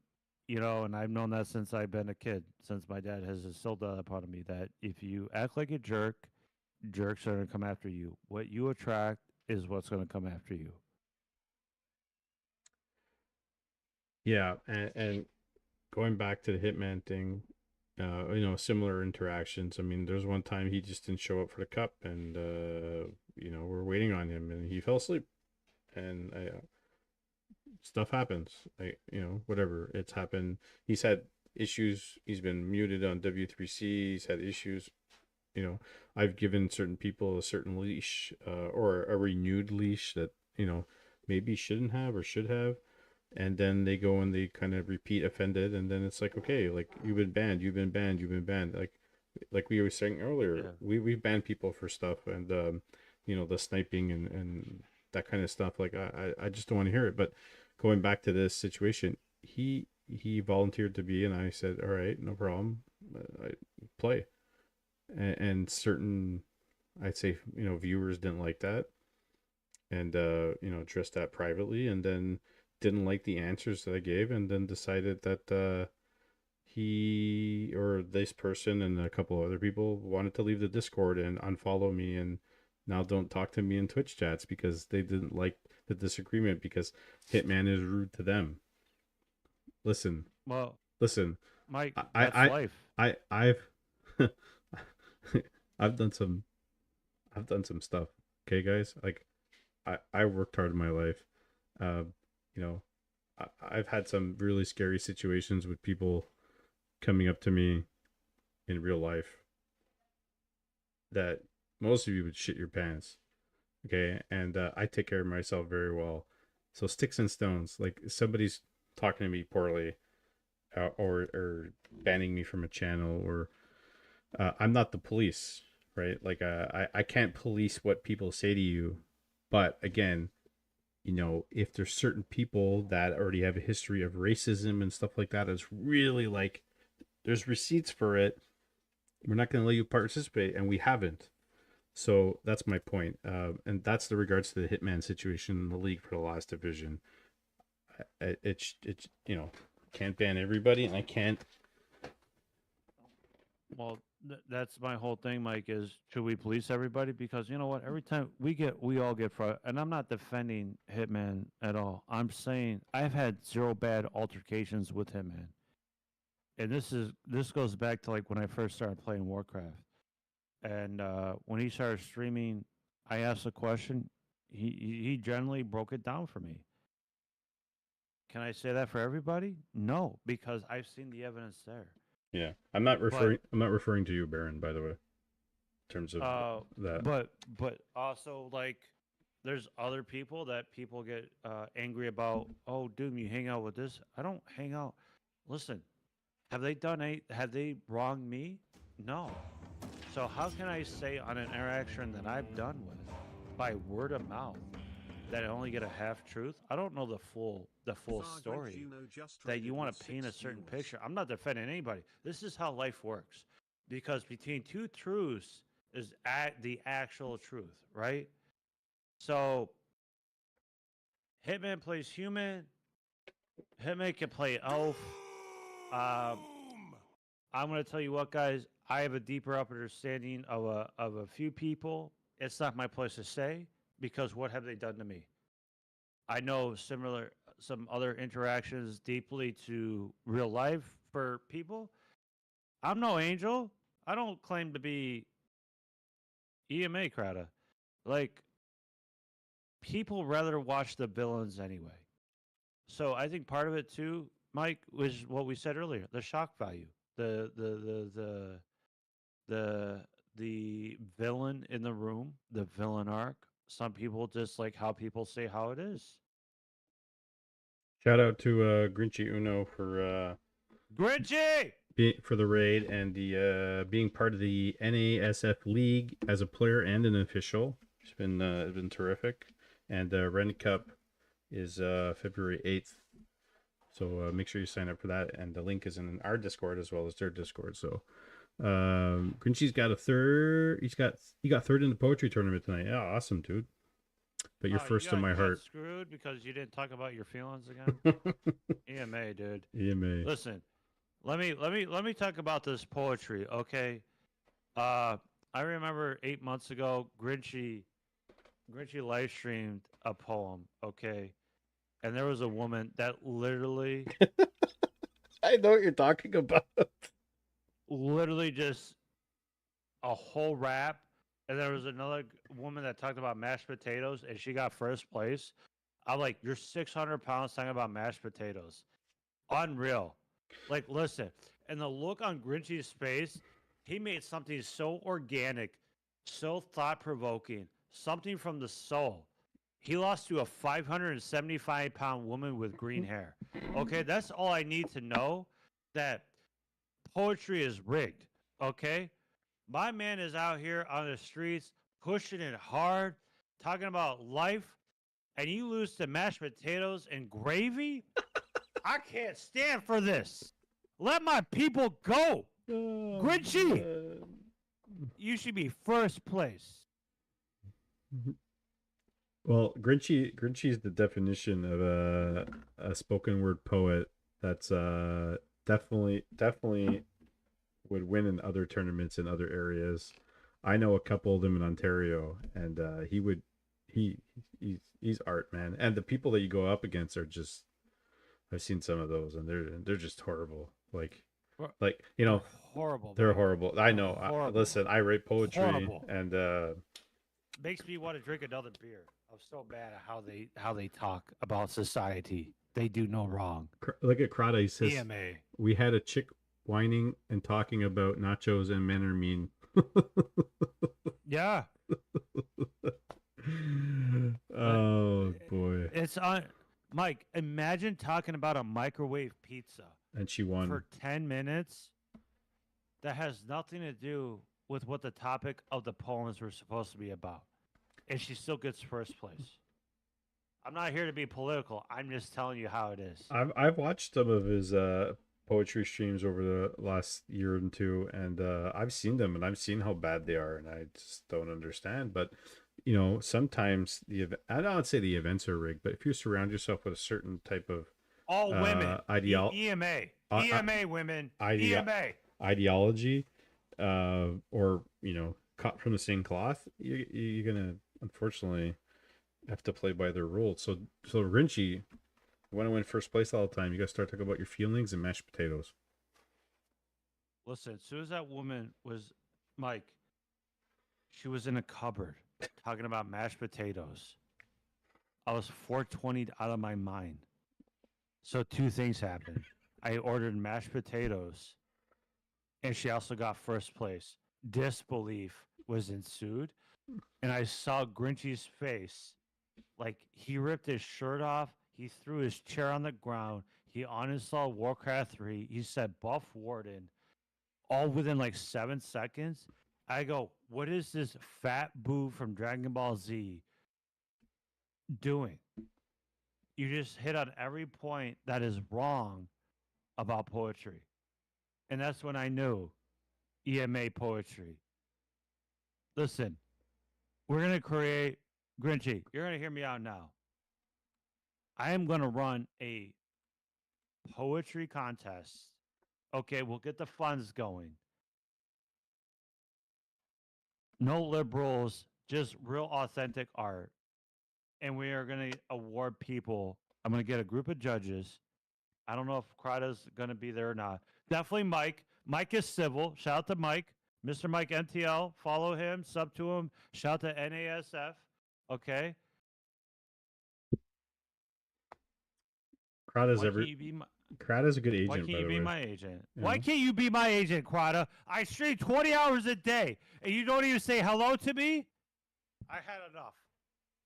And I've known that since I've been a kid, since my dad has instilled that upon me, that if you act like a jerk, jerks are going to come after you. What you attract is what's going to come after you. Yeah, and going back to the Hitman thing, similar interactions. I mean, there's one time he just didn't show up for the cup, and we're waiting on him, and he fell asleep, and stuff happens. Like, whatever. It's happened. He's had issues. He's been muted on W3C. He's had issues. I've given certain people a certain leash, or a renewed leash that, maybe shouldn't have or should have. And then they go and they kind of repeat offended. And then it's like, okay, like, you've been banned, you've been banned, you've been banned. Like we were saying earlier, Yeah. we've banned people for stuff. And, the sniping and that kind of stuff. Like, I just don't want to hear it. But going back to this situation, he volunteered to be, and I said, all right, no problem. I play. And certain, I'd say, viewers didn't like that, and addressed that privately, and then didn't like the answers that I gave, and then decided that he or this person and a couple of other people wanted to leave the Discord and unfollow me, and now don't talk to me in Twitch chats because they didn't like the disagreement because Hitman is rude to them. Listen, Well, listen. Mike, I that's I life. I've I've done some stuff. Okay, guys. Like, I worked hard in my life. Uh, you know, I've had some really scary situations with people coming up to me in real life that most of you would shit your pants. Okay, and I take care of myself very well. So sticks and stones. Like, somebody's talking to me poorly, or banning me from a channel, or I'm not the police, right? Like, I can't police what people say to you, but again, if there's certain people that already have a history of racism and stuff like that, it's really like there's receipts for it. We're not going to let you participate, and we haven't. So that's my point, and that's the regards to the Hitman situation in the league for the last division. It's can't ban everybody, and I can't. Well, that's my whole thing, Mike. Is should we police everybody? Because you know what? Every time we all get and I'm not defending Hitman at all. I'm saying I've had zero bad altercations with Hitman, and this goes back to like when I first started playing Warcraft, and when he started streaming, I asked a question. He generally broke it down for me. Can I say that for everybody? No, because I've seen the evidence there. Yeah, I'm not But referring to you, Baron, by the way, in terms of that. but also like there's other people that people get angry about. Oh, Doom, you hang out with this? I don't hang out. Listen, have they wronged me? No. So how can I say on an interaction that I've done with by word of mouth that I only get a half truth? I don't know the full story. That you want to paint a certain picture. I'm not defending anybody. This is how life works. Because between two truths is the actual truth, right? So Hitman plays human. Hitman can play elf. I'm going to tell you what, guys. I have a deeper understanding of a few people. It's not my place to say because what have they done to me? I know some other interactions deeply to real life for people. I'm no angel. I don't claim to be EMA Crata. Like, people rather watch the villains anyway. So I think part of it too, Mike, was what we said earlier: the shock value, the villain in the room, the villain arc. Some people just like how people say how it is. Shout out to Grinchy Uno for Grinchy! for the raid and the being part of the NASF league as a player and an official. It's been terrific. And Ren Cup is February 8th. So make sure you sign up for that. And the link is in our Discord as well as their Discord. So Grinchy's got a third. He got third in the poetry tournament tonight. Yeah, awesome, dude. But you're first in my you heart. got screwed because you didn't talk about your feelings again. EMA, dude. EMA. Listen, let me talk about this poetry, okay? I remember 8 months ago, Grinchy live streamed a poem, okay? And there was a woman that literally I know what you're talking about. literally just a whole rap. And there was another woman that talked about mashed potatoes and she got first place. I'm like, you're 600 pounds talking about mashed potatoes. Unreal. Like, listen, and the look on Grinchy's face, he made something so organic, so thought provoking, something from the soul. He lost to a 575-pound woman with green hair. Okay, that's all I need to know, that poetry is rigged. Okay, my man is out here on the streets pushing it hard, talking about life, and you lose to mashed potatoes and gravy? I can't stand for this. Let my people go. Grinchy, you should be first place. Well, Grinchy's the definition of a spoken word poet that's definitely would win in other tournaments in other areas. I know a couple of them in Ontario, and he's art, man. And the people that you go up against are just, I've seen some of those, and they're just horrible. Like you know, Horrible. they're man. horrible. I know. Horrible. Listen, I write poetry, Horrible. and Makes me want to drink another beer. I'm so mad at how they talk about society. They do no wrong. look at Crada. He says, EMA. "We had a chick whining and talking about nachos and men are mean." Yeah. Oh boy. It's on. Mike, imagine talking about a microwave pizza And she won. for 10 minutes that has nothing to do with what the topic of the poems were supposed to be about. And she still gets first place. I'm not here to be political. I'm just telling you how it is. I've watched some of his poetry streams over the last year and two, and I've seen them, and I've seen how bad they are, and I just don't understand. But you know, sometimes I don't say the events are rigged, but if you surround yourself with a certain type of All women. EMA. uh, EMA women. idea- EMA. ideology, or you know, cut from the same cloth, you're gonna unfortunately have to play by their rules. So Grinchy, you want to win first place all the time, you got to start talking about your feelings and mashed potatoes. Listen, as soon as that woman was, Mike, she was in a cupboard talking about mashed potatoes. I was 420 out of my mind. So two things happened. I ordered mashed potatoes, and she also got first place. Disbelief was ensued, and I saw Grinchy's face. Like, he ripped his shirt off. He threw his chair on the ground. He uninstalled Warcraft 3. He said, Buff Warden, all within like 7 seconds. I go, what is this fat boo from Dragon Ball Z doing? You just hit on every point that is wrong about poetry. And that's when I knew EMA poetry. Listen, we're going to create, Grinchy, you're going to hear me out now. I am going to run a poetry contest. Okay, we'll get the funds going. No liberals, just real authentic art. And we are going to award people. I'm going to get a group of judges. I don't know if Crada's going to be there or not. Definitely Mike. Mike is civil. Shout out to Mike. Mr. Mike NTL. Follow him. Sub to him. Shout out to NASF. Okay. Crada's a good agent. Why can't by you the be way. my agent? Yeah. Why can't you be my agent, Crada? I stream 20 hours a day, and you don't even say hello to me? I had enough.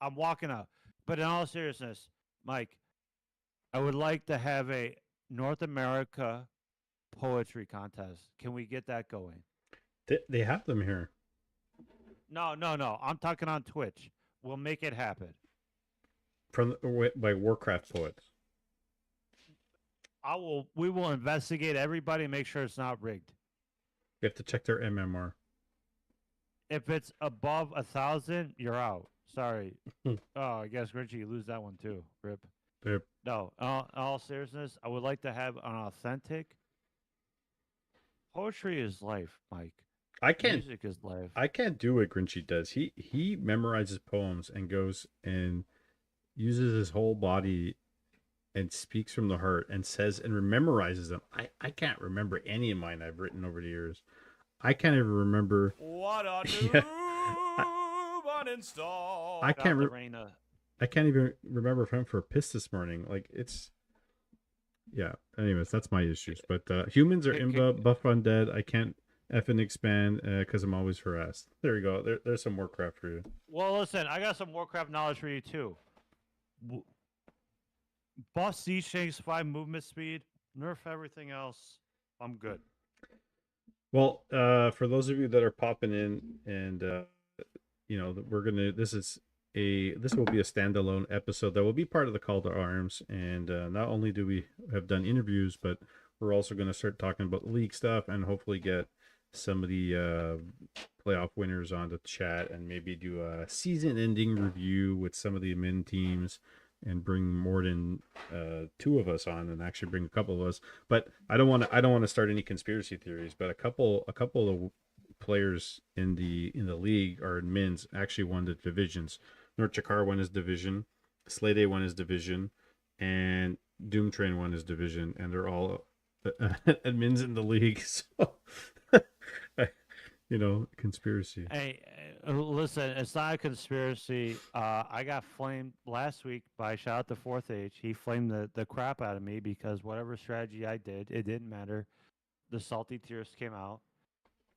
I'm walking out. But in all seriousness, Mike, I would like to have a North America poetry contest. Can we get that going? They have them here. No. I'm talking on Twitch. We'll make it happen. By Warcraft poets. We will investigate everybody and make sure it's not rigged. You have to check their MMR. If it's above 1,000, you're out. Sorry. I guess Grinchy, you lose that one too. Rip. Yep. No, in all seriousness, I would like to have an authentic. Poetry is life, Mike. Music is life. I can't do what Grinchy does. He memorizes poems and goes and uses his whole body and speaks from the heart and says and memorizes them. I can't remember any of mine I've written over the years. I can't even remember. What a Yeah. uninstall. I can't remember. I can't even remember if I'm for a piss this morning. Like it's yeah. Anyways, that's my issues. But humans are K- in k- buff undead. I can't effing expand because I'm always harassed. There you go. There's some Warcraft for you. Well, listen, I got some Warcraft knowledge for you too. Buff siege shanks, 5 movement speed, nerf everything else. I'm good. Well, for those of you that are popping in, and we're gonna. This will be a standalone episode that will be part of the Call to Arms. And not only do we have done interviews, but we're also going to start talking about league stuff and hopefully get some of the playoff winners on the chat and maybe do a season-ending review with some of the admin teams and bring more than two of us on and actually bring a couple of us. But I don't want to start any conspiracy theories. But a couple of players in the league are admins actually won the divisions. North Chakar won his division, Slay Day won his division, and Doom Train won his division, and they're all admins in the league. So, conspiracy. Hey, listen, it's not a conspiracy. I got flamed last week by shout out to Fourth Age. He flamed the crap out of me because whatever strategy I did, it didn't matter. The salty tears came out.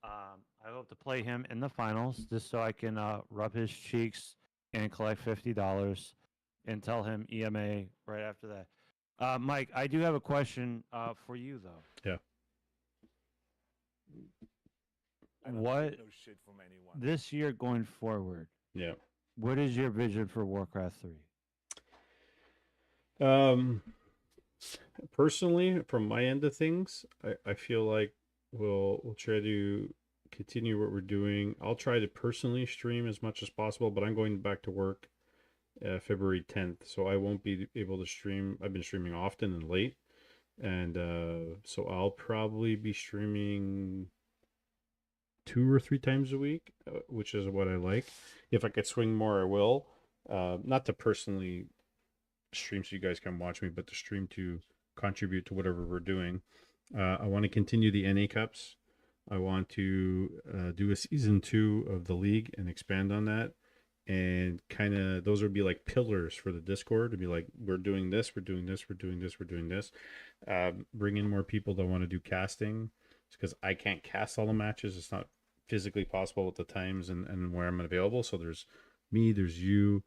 I hope to play him in the finals just so I can rub his cheeks and collect $50 and tell him EMA right after that. Mike, I do have a question for you though. Yeah. I don't What take no shit from anyone. this year going forward? Yeah. What is your vision for Warcraft 3? Personally, from my end of things, I feel like we'll try to continue what we're doing. I'll try to personally stream as much as possible, but I'm going back to work February 10th, so I won't be able to stream. I've been streaming often and late, and so I'll probably be streaming 2 or 3 times a week, which is what I like. If I could swing more, I will. Not to personally stream so you guys can watch me, but to stream to contribute to whatever we're doing. I want to continue the NA Cups. I want to do a season 2 of the league and expand on that. And kind of those would be like pillars for the Discord to be like, we're doing this, we're doing this, we're doing this, we're doing this. Bring in more people that want to do casting because I can't cast all the matches. It's not physically possible with the times and where I'm available. So there's me, there's you,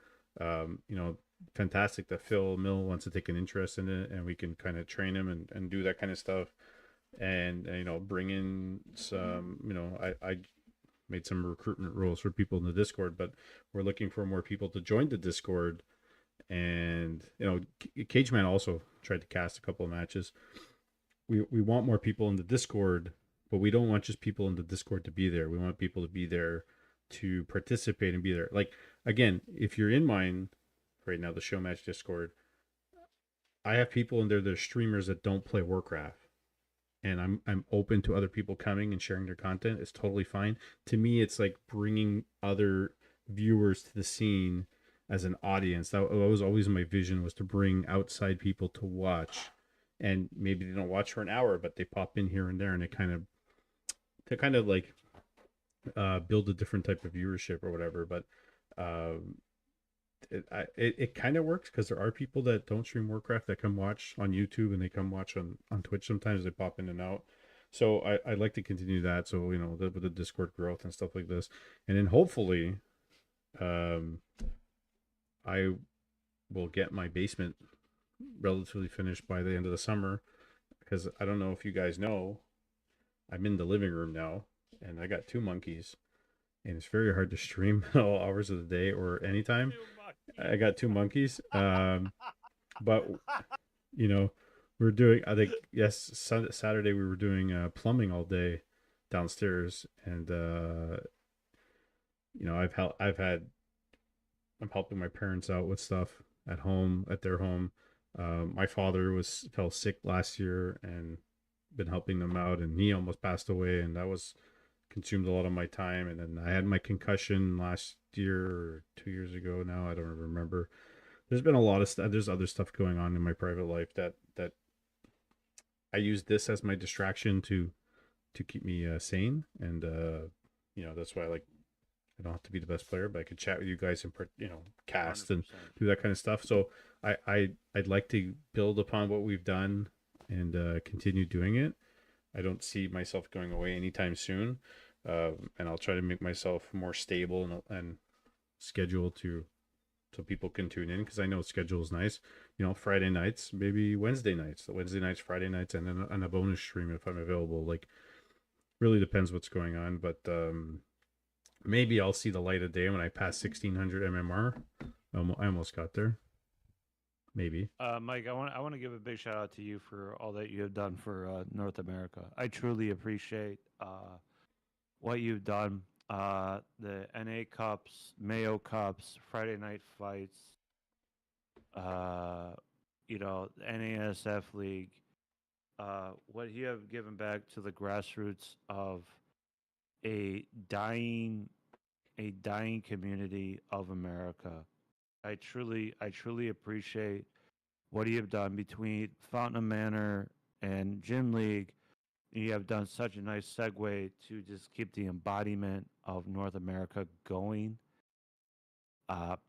fantastic that Phil Mill wants to take an interest in it and we can kind of train him and do that kind of stuff. And bring in some, I made some recruitment rules for people in the Discord, but we're looking for more people to join the Discord. And Cageman also tried to cast a couple of matches. We want more people in the Discord, but we don't want just people in the Discord to be there. We want people to be there to participate and be there. Like, again, if you're in mine right now, the show match Discord, I have people in there that are streamers that don't play Warcraft, and I'm open to other people coming and sharing their content. It's totally fine. To me, it's like bringing other viewers to the scene as an audience. That was always my vision, was to bring outside people to watch, and maybe they don't watch for an hour, but they pop in here and there, and it kind of like build a different type of viewership or whatever. But it kind of works because there are people that don't stream Warcraft that come watch on YouTube, and they come watch on Twitch. Sometimes they pop in and out. So I'd like to continue that. So, with the Discord growth and stuff like this. And then hopefully I will get my basement relatively finished by the end of the summer, because I don't know if you guys know, I'm in the living room now and I got 2 monkeys, and it's very hard to stream all hours of the day or anytime. I got 2 monkeys. But we're doing, I think, yes, Saturday we were doing plumbing all day downstairs, and I'm helping my parents out with stuff at home, at their home. My father fell sick last year, and been helping them out, and he almost passed away, and that was consumed a lot of my time. And then I had my concussion last year or 2 years ago now, I don't remember. There's been a lot of stuff. There's other stuff going on in my private life that I use this as my distraction to keep me sane. And that's why I like I don't have to be the best player, but I could chat with you guys and cast and 100%. do that kind of stuff. So I'd like to build upon what we've done and continue doing it. I don't see myself going away anytime soon, and I'll try to make myself more stable and schedule to so people can tune in, because I know schedule is nice. Friday nights, maybe Wednesday nights, Friday nights, and then on a bonus stream if I'm available. Like, really depends what's going on, but maybe I'll see the light of day when I pass 1600 MMR. I almost got there. Maybe. Mike, I want to give a big shout out to you for all that you have done for North America. I truly appreciate what you've done. The NA Cups, Mayo Cups, Friday Night Fights, NASF League. What you have given back to the grassroots of a dying community of America. I truly appreciate what you have done between Fountain Manor and Gym League. You have done such a nice segue to just keep the embodiment of North America going.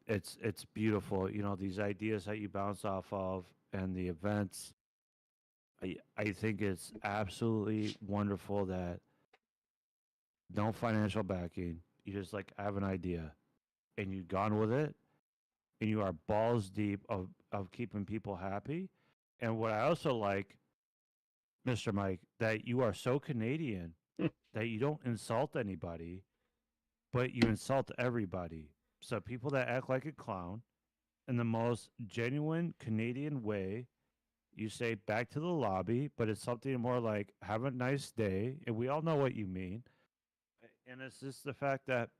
It's beautiful, these ideas that you bounce off of and the events. I think it's absolutely wonderful that no financial backing. You just like have an idea, and you've gone with it, and you are balls deep of keeping people happy. And what I also like, Mr. Mike, that you are so Canadian that you don't insult anybody, but you insult everybody. So people that act like a clown in the most genuine Canadian way, you say back to the lobby, but it's something more like have a nice day. And we all know what you mean. And it's just the fact that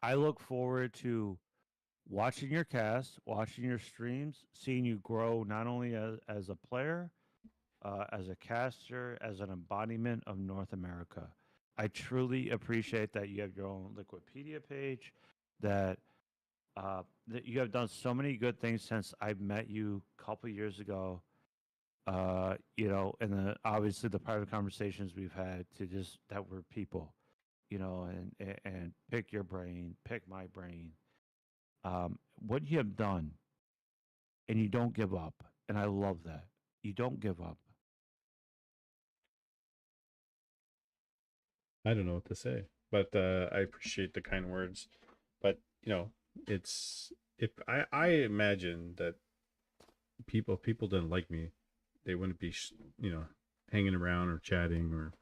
I look forward to watching your cast, watching your streams, seeing you grow not only as a player, as a caster, as an embodiment of North America. I truly appreciate that you have your own Liquipedia page, that that you have done so many good things since I met you a couple years ago. And obviously the private conversations we've had to just that we're people, and pick your brain, pick my brain. What you have done, and you don't give up, and I love that you don't give up. I don't know what to say, but I appreciate the kind words. But it's if I imagine that people didn't like me, they wouldn't be hanging around or chatting or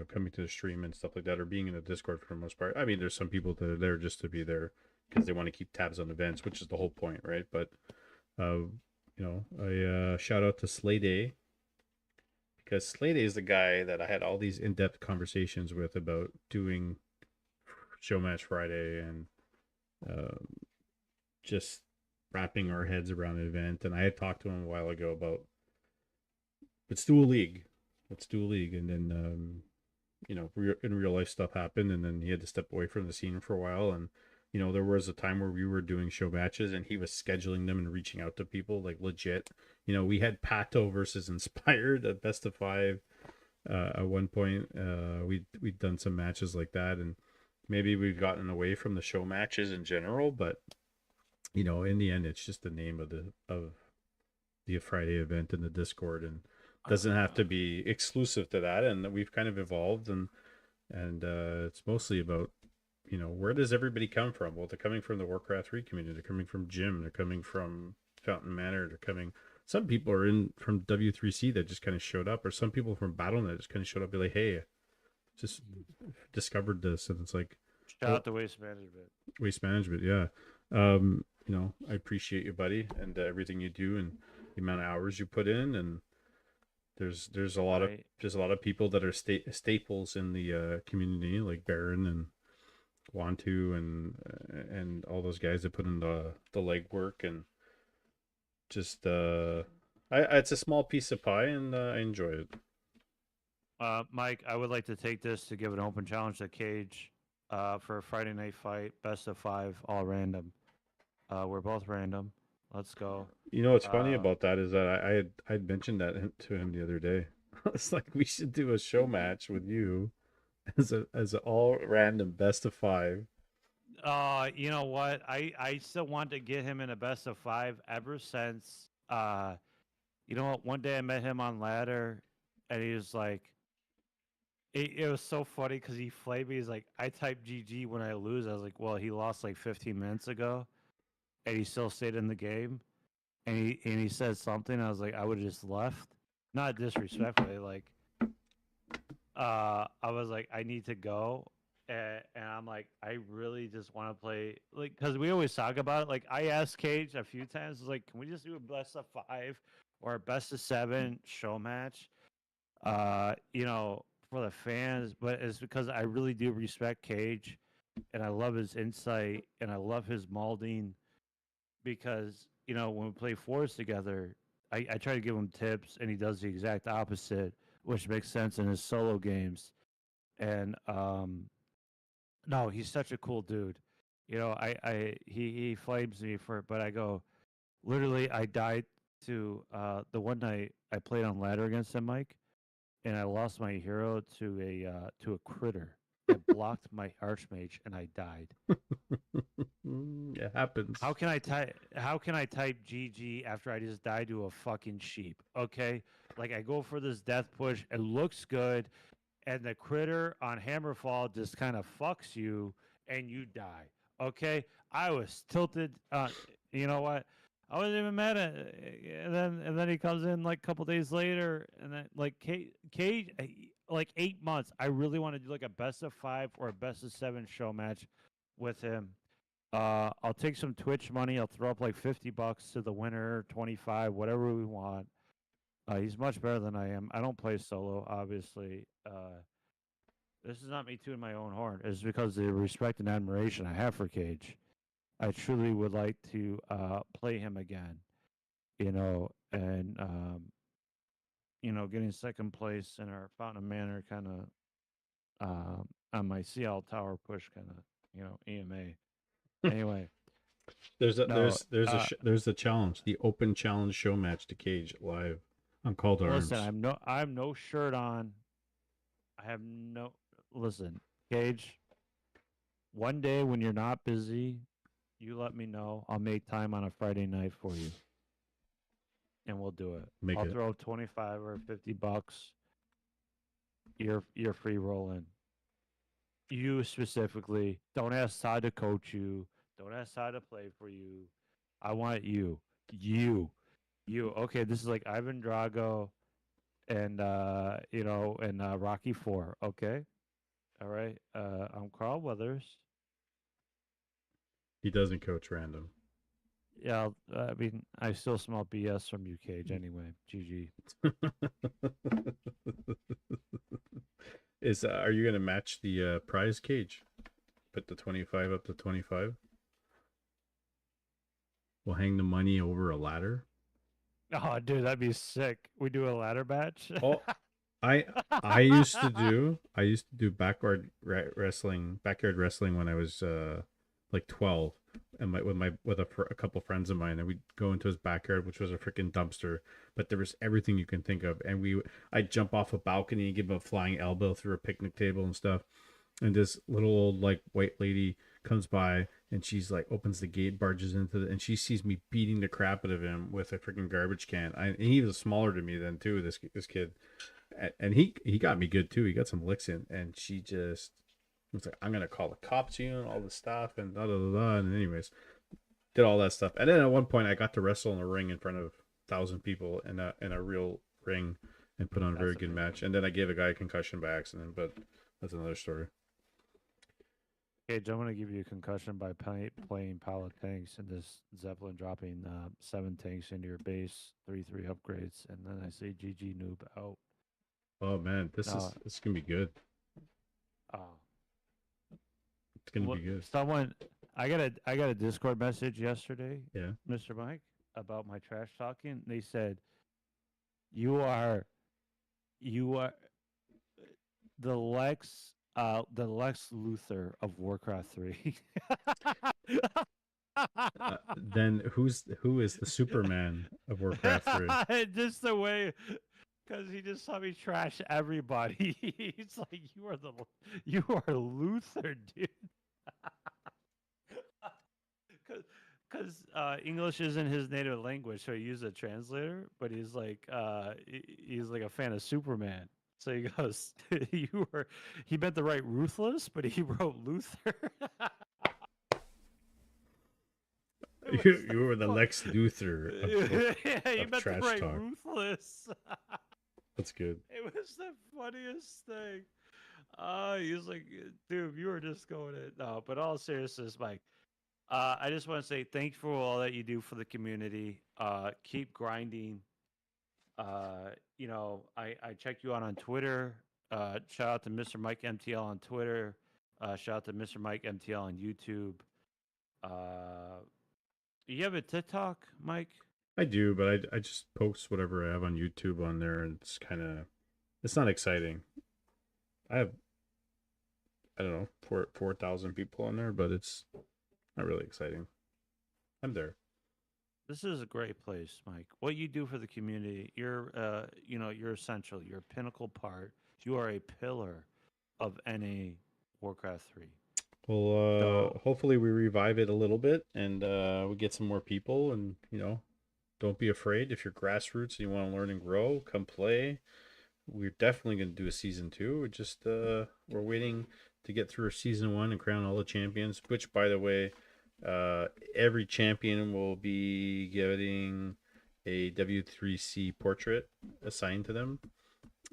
coming to the stream and stuff like that, or being in the Discord for the most part. I mean, there's some people that are there just to be there because they want to keep tabs on events, which is the whole point, right? But I shout out to Slay Day, because Slay Day is the guy that I had all these in-depth conversations with about doing Show Match Friday and just wrapping our heads around an event. And I had talked to him a while ago about, let's do a league. And then, in real life stuff happened, and then he had to step away from the scene for a while. And, there was a time where we were doing show matches and he was scheduling them and reaching out to people like legit. We had Pato versus Inspired at best of 5. At one point, we'd done some matches like that, and maybe we've gotten away from the show matches in general, but in the end, it's just the name of the Friday event in the Discord, and doesn't have to be exclusive to that. And we've kind of evolved, and it's mostly about where does everybody come from? Well, they're coming from the Warcraft 3 community. They're coming from Jim. They're coming from Fountain Manor. Some people are in from W3C that just kind of showed up, or some people from BattleNet just kind of showed up, be like, hey, just discovered this. And it's like, Shout out to Waste Management. Yeah. I appreciate you, buddy, and everything you do and the amount of hours you put in. And there's a lot of people that are staples in the community, like Baron and Wantu and all those guys that put in the legwork, and just it's a small piece of pie, and I enjoy it. Mike, I would like to take this to give an open challenge to Cage for a Friday night fight, best of 5, all random. We're both random. Let's go. What's funny about that is that I'd mentioned that to him the other day. It's like, we should do a show match with you as a all random best of 5. You know what? I still want to get him in a best of 5 ever since you know what? One day I met him on ladder, and he was like, it was so funny because he flamed me. He's like, I type GG when I lose. I was like, well, he lost like 15 minutes ago, and he still stayed in the game. And he said something. I was like, I would have just left, not disrespectfully. Like, I was like, I need to go, and I'm like, I really just want to play, like, because we always talk about it. Like, I asked Cage a few times, I was like, can we just do a best of 5 or a best of 7 show match? You know, for the fans, but it's because I really do respect Cage, and I love his insight, and I love his molding, because you know when we play fours together, I try to give him tips, and he does the exact opposite, which makes sense in his solo games. And no, he's such a cool dude. You know, he flames me for it, but I go, literally, I died to the one night I played on ladder against him, Mike, and I lost my hero to a critter. It blocked my archmage, and I died. It happens. How can I type GG after I just died to a fucking sheep? Okay, like I go for this death push, it looks good, and the critter on Hammerfall just kind of fucks you, and you die. Okay, I was tilted. You know what? I wasn't even mad at it. And then he comes in like a couple days later, and then like Cage, like 8 months. I really want to do like a best of 5 or a best of 7 show match with him. I'll take some Twitch money. I'll throw up like $50 to the winner, 25, whatever we want. He's much better than I am. I don't play solo, obviously. This is not me tooting my own horn. It's because of the respect and admiration I have for Cage. I truly would like to play him again, you know, and you know, getting second place in our Fountain of Manor kind of on my CL Tower push kind of, you know, EMA. Anyway, There's a no, there's the challenge, the open challenge show match to Cage live on Call to listen, Arms. I'm no shirt on. I have no listen, Cage. One day when you're not busy, you let me know. I'll make time on a Friday night for you, and we'll do it. Make I'll it. throw 25 or $50. You're free rolling. You specifically. Don't ask Todd to coach you. Don't ask Todd to play for you. I want you. You. Okay, this is like Ivan Drago and you know, and Rocky 4. Okay. All right. I'm Carl Weathers. He doesn't coach random. Yeah, I mean, I still smell BS from you, Cage. Anyway, GG. Are you gonna match the prize, Cage? Put the 25 up to 25. We'll hang the money over a ladder. Oh, dude, that'd be sick. We do a ladder match. Oh, I used to do backyard wrestling when I was like 12, and with a couple friends of mine, and we'd go into his backyard, which was a freaking dumpster, but there was everything you can think of, and I'd jump off a balcony and give him a flying elbow through a picnic table and stuff, and this little old like white lady comes by, and she's like opens the gate, barges into and she sees me beating the crap out of him with a freaking garbage can. And he was smaller to me then too, this kid, and he got me good too. He got some licks in, and she just was like, I'm gonna call the cops to you and all this stuff and da da da da. And anyways, did all that stuff. And then at one point I got to wrestle in a ring in front of 1,000 people in a real ring and put on a very good match. And then I gave a guy a concussion by accident, but that's another story. Cage, I'm gonna give you a concussion by playing pilot tanks and this Zeppelin dropping 7 tanks into your base, 3/3 upgrades, and then I say GG noob out. Oh man, this is gonna be good. It's gonna be good. Someone, I got a Discord message yesterday, Yeah, Mr. Mike, about my trash talking. They said, "You are the Lex Luthor of Warcraft 3." then who is the Superman of Warcraft 3? Just the way, Because he just saw me trash everybody. He's like, you are Luther, dude. Because English isn't his native language, so he used a translator. But he's like a fan of Superman. So he goes, he meant to write ruthless, but he wrote Luther. You were the Lex Luthor Yeah, he of meant to trash write talk. ruthless. That's good. It was the funniest thing. He was like, dude, you were just going it. No, but all seriousness, Mike. I just want to say thanks for all that you do for the community. Keep grinding. I check you out on Twitter. Shout out to Mr. Mike MTL on Twitter. Shout out to Mr. Mike MTL on YouTube. You have a TikTok, Mike? I do, but I just post whatever I have on YouTube on there, and it's not exciting. I don't know, 4,000 people on there, but it's not really exciting. I'm there. This is a great place, Mike. What you do for the community, you're essential. You're a pinnacle part. You are a pillar of NA Warcraft 3. Well, hopefully we revive it a little bit, and we get some more people, and don't be afraid. If you're grassroots and you want to learn and grow, come play. We're definitely going to do a season 2. We're just we're waiting to get through season 1 and crown all the champions, which, by the way, every champion will be getting a W3C portrait assigned to them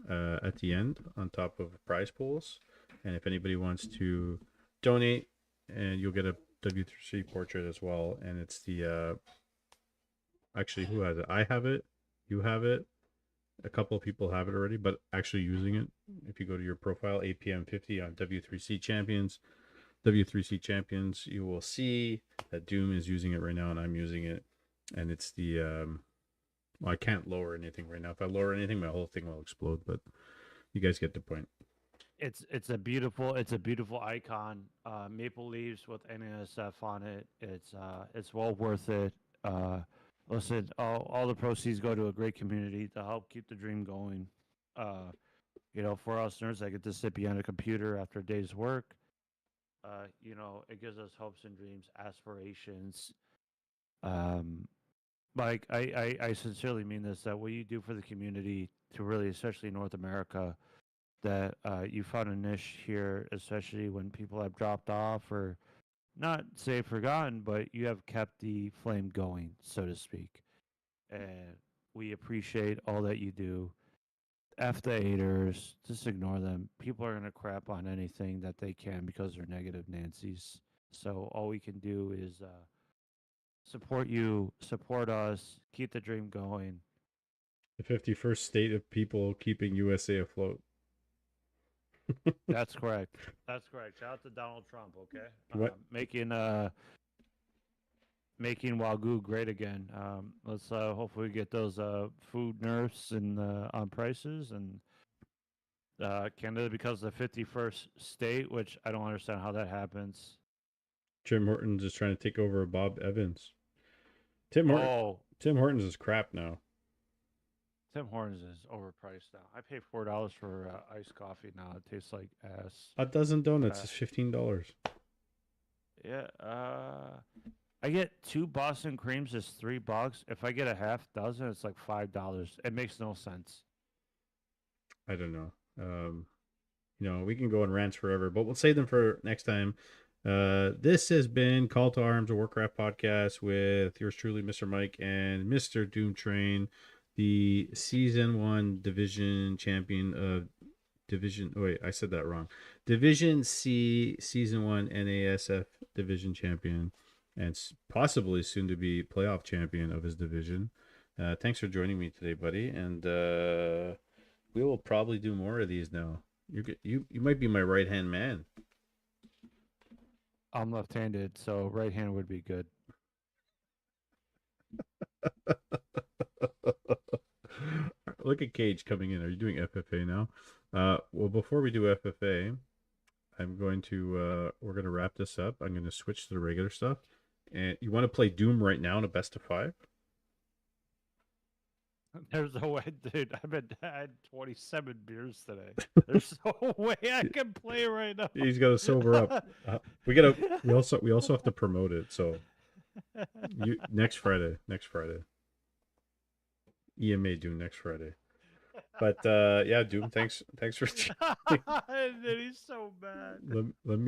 at the end on top of prize pools. And if anybody wants to donate, and you'll get a W3C portrait as well. And it's the actually, who has it? I have it. You have it. A couple of people have it already, but actually using it. If you go to your profile, APM50 on W3C Champions, you will see that Doom is using it right now, and I'm using it. And it's the well, I can't lower anything right now. If I lower anything, my whole thing will explode. But you guys get the point. It's a beautiful icon. Maple leaves with NASF on it. It's well worth it. Listen, all the proceeds go to a great community to help keep the dream going. For us nerds that get to sit behind a computer after a day's work, it gives us hopes and dreams, aspirations. Mike, I sincerely mean this, that what you do for the community, to really, especially North America, that you found a niche here, especially when people have dropped off or not say forgotten, but you have kept the flame going, so to speak. And we appreciate all that you do. F the haters, just ignore them. People are going to crap on anything that they can because they're negative Nancy's. So all we can do is support you, support us, keep the dream going. The 51st state of people keeping USA afloat. That's correct. That's correct. Shout out to Donald Trump, okay? What? Making Wagyu great again. Let's hopefully get those food nerfs and on prices, and Canada becomes the 51st state, which I don't understand how that happens. Jim Hortons is trying to take over Bob Evans. Tim Hortons is crap now. Tim Hortons is overpriced now. I pay $4 for iced coffee now. It tastes like ass. A dozen donuts is $15. Yeah. I get 2 Boston creams is $3. If I get a half dozen, it's like $5. It makes no sense. I don't know. We can go on rants forever, but we'll save them for next time. This has been Call to Arms, a Warcraft podcast with yours truly, Mr. Mike and Mr. Doomtrain, the Season 1 Division Champion of Division... Oh, wait, I said that wrong. Division C Season 1 NASF Division Champion, and possibly soon to be playoff champion of his division. Thanks for joining me today, buddy, and we will probably do more of these now. You might be my right-hand man. I'm left-handed, so right hand would be good. Look at Cage coming in. Are you doing FFA now? Well, before we do FFA, we're going to wrap this up. I'm going to switch to the regular stuff. And you want to play Doom right now in a best of 5? There's no way, dude. I had 27 beers today. There's no way I can play right now. He's got to sober up. We also have to promote it. So next Friday, EMA Doom next Friday. But yeah, Doom, thanks for And then he's so mad. let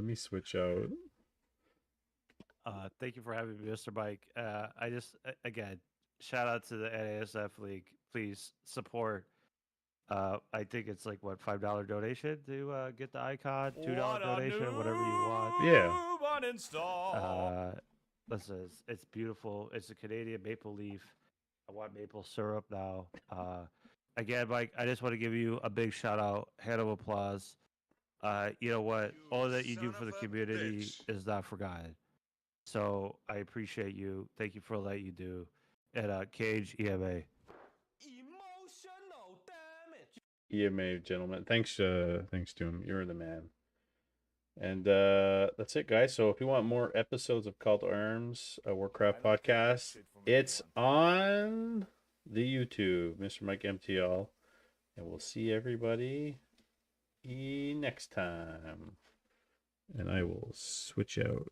me switch out. Thank you for having me, Mr. Mike. I just again shout out to the NASF League. Please support. I think it's like what $5 donation to get the icon, $2 donation, whatever you want. Yeah. Listen, it's beautiful. It's a Canadian maple leaf. I want maple syrup now. Again, Mike, I just want to give you a big shout out, hand of applause. You know what? All that you do for the community is not forgotten. So I appreciate you. Thank you for all that you do. And Cage EMA. Emotional damage. EMA, gentlemen. Thanks, Doom. You're the man. And that's it, guys. So if you want more episodes of Call to Arms, a Warcraft podcast, it's on the YouTube, Mr. Mike MTL. And we'll see everybody next time. And I will switch out.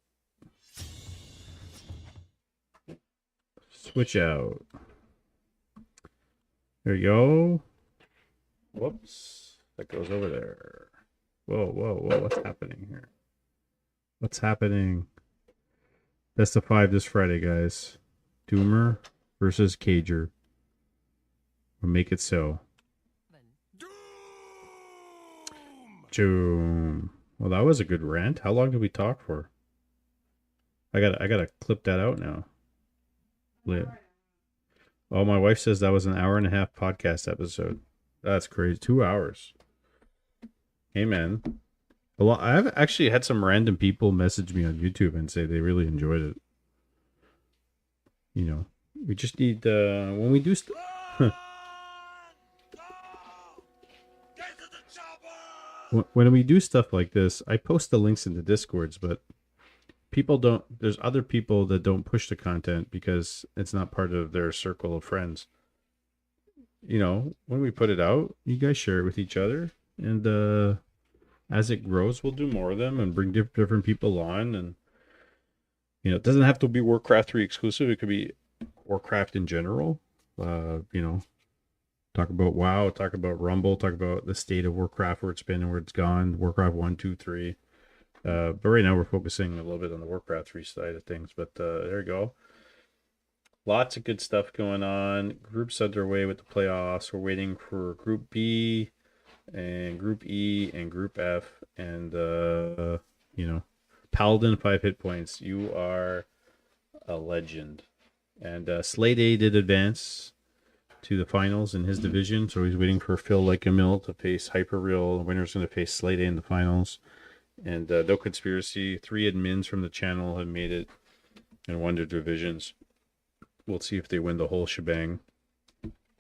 There you go. Whoops. That goes over there. Whoa. What's happening here? What's happening? Best of 5 this Friday, guys. Doomer versus Cager. We'll make it so. Doom. Well, that was a good rant. How long did we talk for? I gotta clip that out now. Lit. Oh, my wife says that was an 1.5-hour podcast episode. That's crazy. 2 hours. Hey, man. I've actually had some random people message me on YouTube and say they really enjoyed it. You know, we just need when we do stuff. When we do stuff like this, I post the links in the Discords, but people don't. There's other people that don't push the content because it's not part of their circle of friends. You know, when we put it out, you guys share it with each other, and as it grows, we'll do more of them and bring different people on. And you know, it doesn't have to be Warcraft 3 exclusive. It could be Warcraft in general. You know, talk about WoW, talk about Rumble, talk about the state of Warcraft, where it's been and where it's gone. Warcraft 1, 2, 3. But right now we're focusing a little bit on the Warcraft 3 side of things. But there you go. Lots of good stuff going on. Groups underway with the playoffs. We're waiting for Group B and Group E and Group F. And, you know, Paladin 5 hit points. You are a legend. And Slade A did advance to the finals in his division. So he's waiting for Phil Like a Mill to face Hyperreal. The winner's going to face Slade A in the finals. And No Conspiracy, 3 admins from the channel have made it and won their divisions. We'll see if they win the whole shebang.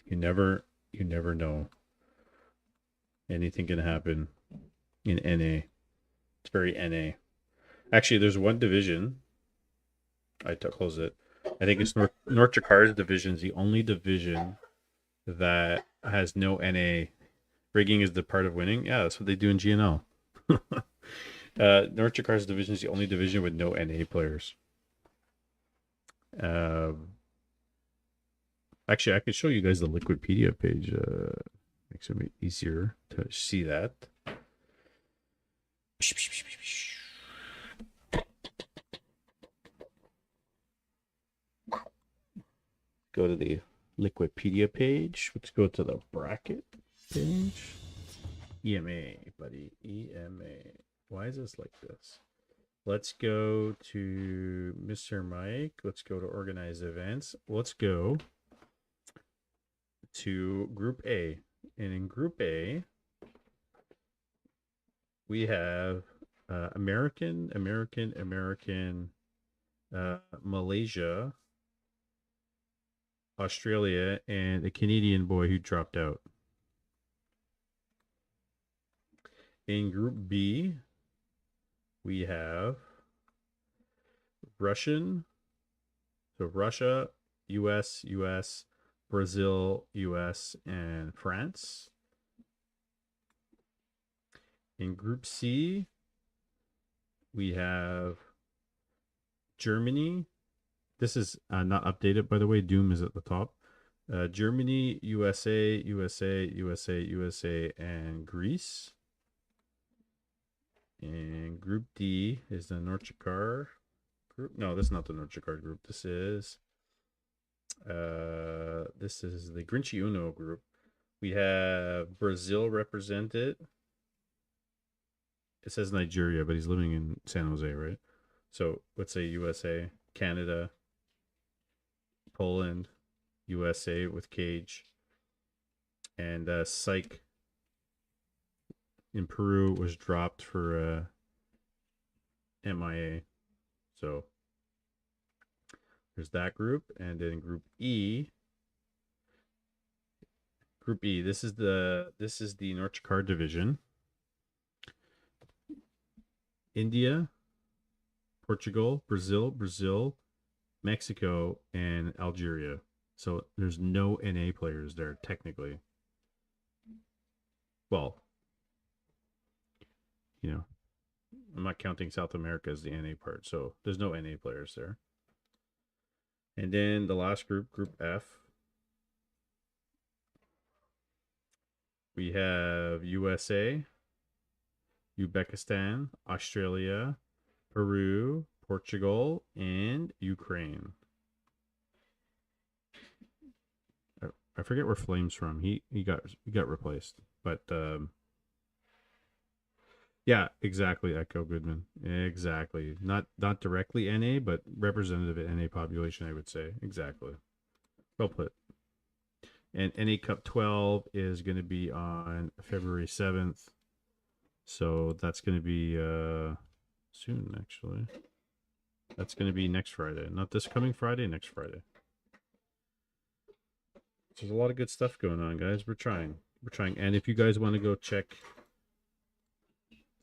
You never know. Anything can happen in NA. It's very NA. Actually, there's one division. I close it. I think it's North Jakarta's division is the only division that has no NA. Rigging is the part of winning. Yeah, that's what they do in GNL. North Jakarta's division is the only division with no NA players. Actually, I could show you guys the Liquipedia page. Makes it easier to see that. Go to the Liquipedia page. Let's go to the bracket page. EMA, buddy. EMA. Why is this like this? Let's go to Mr. Mike. Let's go to organized events. Let's go to Group A. And in Group A, we have American, Malaysia, Australia, and a Canadian boy who dropped out. In Group B, we have Russian, so Russia, US, Brazil, US, and France. In Group C, we have Germany. This is not updated, by the way. Doom is at the top. Germany, USA, and Greece. And Group D is the Norchikar group. No, this is not the Norchikar group. This is the Grinchy Uno group. We have Brazil represented. It says Nigeria, but he's living in San Jose, right? So let's say USA, Canada, Poland, USA with Cage, and Psych in Peru was dropped for MIA. So there's that group, and then Group E. Group E. This is the Norchikar division. India, Portugal, Brazil, Mexico, and Algeria. So there's no NA players there technically. Well, you know, I'm not counting South America as the NA part, so there's no NA players there. And then the last group, Group F, we have USA, Uzbekistan, Australia, Peru, Portugal, and Ukraine. I forget where Flame's from. He got replaced, but yeah, exactly. Echo Goodman, exactly. Not directly NA, but representative of NA population, I would say. Exactly. Well put. And NA Cup 12 is going to be on February 7th. So that's going to be soon, actually. That's going to be next Friday. Not this coming Friday, next Friday. So there's a lot of good stuff going on, guys. We're trying. And if you guys want to go check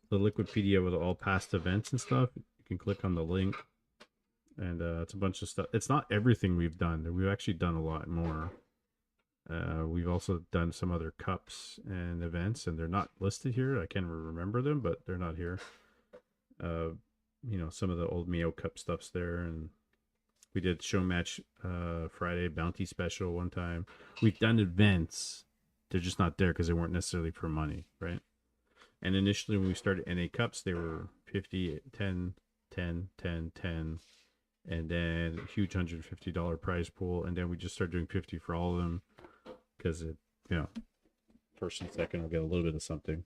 the Liquidpedia with all past events and stuff, you can click on the link. And it's a bunch of stuff. It's not everything we've done. We've actually done a lot more. We've also done some other cups and events, and they're not listed here. I can't remember them, but they're not here. You know, some of the old Mio Cup stuff's there, and we did show match Friday, bounty special one time. We've done events. They're just not there because they weren't necessarily for money, right? And initially when we started NA Cups, they were 50, 10, 10, 10, 10, and then a huge $150 prize pool. And then we just started doing 50 for all of them because it, you know, first and second will get a little bit of something.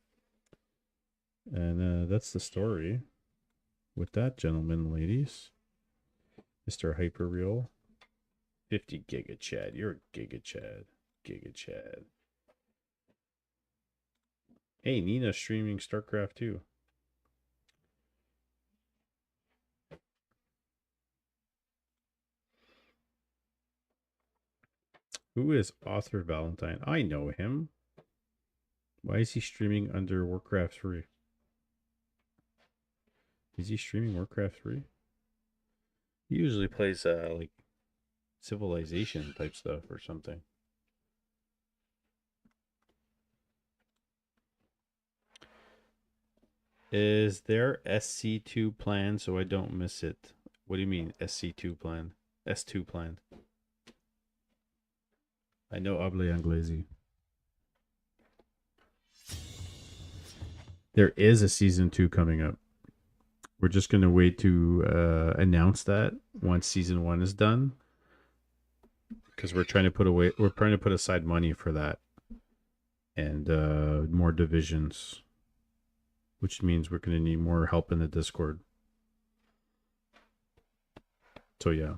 And that's the story with that, gentlemen and ladies. Mr. Hyperreal. 50 Giga Chad. You're a Giga Chad. Giga Chad. Hey, Nina streaming StarCraft 2. Who is Author Valentine? I know him. Why is he streaming under Warcraft 3? Is he streaming Warcraft 3? He usually plays like Civilization type stuff or something. Is there SC2 plan so I don't miss it? What do you mean SC2 plan? S2 plan. I know Able Anglesi. There is a season 2 coming up. We're just going to wait to announce that once season 1 is done. Because we're trying to put aside money for that. And more divisions. Which means we're going to need more help in the Discord. So yeah.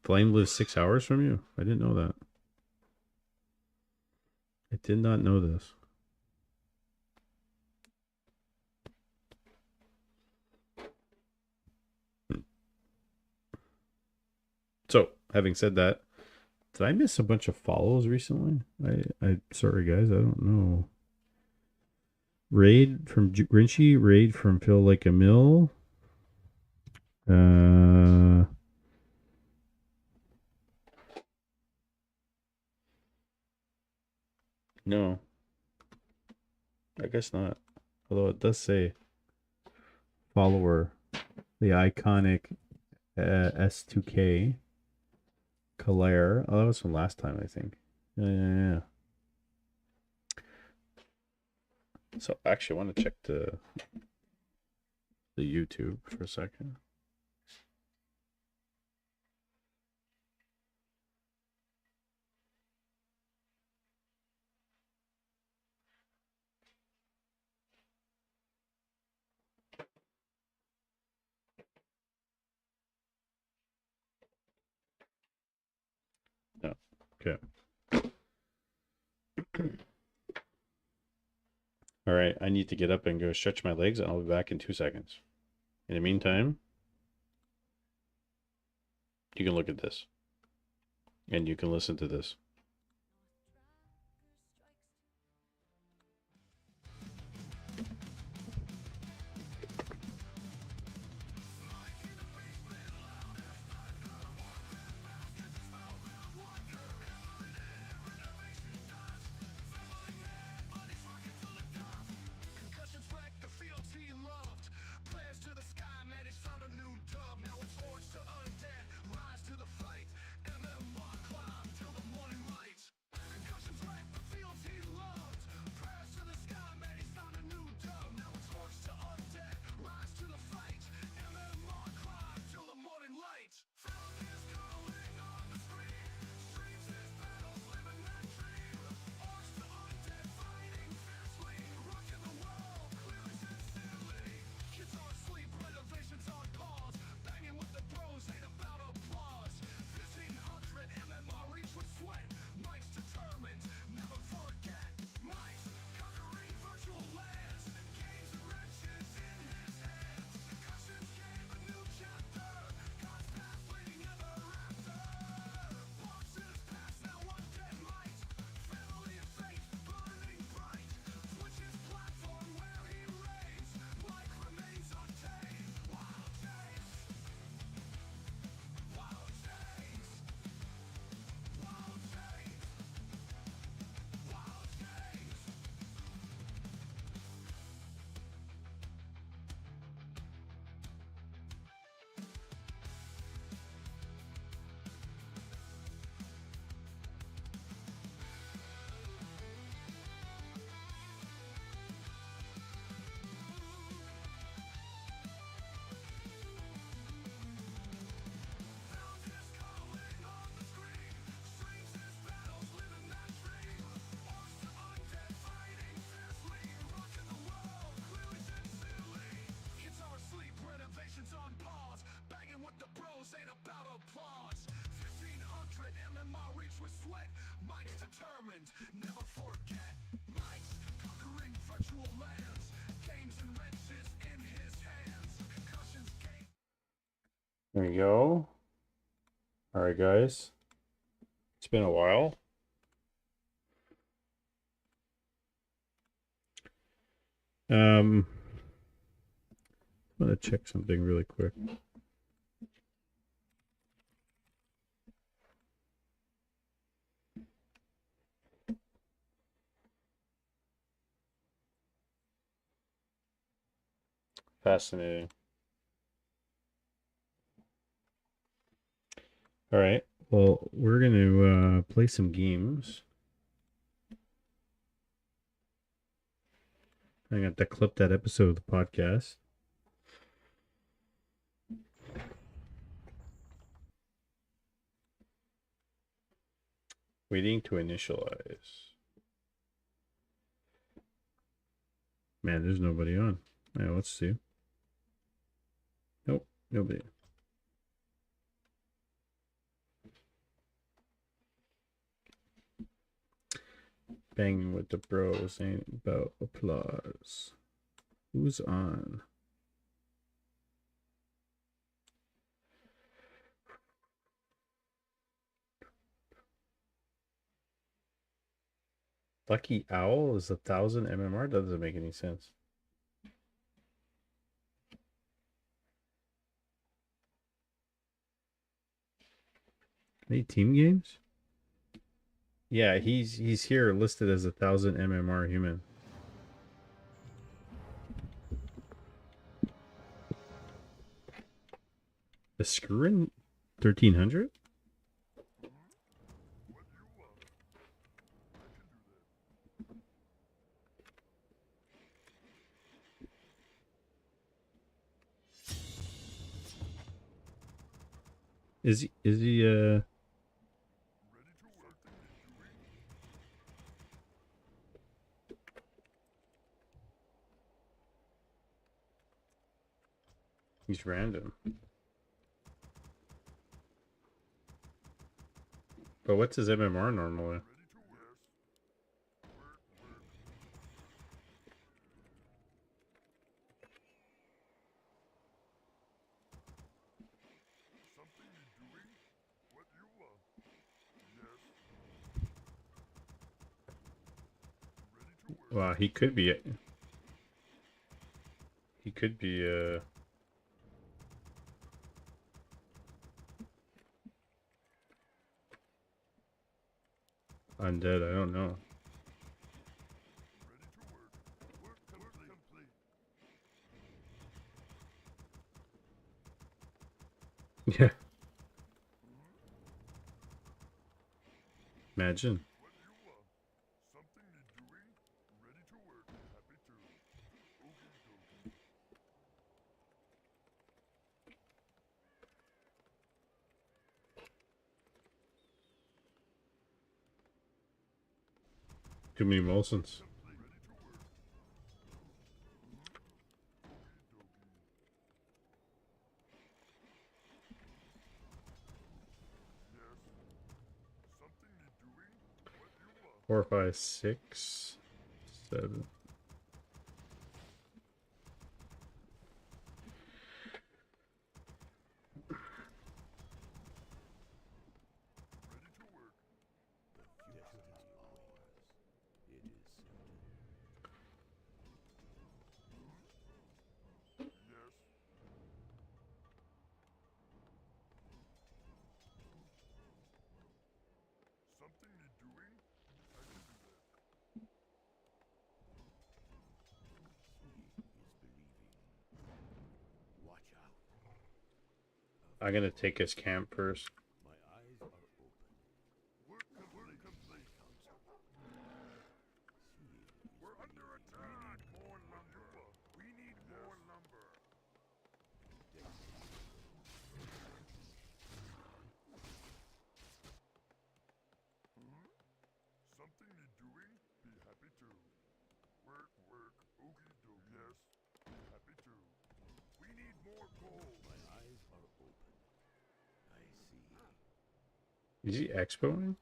Flame lives 6 hours from you? I didn't know that. I did not know this. So, having said that, did I miss a bunch of follows recently? I sorry guys, I don't know. Raid from Grinchy, raid from Phil Like a Mill. No, I guess not. Although it does say follower, the iconic S2K Kalair. Oh, that was from last time, I think. Yeah. So actually, I want to check the YouTube for a second. No. Okay. All right, I need to get up and go stretch my legs, and I'll be back in 2 seconds. In the meantime, you can look at this, and you can listen to this. Concussions wreck the field team loved. Players to the sky, man, it's found a new dub. Now it's forged to undead, rise to the fight. MMR climb till the morning light. Concussions wreck the field team loved. Prayers to the sky, man, it's found a new dub. Now it's forged to undead, rise to the fight. MMR climb till the morning light. Found his calling on the screen. Streams his battles, living that dream. Forged to undead, fighting fiercely. Rocking the world, clearly sincerely. Kids are asleep, renovations on pause. Banging with the bros ain't about applause. 1500 MMR each with sweat. Mike's determined, never forget. Mike's conquering virtual lands. Gains and riches in his hands. Concussions gave a new chapter. God's path leading ever after. Boxes past now undead might. Family and faith burning bright. Twitch's platform where he reigns. Mike remains untamed. Wild days. Wild days. Wild days. Wild days. Found his calling on the screen. Streams his battles, living that dream. Forced to undead, fighting fiercely. Rocking the world, clearly sincerely. Kids are asleep, renovations on pause. Banging with the bros ain't about applause. 1500 MMR reach with sweat. Mike's determined, never forget. Mike's conquering virtual lands. Games and wrenches in his hands. Concussions game. There you go. All right, guys. It's been a while. I'm gonna check something really quick. Fascinating. All right. Well, we're going to play some games. I got to clip that episode of the podcast. Waiting to initialize. Man, there's nobody on. Yeah, let's see. Nope, nobody. Banging with the bros ain't about applause. Who's on? Lucky Owl is 1,000 MMR? That doesn't make any sense. Any team games? Yeah, he's here listed as 1,000 MMR human. The Skurin 1300? Is he he's random. But what's his MMR normally? Well, he could be undead, I don't know. Yeah. Imagine. Too many Molsons. Four, five, six, seven. I'm gonna take his camp first. Is he expoing?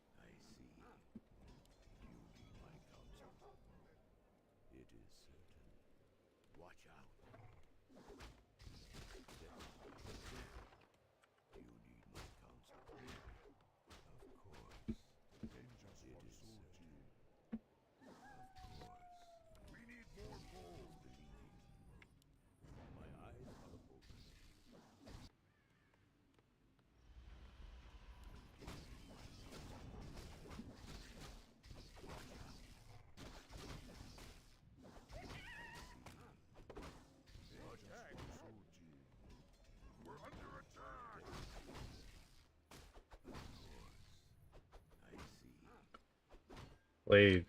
Blade.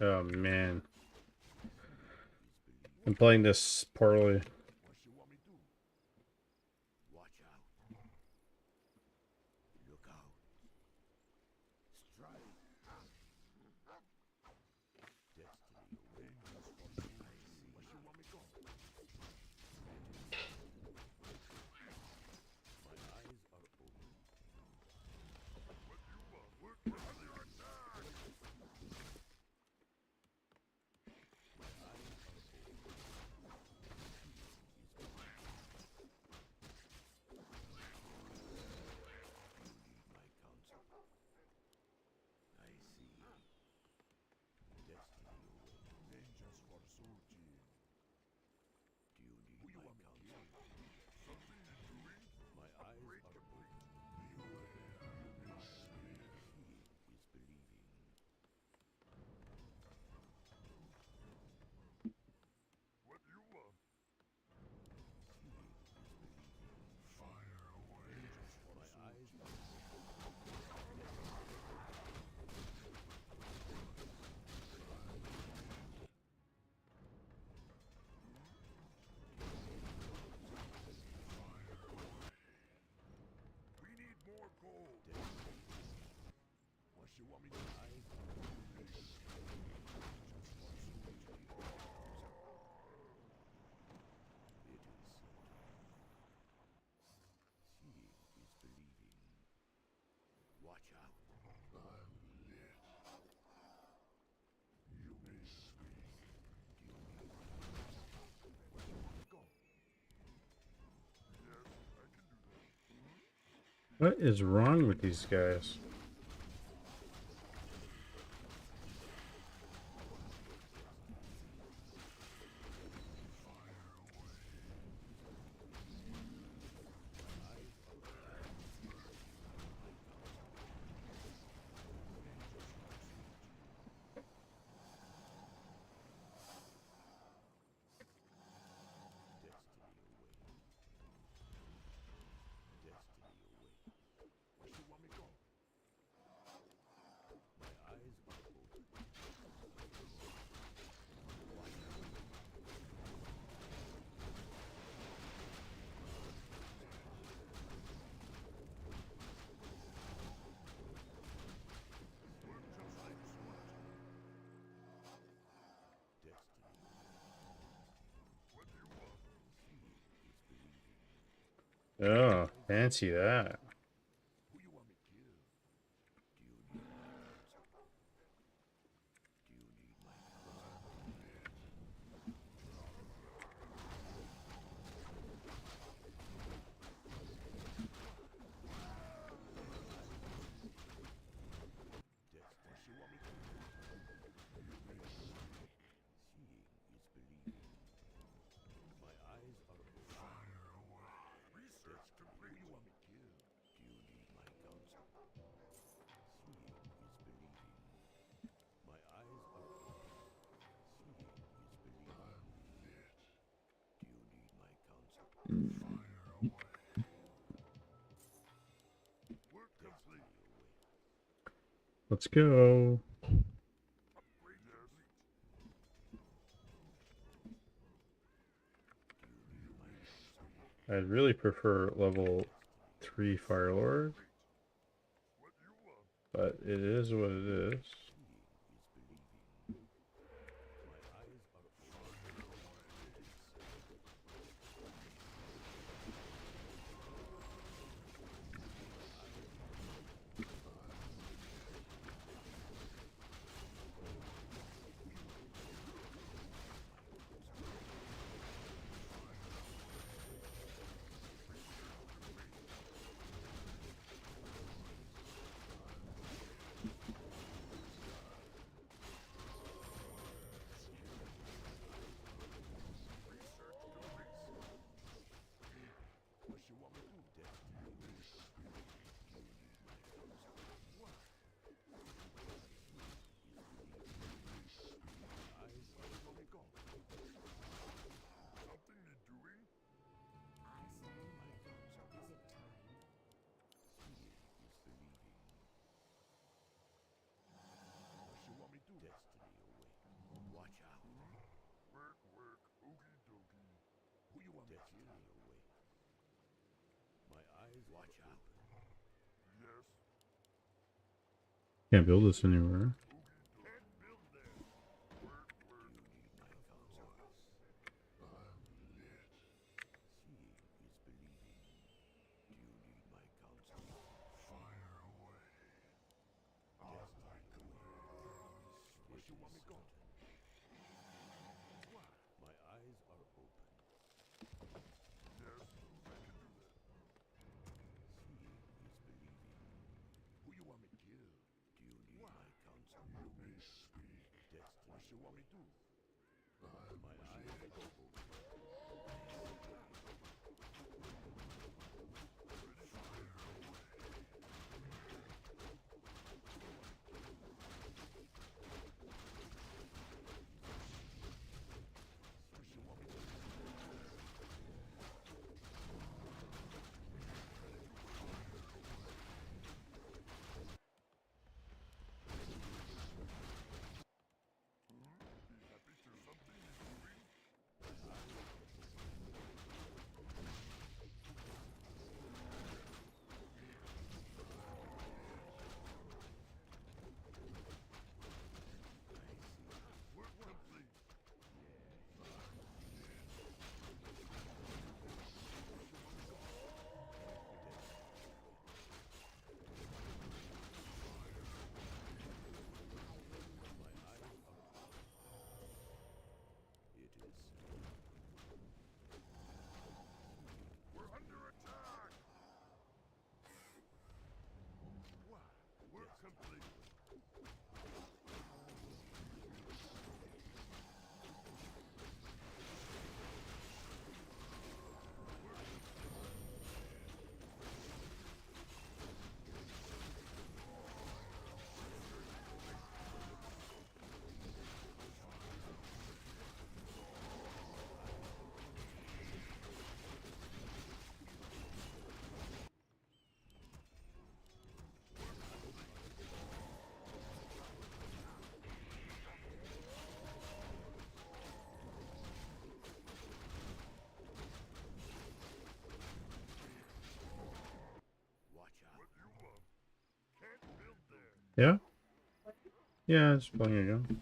Oh man. I'm playing this poorly. What is wrong with these guys? Oh, fancy that. Let's go. I'd really prefer level 3 Firelord, but it is what it is. Can't build this anywhere. Yeah? Yeah, it's playing again.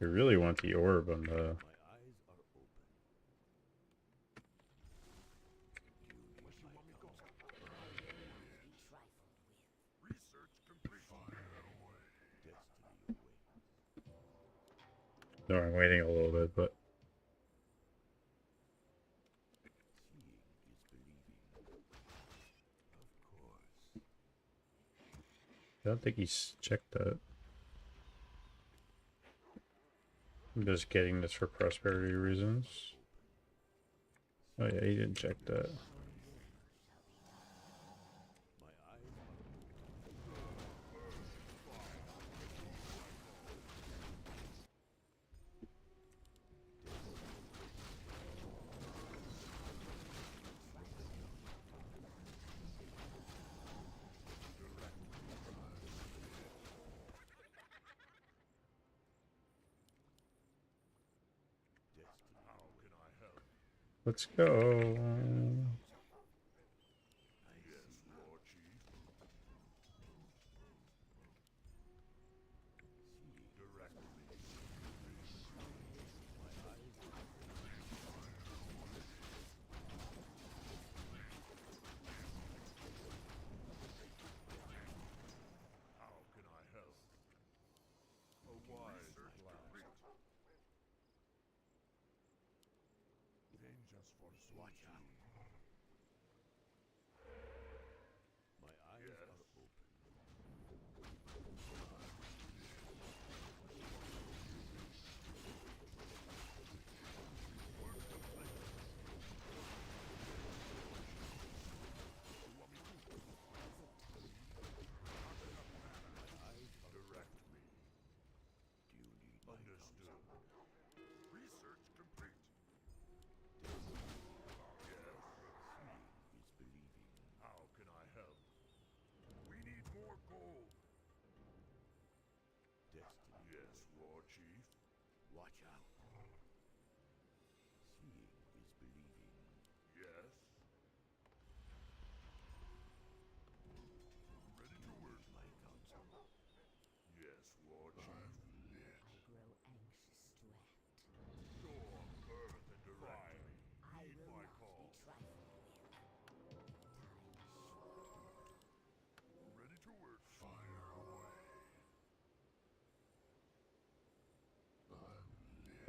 I really want the orb on the... No, I'm waiting a little bit, but... I don't think he's checked that. I'm just getting this for prosperity reasons. Oh yeah, he didn't check that. Let's go.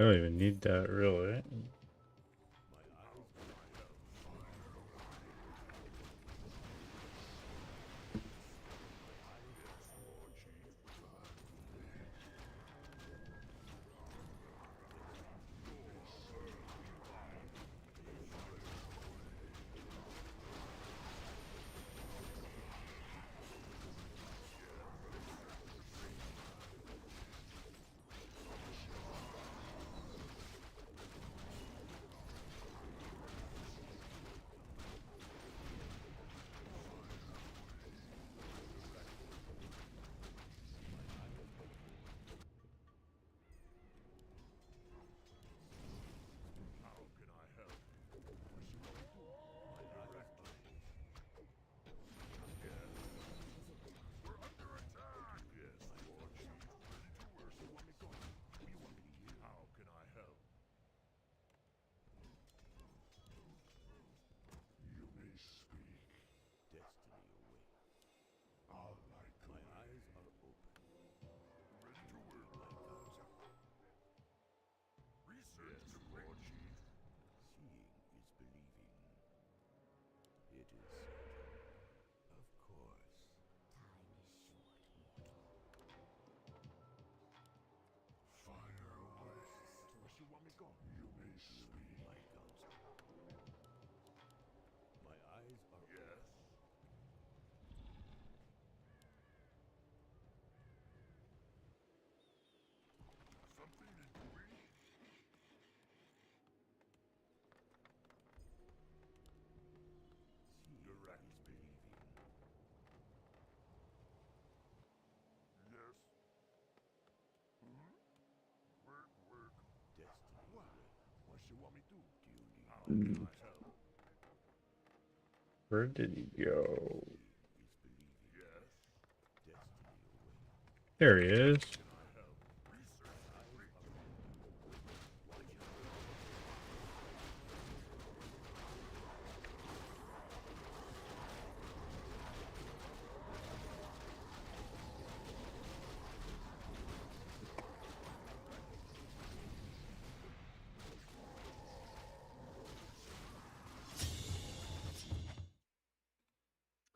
I don't even need that, really. Where did he go? There he is.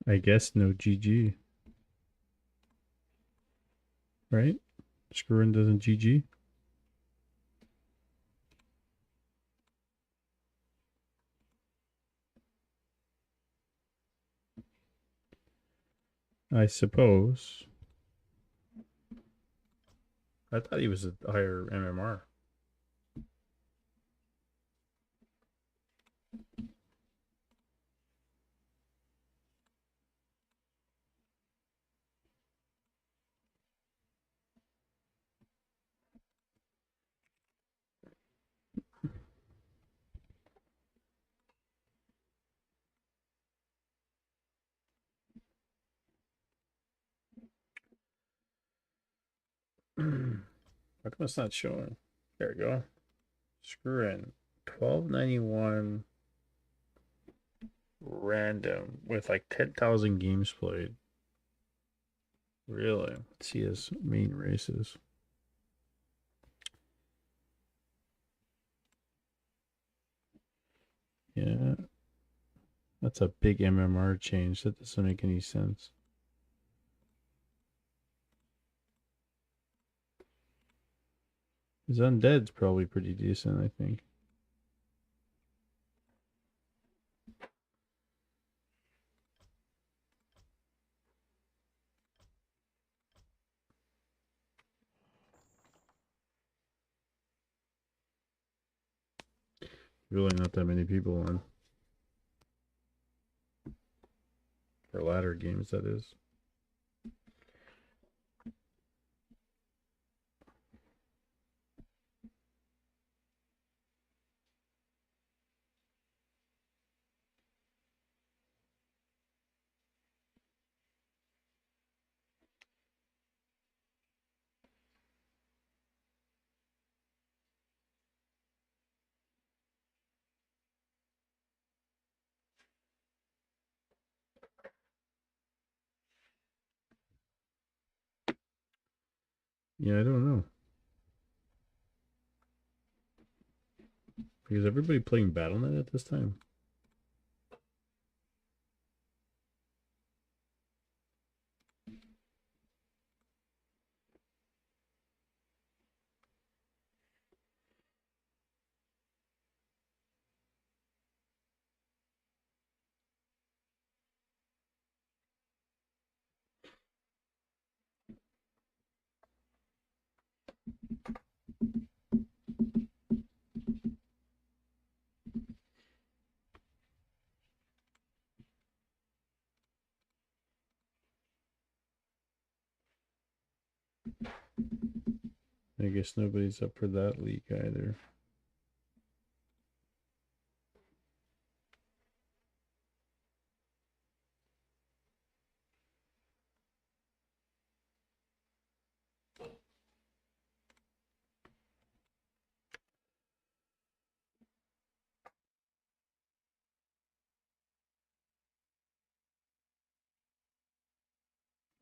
I guess no GG. Right? Screwin doesn't GG. I suppose. I thought he was a higher MMR. How come it's not showing? There we go. Screw in. 1291 random with like 10,000 games played. Really? Let's see his main races. Yeah. That's a big MMR change. That doesn't make any sense. His undead's probably pretty decent, I think. Really not that many people on. For ladder games, that is. Yeah, I don't know. Because everybody playing BattleNet at this time. I guess nobody's up for that league either.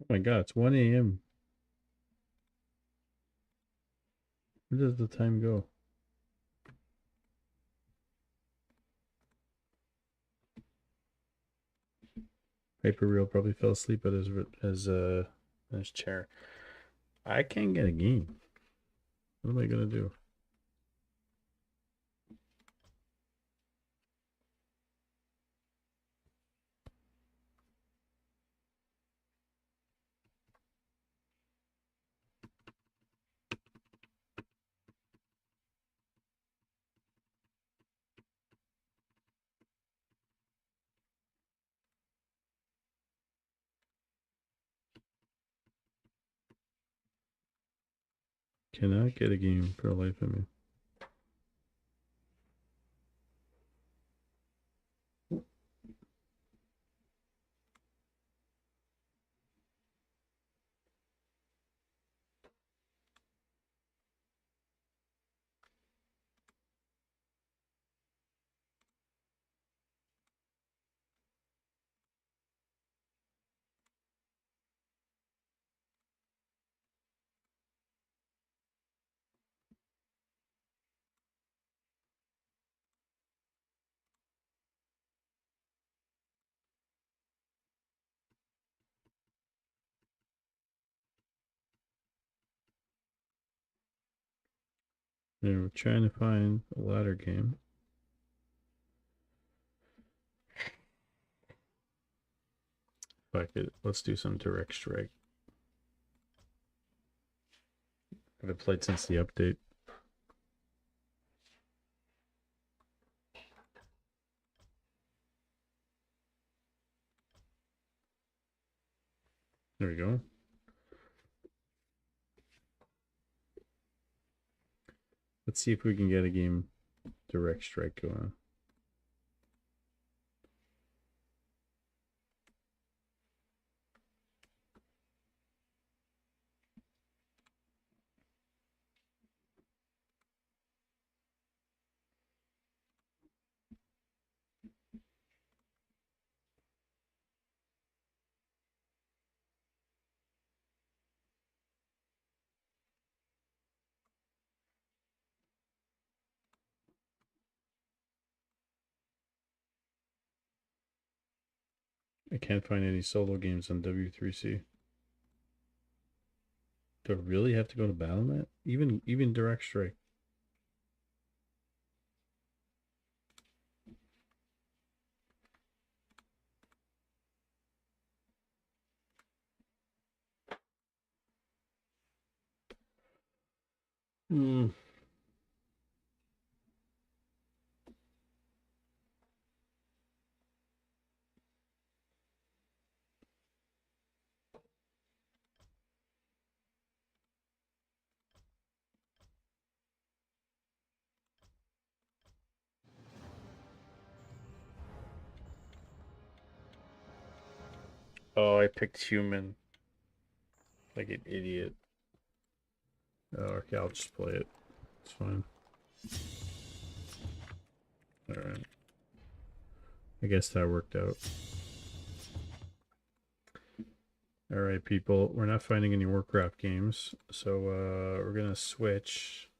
Oh my god, it's 1 a.m. Where does the time go? Hyperreal probably fell asleep at his chair. I can't get a game. What am I gonna do? Cannot get a game for the life of me. we're trying to find a ladder game. Fuck it. Let's do some direct strike. I haven't played since the update. There we go. Let's see if we can get a game direct strike going. I can't find any solo games on W3C. Do I really have to go to BattleNet? Even direct strike. Hmm. Oh, I picked human. Like an idiot. Oh, okay, I'll just play it. It's fine. Alright. I guess that worked out. Alright, people. We're not finding any Warcraft games. So, we're gonna switch.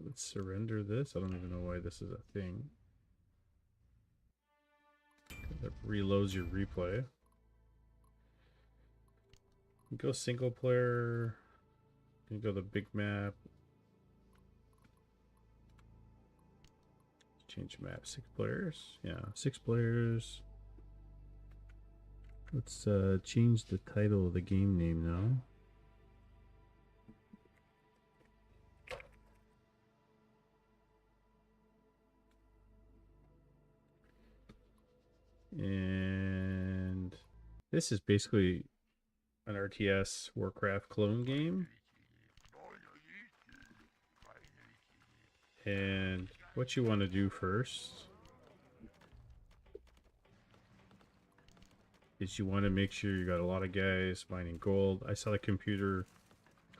Let's surrender this. I don't even know why this is a thing. That reloads your replay. You go single player. You go the big map. Change map. 6 players. Yeah, 6 players. Let's change the title of the game name now. And this is basically an RTS Warcraft clone game. And what you want to do first is you want to make sure you got a lot of guys mining gold. I saw the computer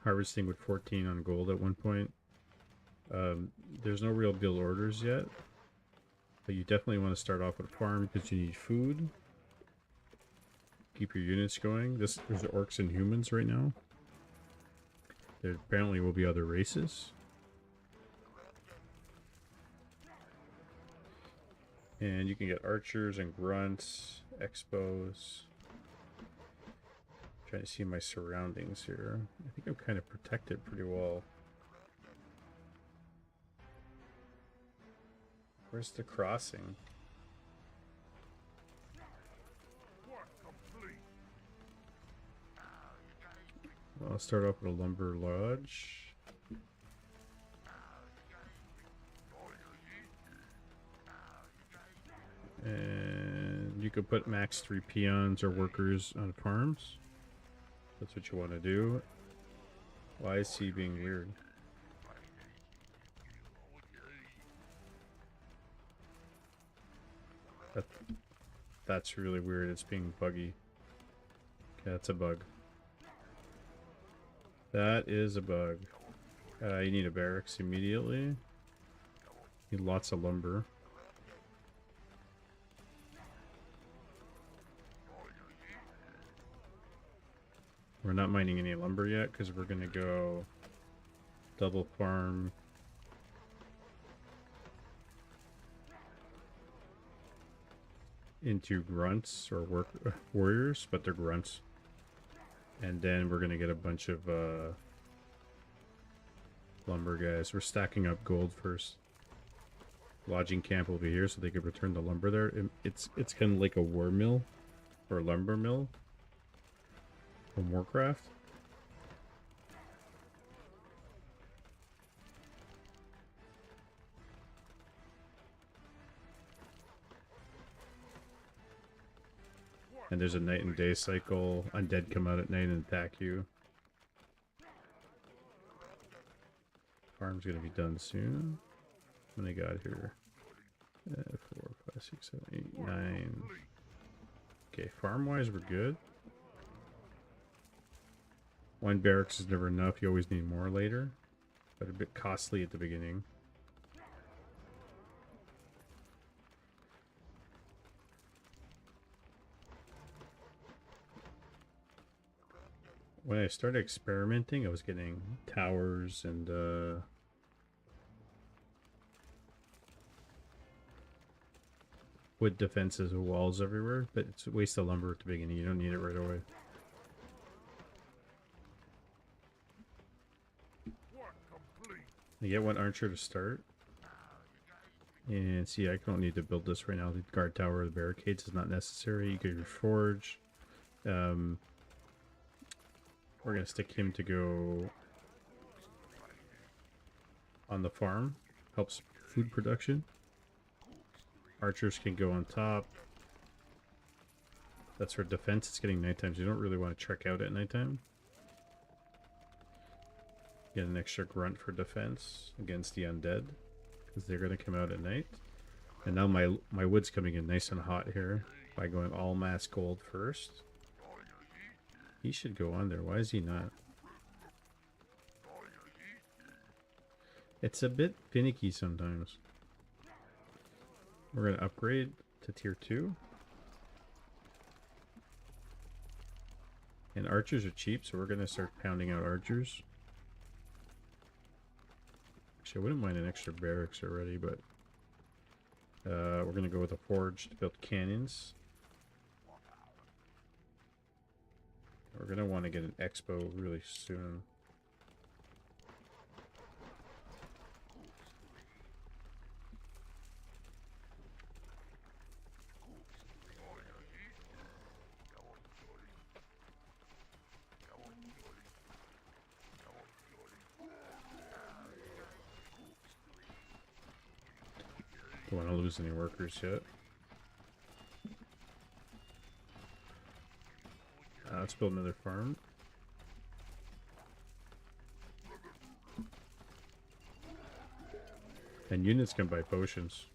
harvesting with 14 on gold at one point. There's no real build orders yet, but you definitely want to start off with a farm because you need food. Keep your units going. There's orcs and humans right now. There apparently will be other races. And you can get archers and grunts, expos. Trying to see my surroundings here. I think I'm kind of protected pretty well. Where's the crossing? Well, I'll start off with a lumber lodge. And you could put max 3 peons or workers on farms. That's what you want to do. Why is he being weird? That's really weird. It's being buggy. Okay, that's a bug. That is a bug. You need a barracks immediately. Need lots of lumber. We're not mining any lumber yet because we're going to go double farm into grunts or warriors, but they're grunts. And then we're gonna get a bunch of lumber guys. We're stacking up gold first. Lodging camp will be here, so they could return the lumber there. It's kind of like a war mill or lumber mill from Warcraft. And there's a night and day cycle. Undead come out at night and attack you. Farm's gonna be done soon. How many got here? 4, 5, 6, 7, 8, 9. Okay, farm-wise, we're good. One barracks is never enough. You always need more later, but a bit costly at the beginning. When I started experimenting, I was getting towers and wood defenses and walls everywhere, but it's a waste of lumber at the beginning. You don't need it right away. I get one archer to start. And see, I don't need to build this right now. The guard tower or the barricades is not necessary. You could reforge. We're going to stick him to go on the farm. Helps food production. Archers can go on top. That's for defense. It's getting nighttime, so you don't really want to trek out at nighttime. Get an extra grunt for defense against the undead, because they're going to come out at night. And now my wood's coming in nice and hot here by going all mass gold first. He should go on there. Why is he not? It's a bit finicky sometimes. We're going to upgrade to tier 2. And archers are cheap, so we're going to start pounding out archers. Actually, I wouldn't mind an extra barracks already, but we're going to go with a forge to build cannons. We're going to want to get an expo really soon. Don't want to lose any workers yet. Let's build another farm. And units can buy potions.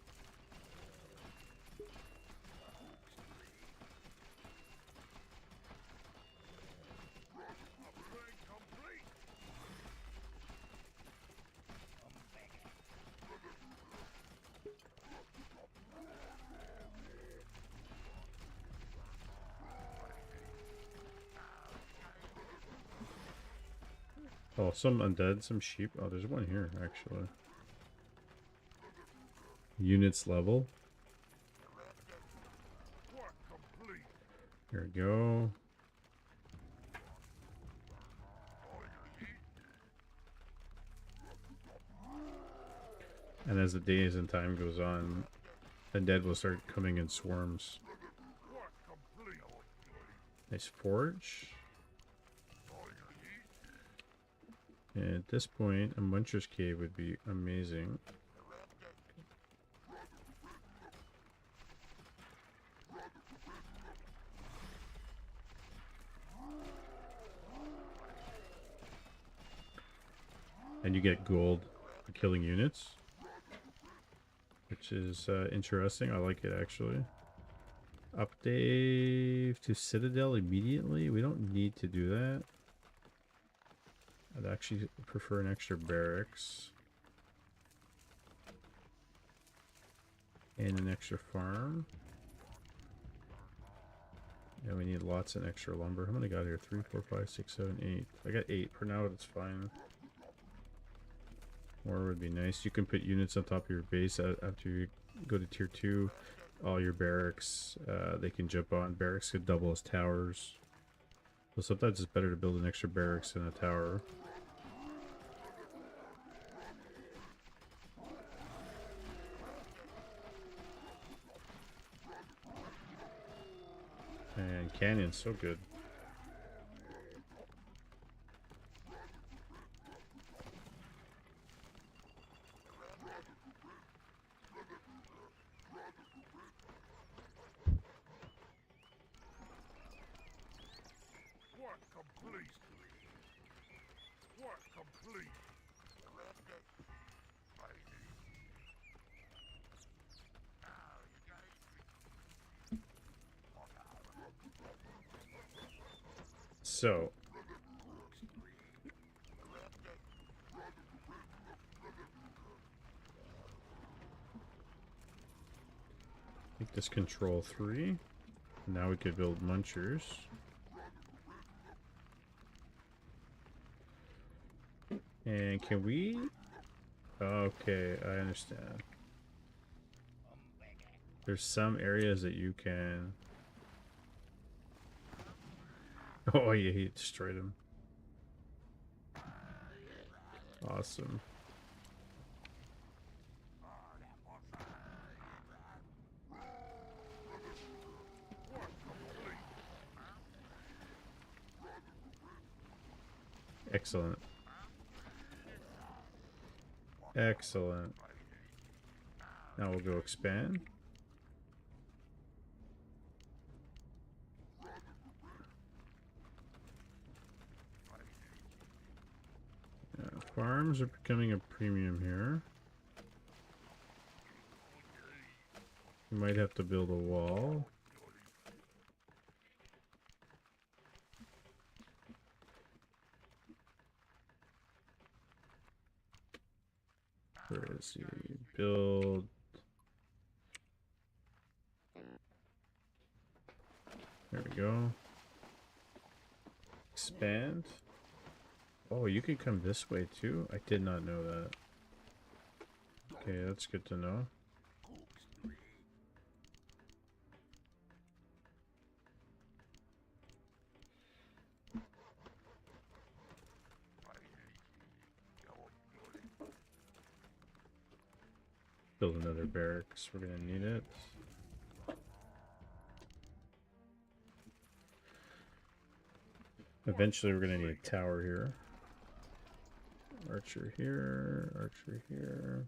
Oh, some undead, some sheep. Oh, there's one here, actually. Units level. Here we go. And as the days and time goes on, undead will start coming in swarms. Nice forge. And at this point, a Muncher's Cave would be amazing. And you get gold for killing units, which is interesting. I like it, actually. Update to Citadel immediately. We don't need to do that. I'd actually prefer an extra barracks. And an extra farm. Yeah, we need lots of extra lumber. How many got here? 3, 4, 5, 6, 7, 8. I got 8 for now, that's fine. More would be nice. You can put units on top of your base after you go to tier 2. all your barracks. They can jump on. Barracks could double as towers. So sometimes it's better to build an extra barracks than a tower. And canyon's so good. Work complete. Work complete. So make this control 3. Now we could build munchers. And can we? Okay, I understand. There's some areas that you can. Oh yeah, he destroyed him. Awesome. Excellent. Excellent. Now we'll go expand. Farms are becoming a premium here. We might have to build a wall. Where is he? Build. There we go. Expand. Oh, you can come this way too? I did not know that. Okay, that's good to know. Build another barracks. We're gonna need it. Eventually, we're gonna need a tower here. Archer here. Archer here.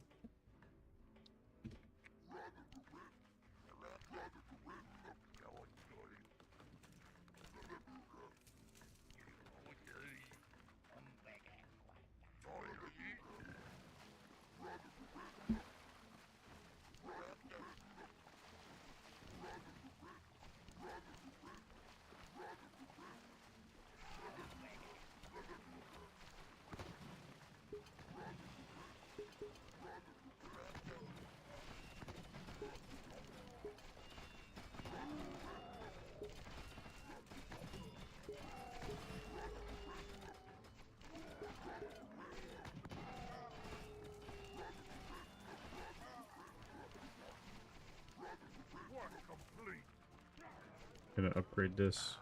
Gonna upgrade this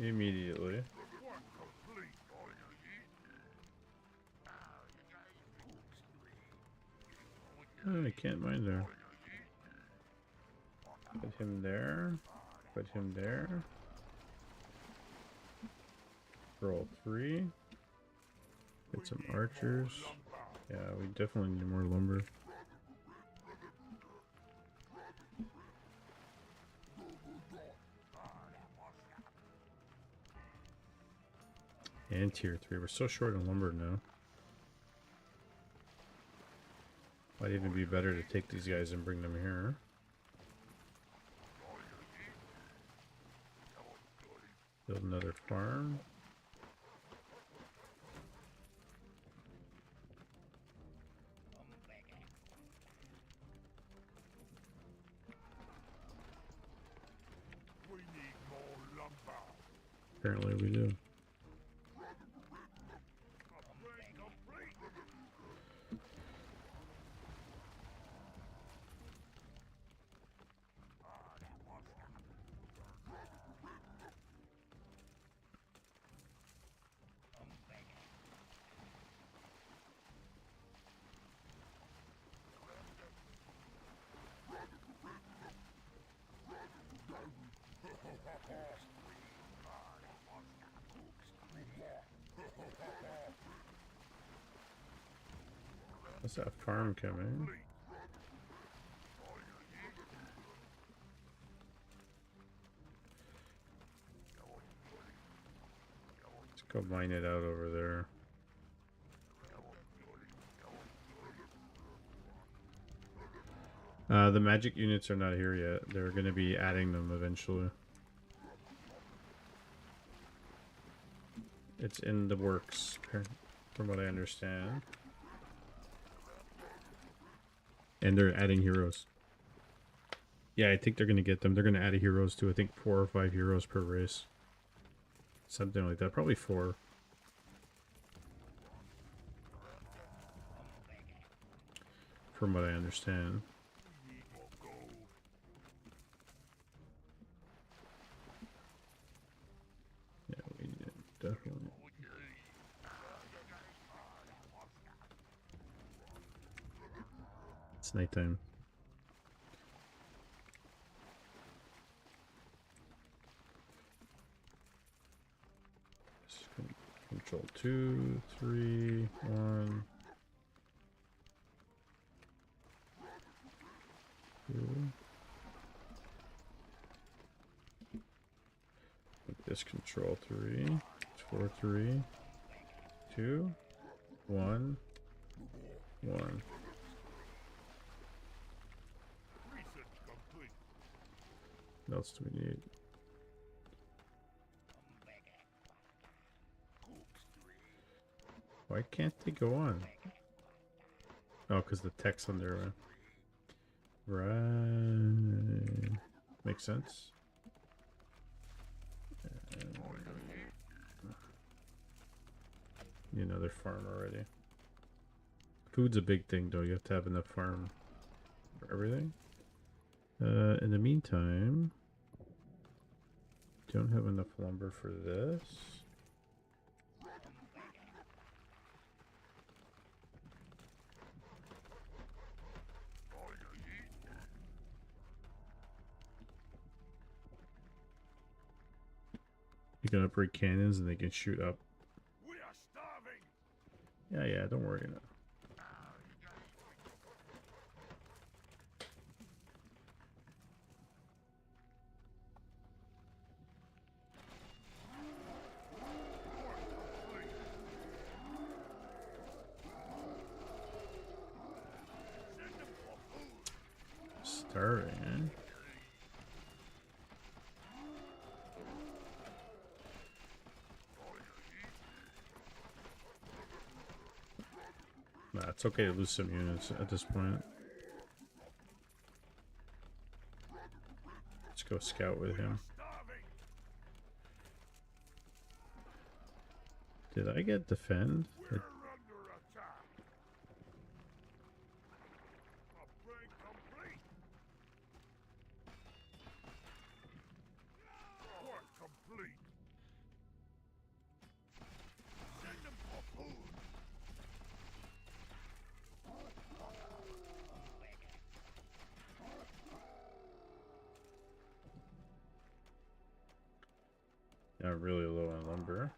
immediately. Oh, I can't mine there. Put him there. Put him there. Roll 3. Get some archers. Yeah, we definitely need more lumber. And tier 3. We're so short on lumber now. Might even be better to take these guys and bring them here. Build another farm. We need more lumber. Apparently we do. What's that farm coming? Let's go mine it out over there. The magic units are not here yet. They're going to be adding them eventually. It's in the works, from what I understand. And they're adding heroes. Yeah, I think they're going to get them. They're going to add heroes to, I think, 4 or 5 heroes per race. Something like that. Probably 4. From what I understand. Yeah, we definitely. It's nighttime. Control 2, 3, 1. 2. Make this control 3. 4, 3, 2, 1, 1. What else do we need? Why can't they go on? Oh, because the text on there. Right. Makes sense. Need another farm already. Food's a big thing, though. You have to have enough farm for everything. In the meantime, don't have enough lumber for this. You can upgrade cannons and they can shoot up. We are starving. Yeah, don't worry now. Starving, eh? Nah, it's okay to lose some units at this point. Let's go scout with him. Did I get defend? We're under attack. Upgrade complete. Work complete. Send them for food. Yeah, really low on lumber.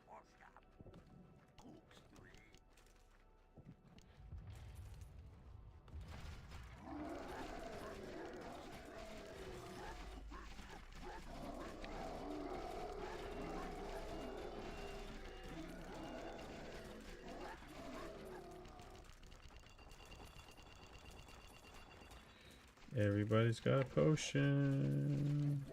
Everybody's got a potion.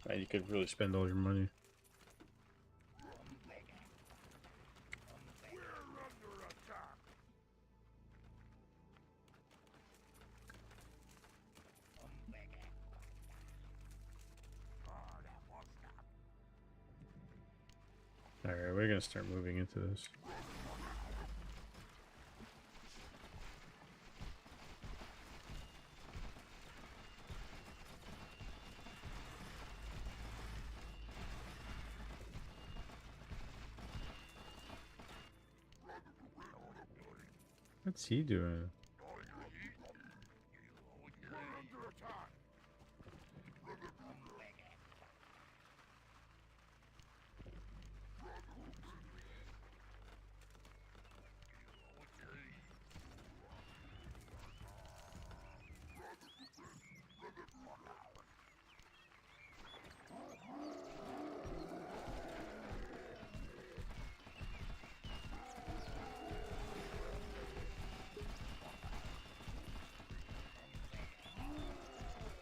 Man, you could really spend all your money. We're under attack. Alright, we're gonna start moving into this. What's he doing? We're under attack.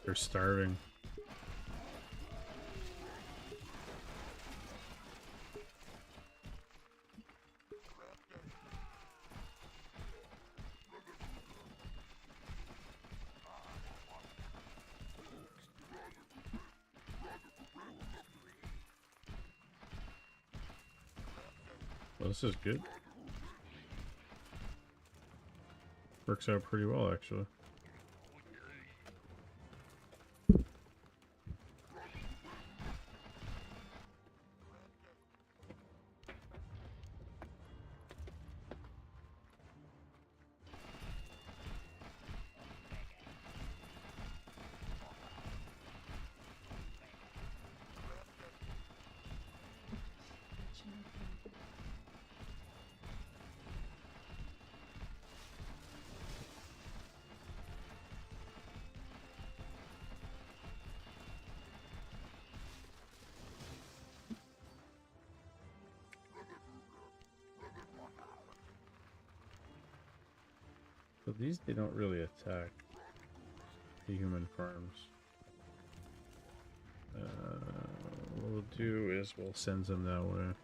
They're starving. Well, this is good. Works out pretty well, actually. So these, they don't really attack the human farms. What we'll do is we'll send them that way.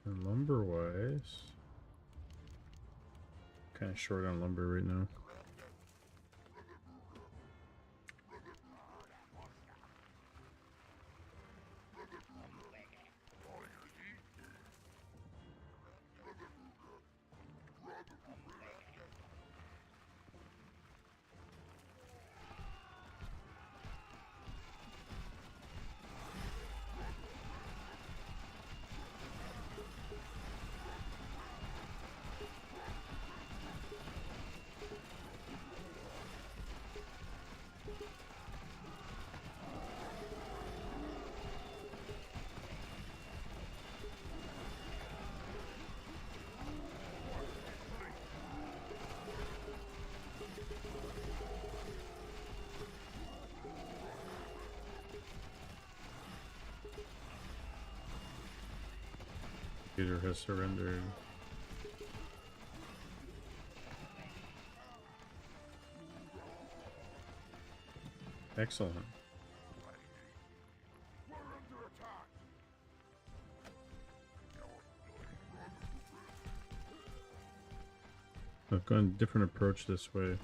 And lumber wise, kind of short on lumber right now. Peter has surrendered. Excellent. I've gone a different approach this way.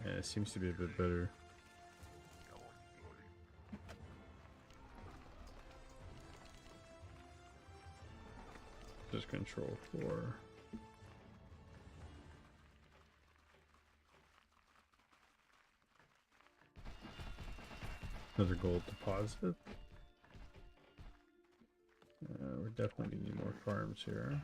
Yeah, it seems to be a bit better. Just control 4. Another gold deposit. We're definitely gonna need more farms here.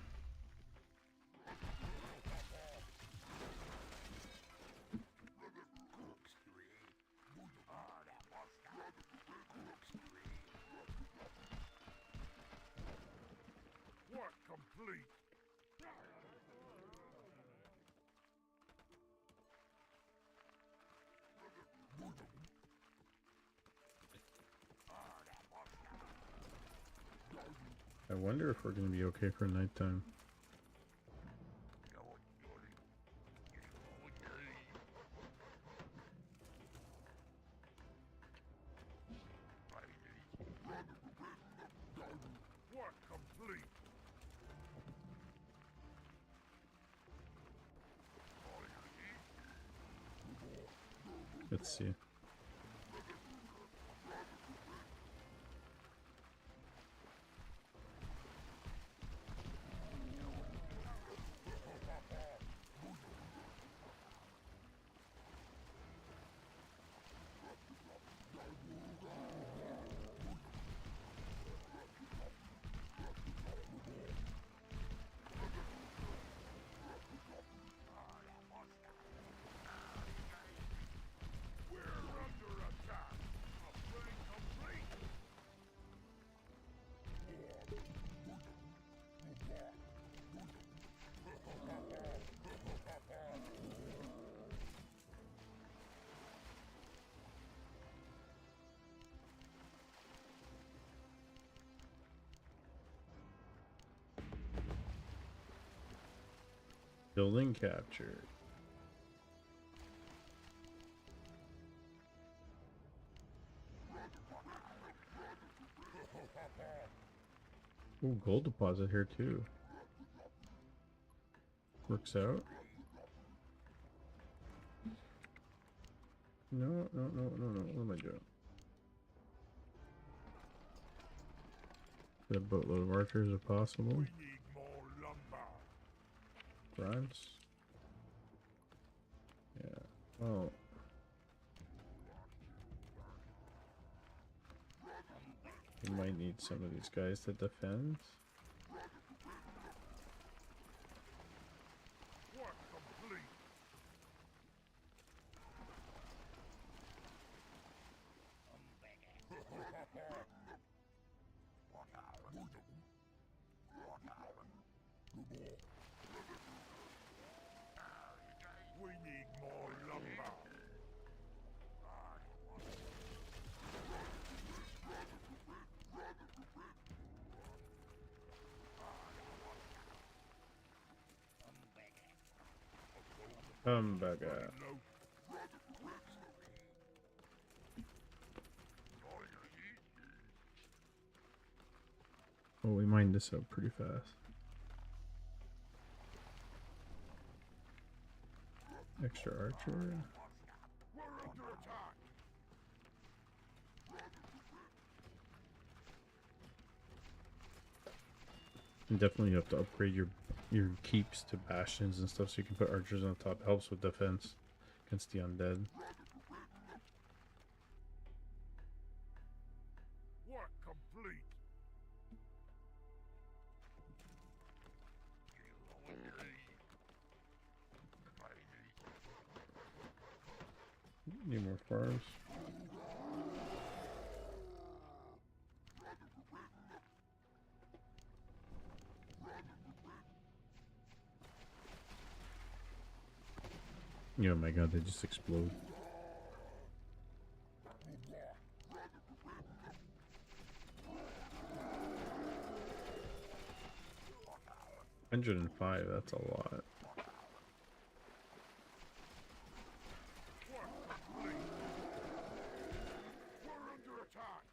I wonder if we're going to be okay for nighttime. Let's see. Building captured. Ooh, gold deposit here too. Works out. No, no, no, no, no. What am I doing? Get a boatload of archers if possible. We need more lumber. Grunts. Yeah. Oh. We might need some of these guys to defend. Work complete. We need more lumber. Hamburger. Oh, we mined this up pretty fast. Extra archer. We're under attack. And definitely you have to upgrade your keeps to bastions and stuff so you can put archers on top. Helps with defense against the undead. Work complete. Need more farms. Oh my god, they just explode. $105, that's a lot. Work complete. We're under attack.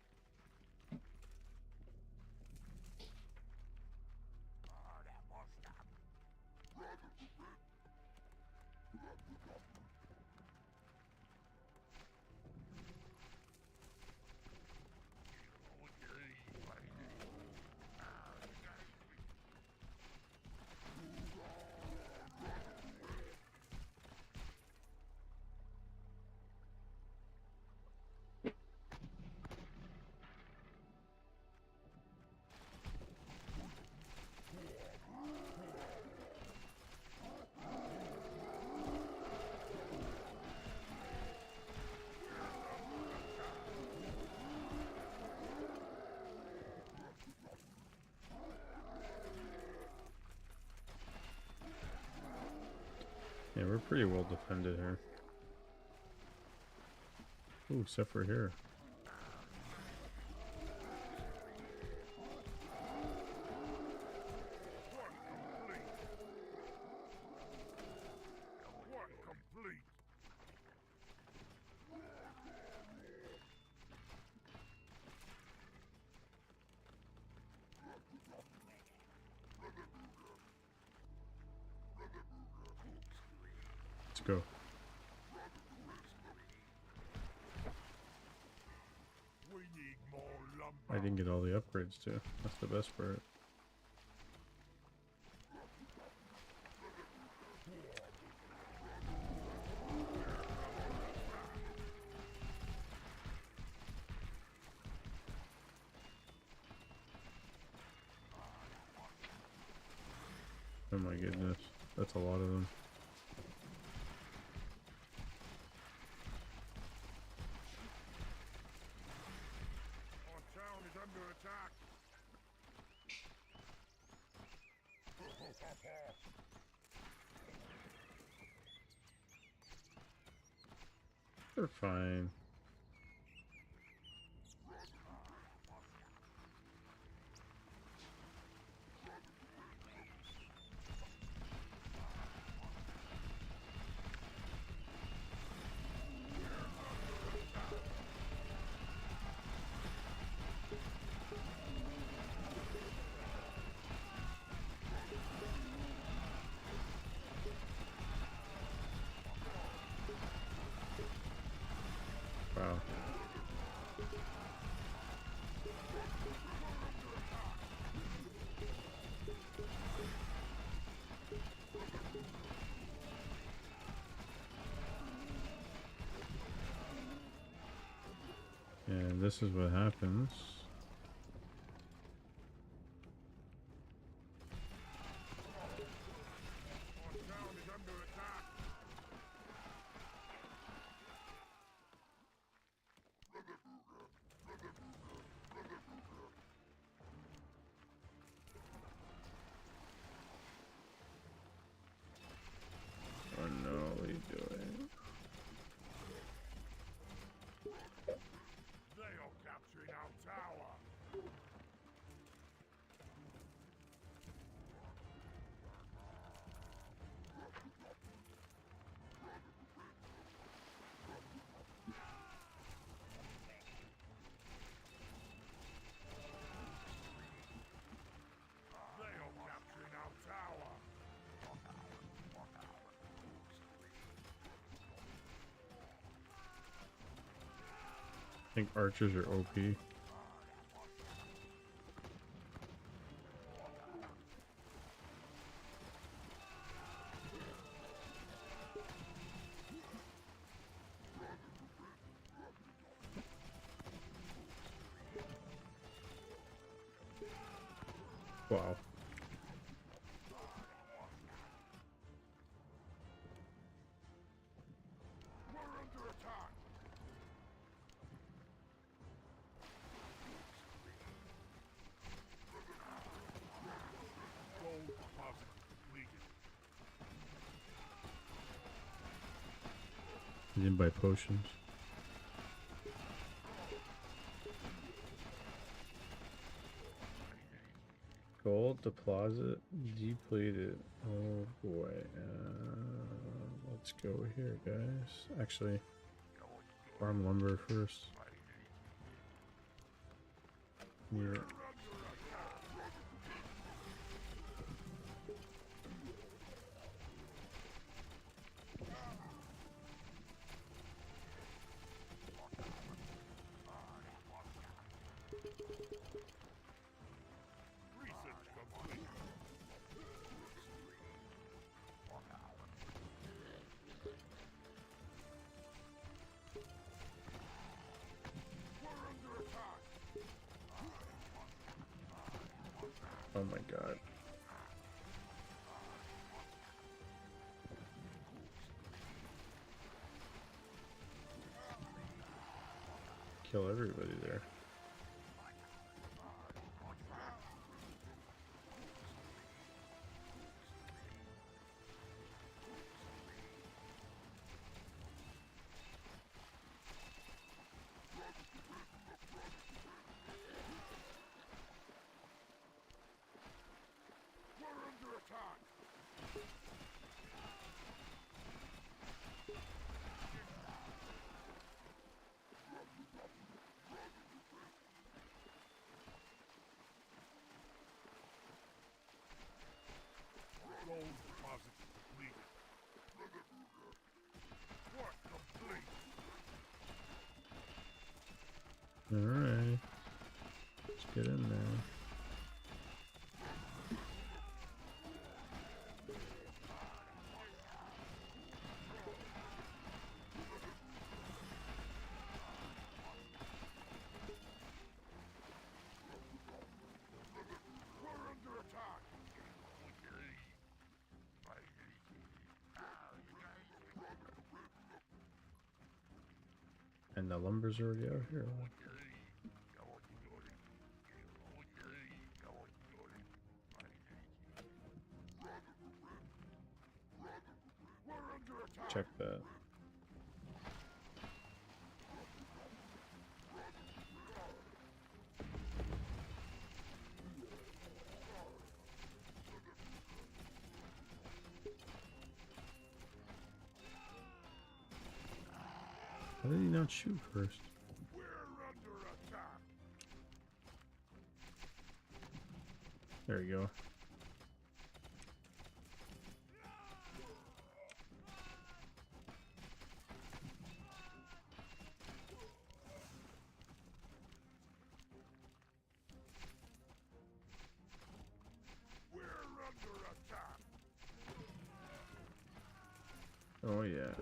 Yeah, we're pretty well defended here. Ooh, except for here. Work complete. Work complete. Let's go. We need more lumber. I didn't get all the upgrades too. That's the best part. Oh my goodness, that's a lot of them. Our town is under attack. They're fine. And this is what happens. Oh no, what are you doing? They are capturing our tower. They are capturing our tower. I think archers are OP. Wow. We're under attack. Gold deposit completed. He didn't buy potions. Gold deposit depleted. Oh boy. Let's go here, guys. Actually, farm lumber first. Yeah. Research complete. We're under attack. Oh my god. Kill everybody there. We're under attack. Gold deposit completed. Work complete. Alright. Let's get in there. We're under attack. And the lumber's already out here. We're under attack. Check that. Why did he not shoot first? We're under attack. There you go. We're under attack. Oh yeah.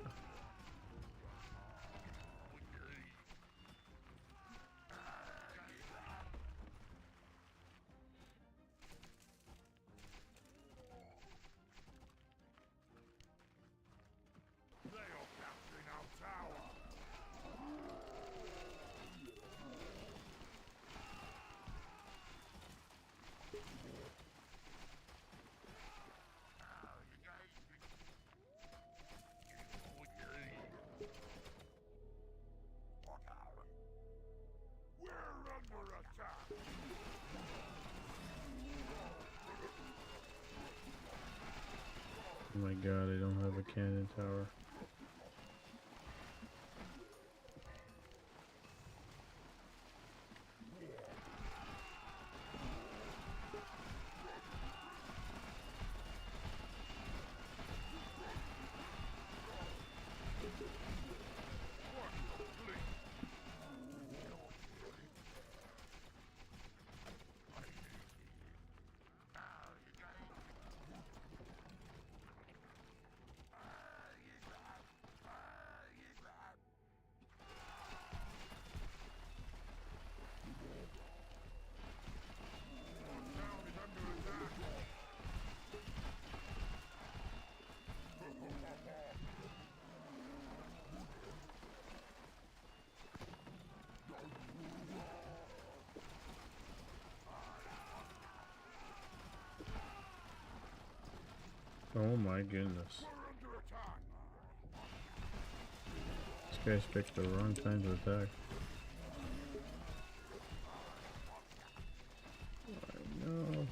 cannon tower. Oh my goodness. This guy's picked the wrong time to attack. I know.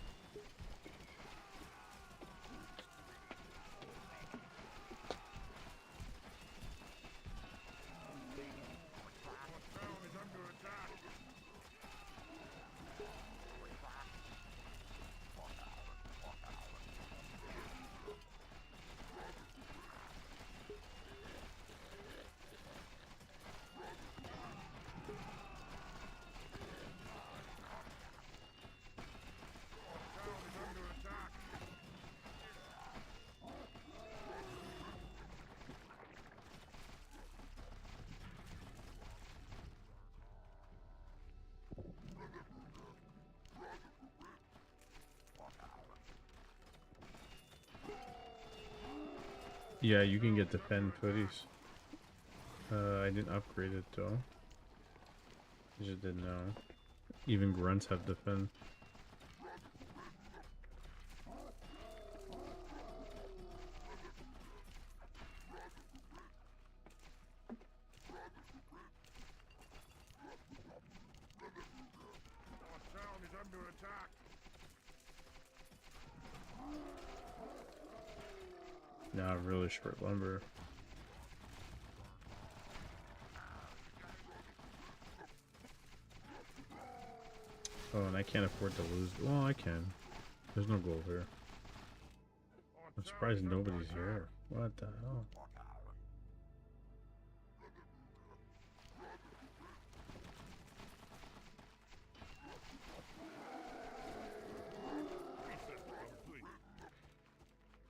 Yeah, you can get the pen footies. I didn't upgrade it though. I just didn't know. Even grunts have the pen. Now really short lumber. Oh, and I can't afford to lose. Well, I can. There's no gold here. I'm surprised nobody's here. What the hell?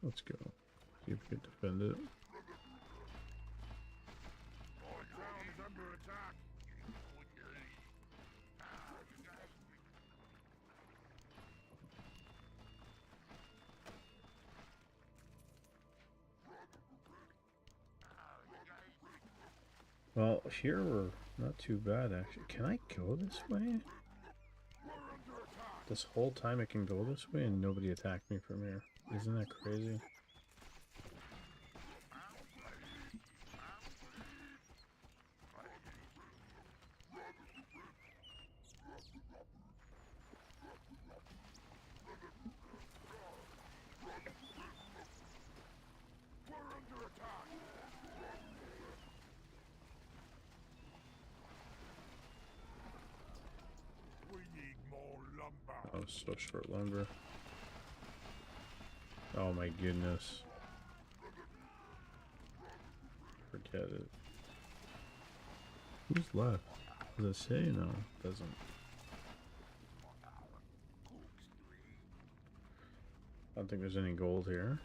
Let's go. See if we can defend it. Well, here we're not too bad actually. Can I go this way? This whole time I can go this way and nobody attacked me from here. Isn't that crazy? Oh, so short lumber. Oh my goodness. Forget it. Who's left? Does it say? No, it doesn't. I don't think there's any gold here.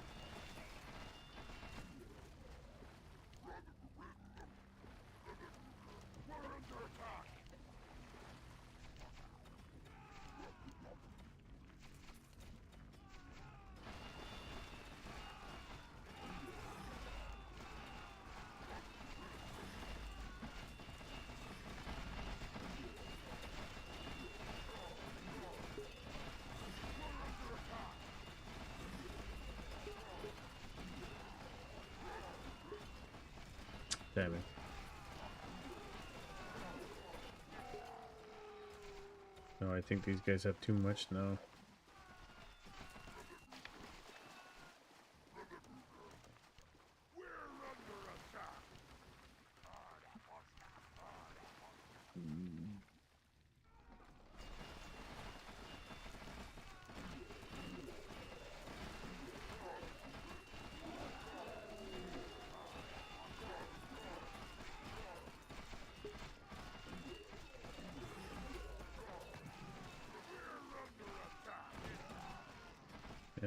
Damn it. No, I think these guys have too much now.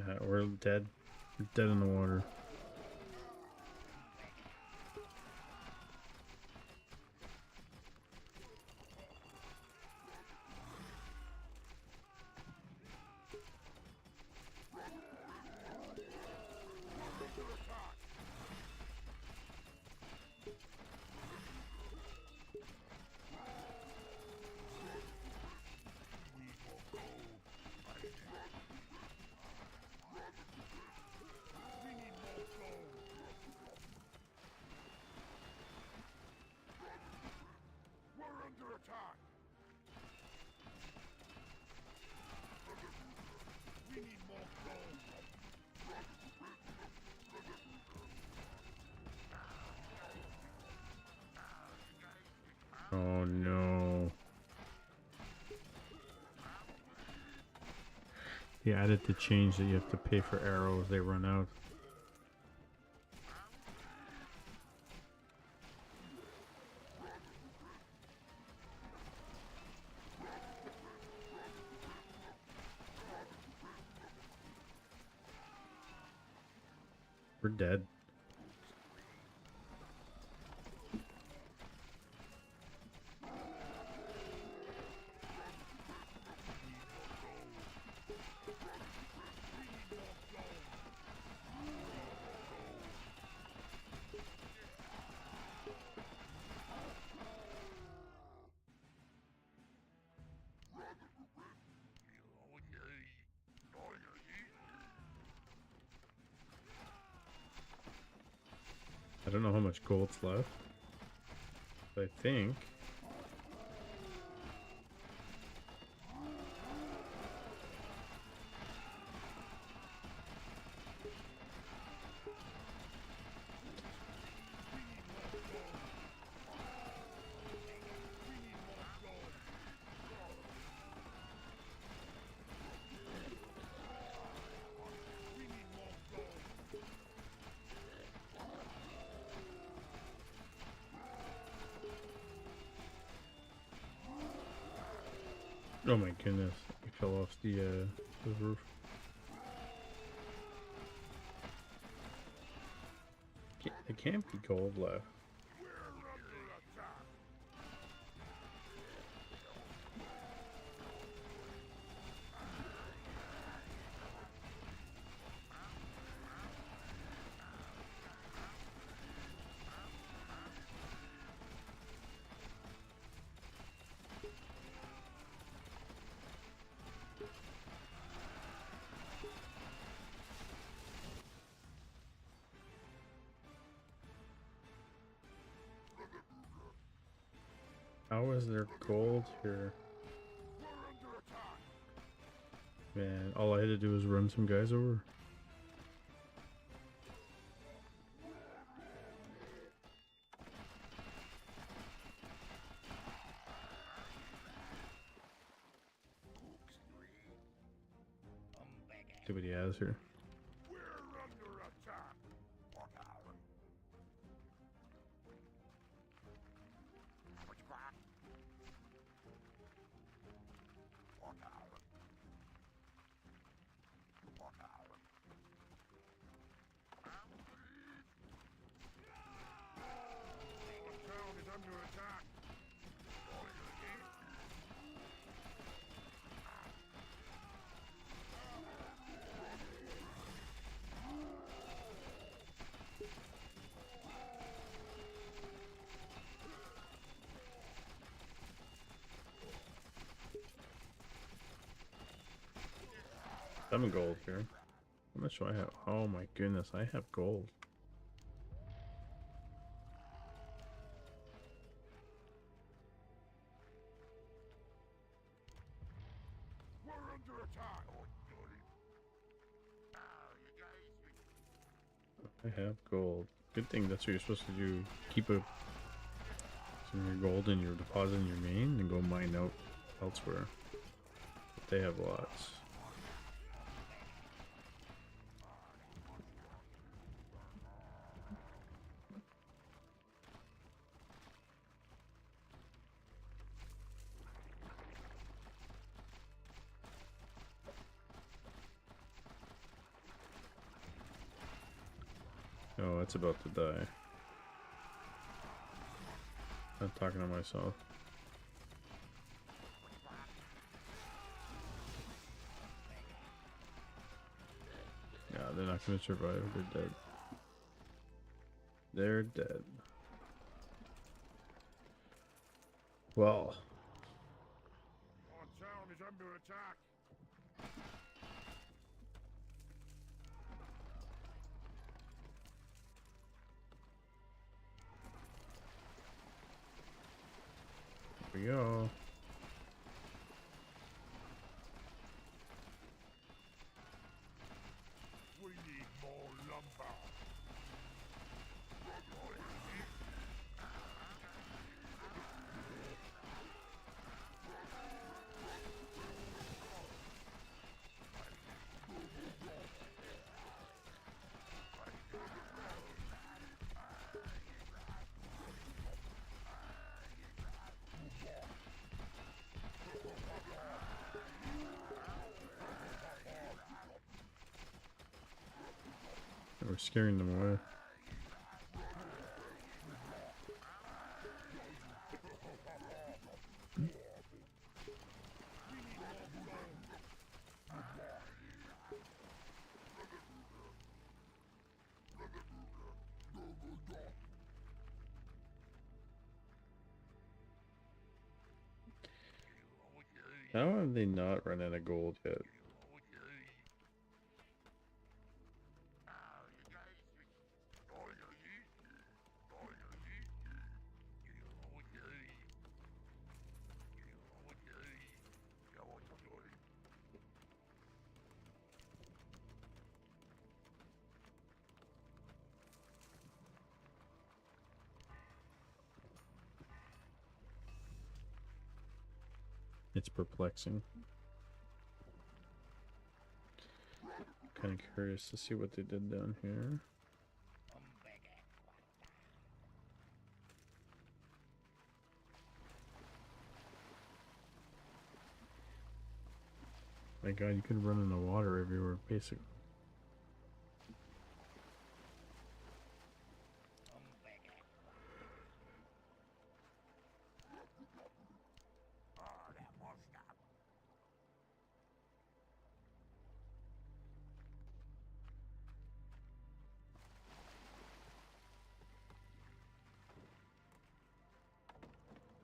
Yeah, we're dead. We're dead in the water. Oh no. He added the change that you have to pay for arrows, they run out. We're dead. I don't know how much gold's left. But I think oh my goodness, he fell off the roof. There can't be gold left. How is there gold here? Man, all I had to do was run some guys over. See what he has here. Some gold here. How much do I have? Oh my goodness, I have gold. I have gold. Good thing that's what you're supposed to do. Keep some of your gold in your deposit in your main and go mine out elsewhere. But they have lots. Oh, it's about to die. I'm talking to myself. Yeah, they're not gonna survive. They're dead. They're dead. Well, Our town is under attack. here we go. We need more lumber. We're scaring them away. How have they not run out of gold yet? It's perplexing. Kind of curious to see what they did down here. My God, you could run in the water everywhere, basically.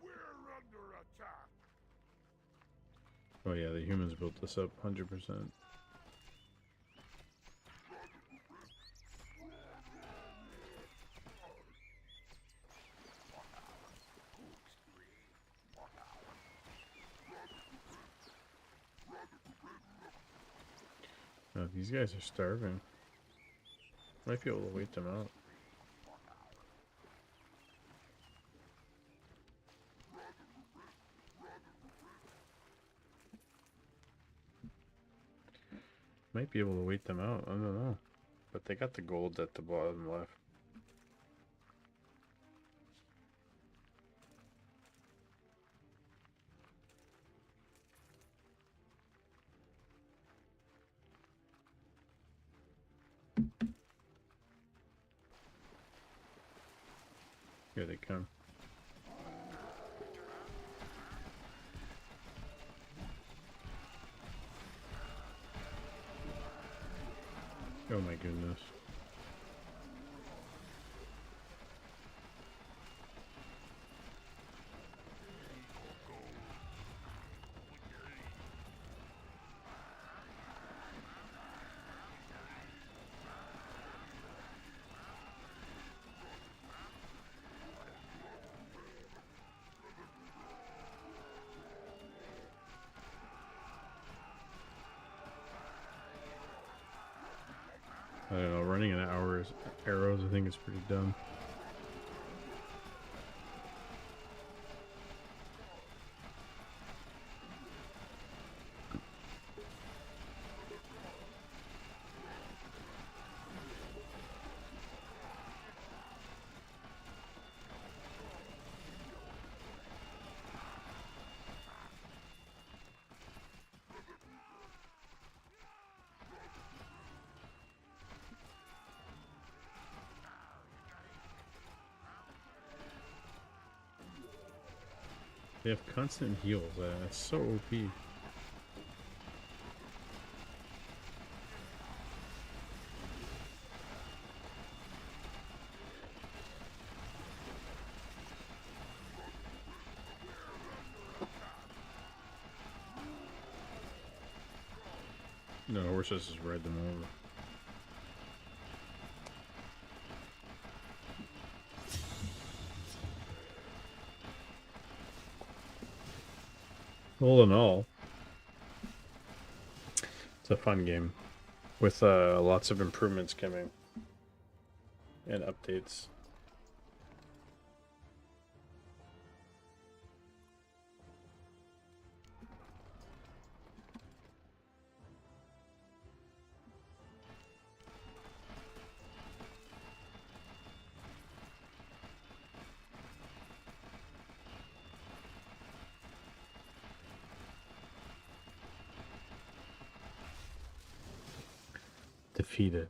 We're under attack. Oh yeah, the humans built this up 100%. Oh, these guys are starving. Might be able to wait them out. Might be able to wait them out. I don't know. But they got the gold at the bottom left. Here they come. Oh my goodness. I don't know, running an hour's arrows I think is pretty dumb. They have constant heals. That's so OP. No, horses just ride them over. All in all, it's a fun game with lots of improvements coming and updates. Defeated.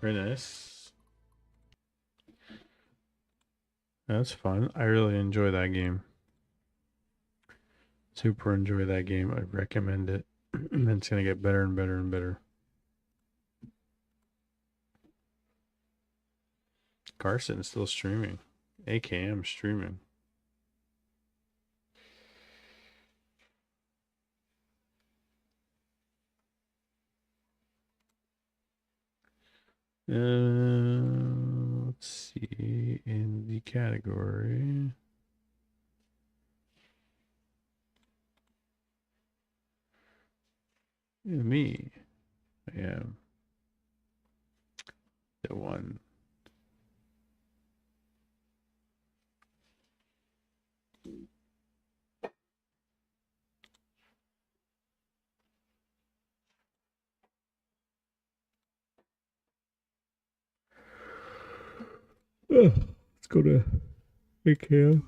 Very nice. That's fun. I really enjoy that game. Super enjoy that game. I recommend it. It's gonna get better and better and better. Carson is still streaming. AKM streaming. Let's see in the category. Me. I am the one. Let's go to AKM.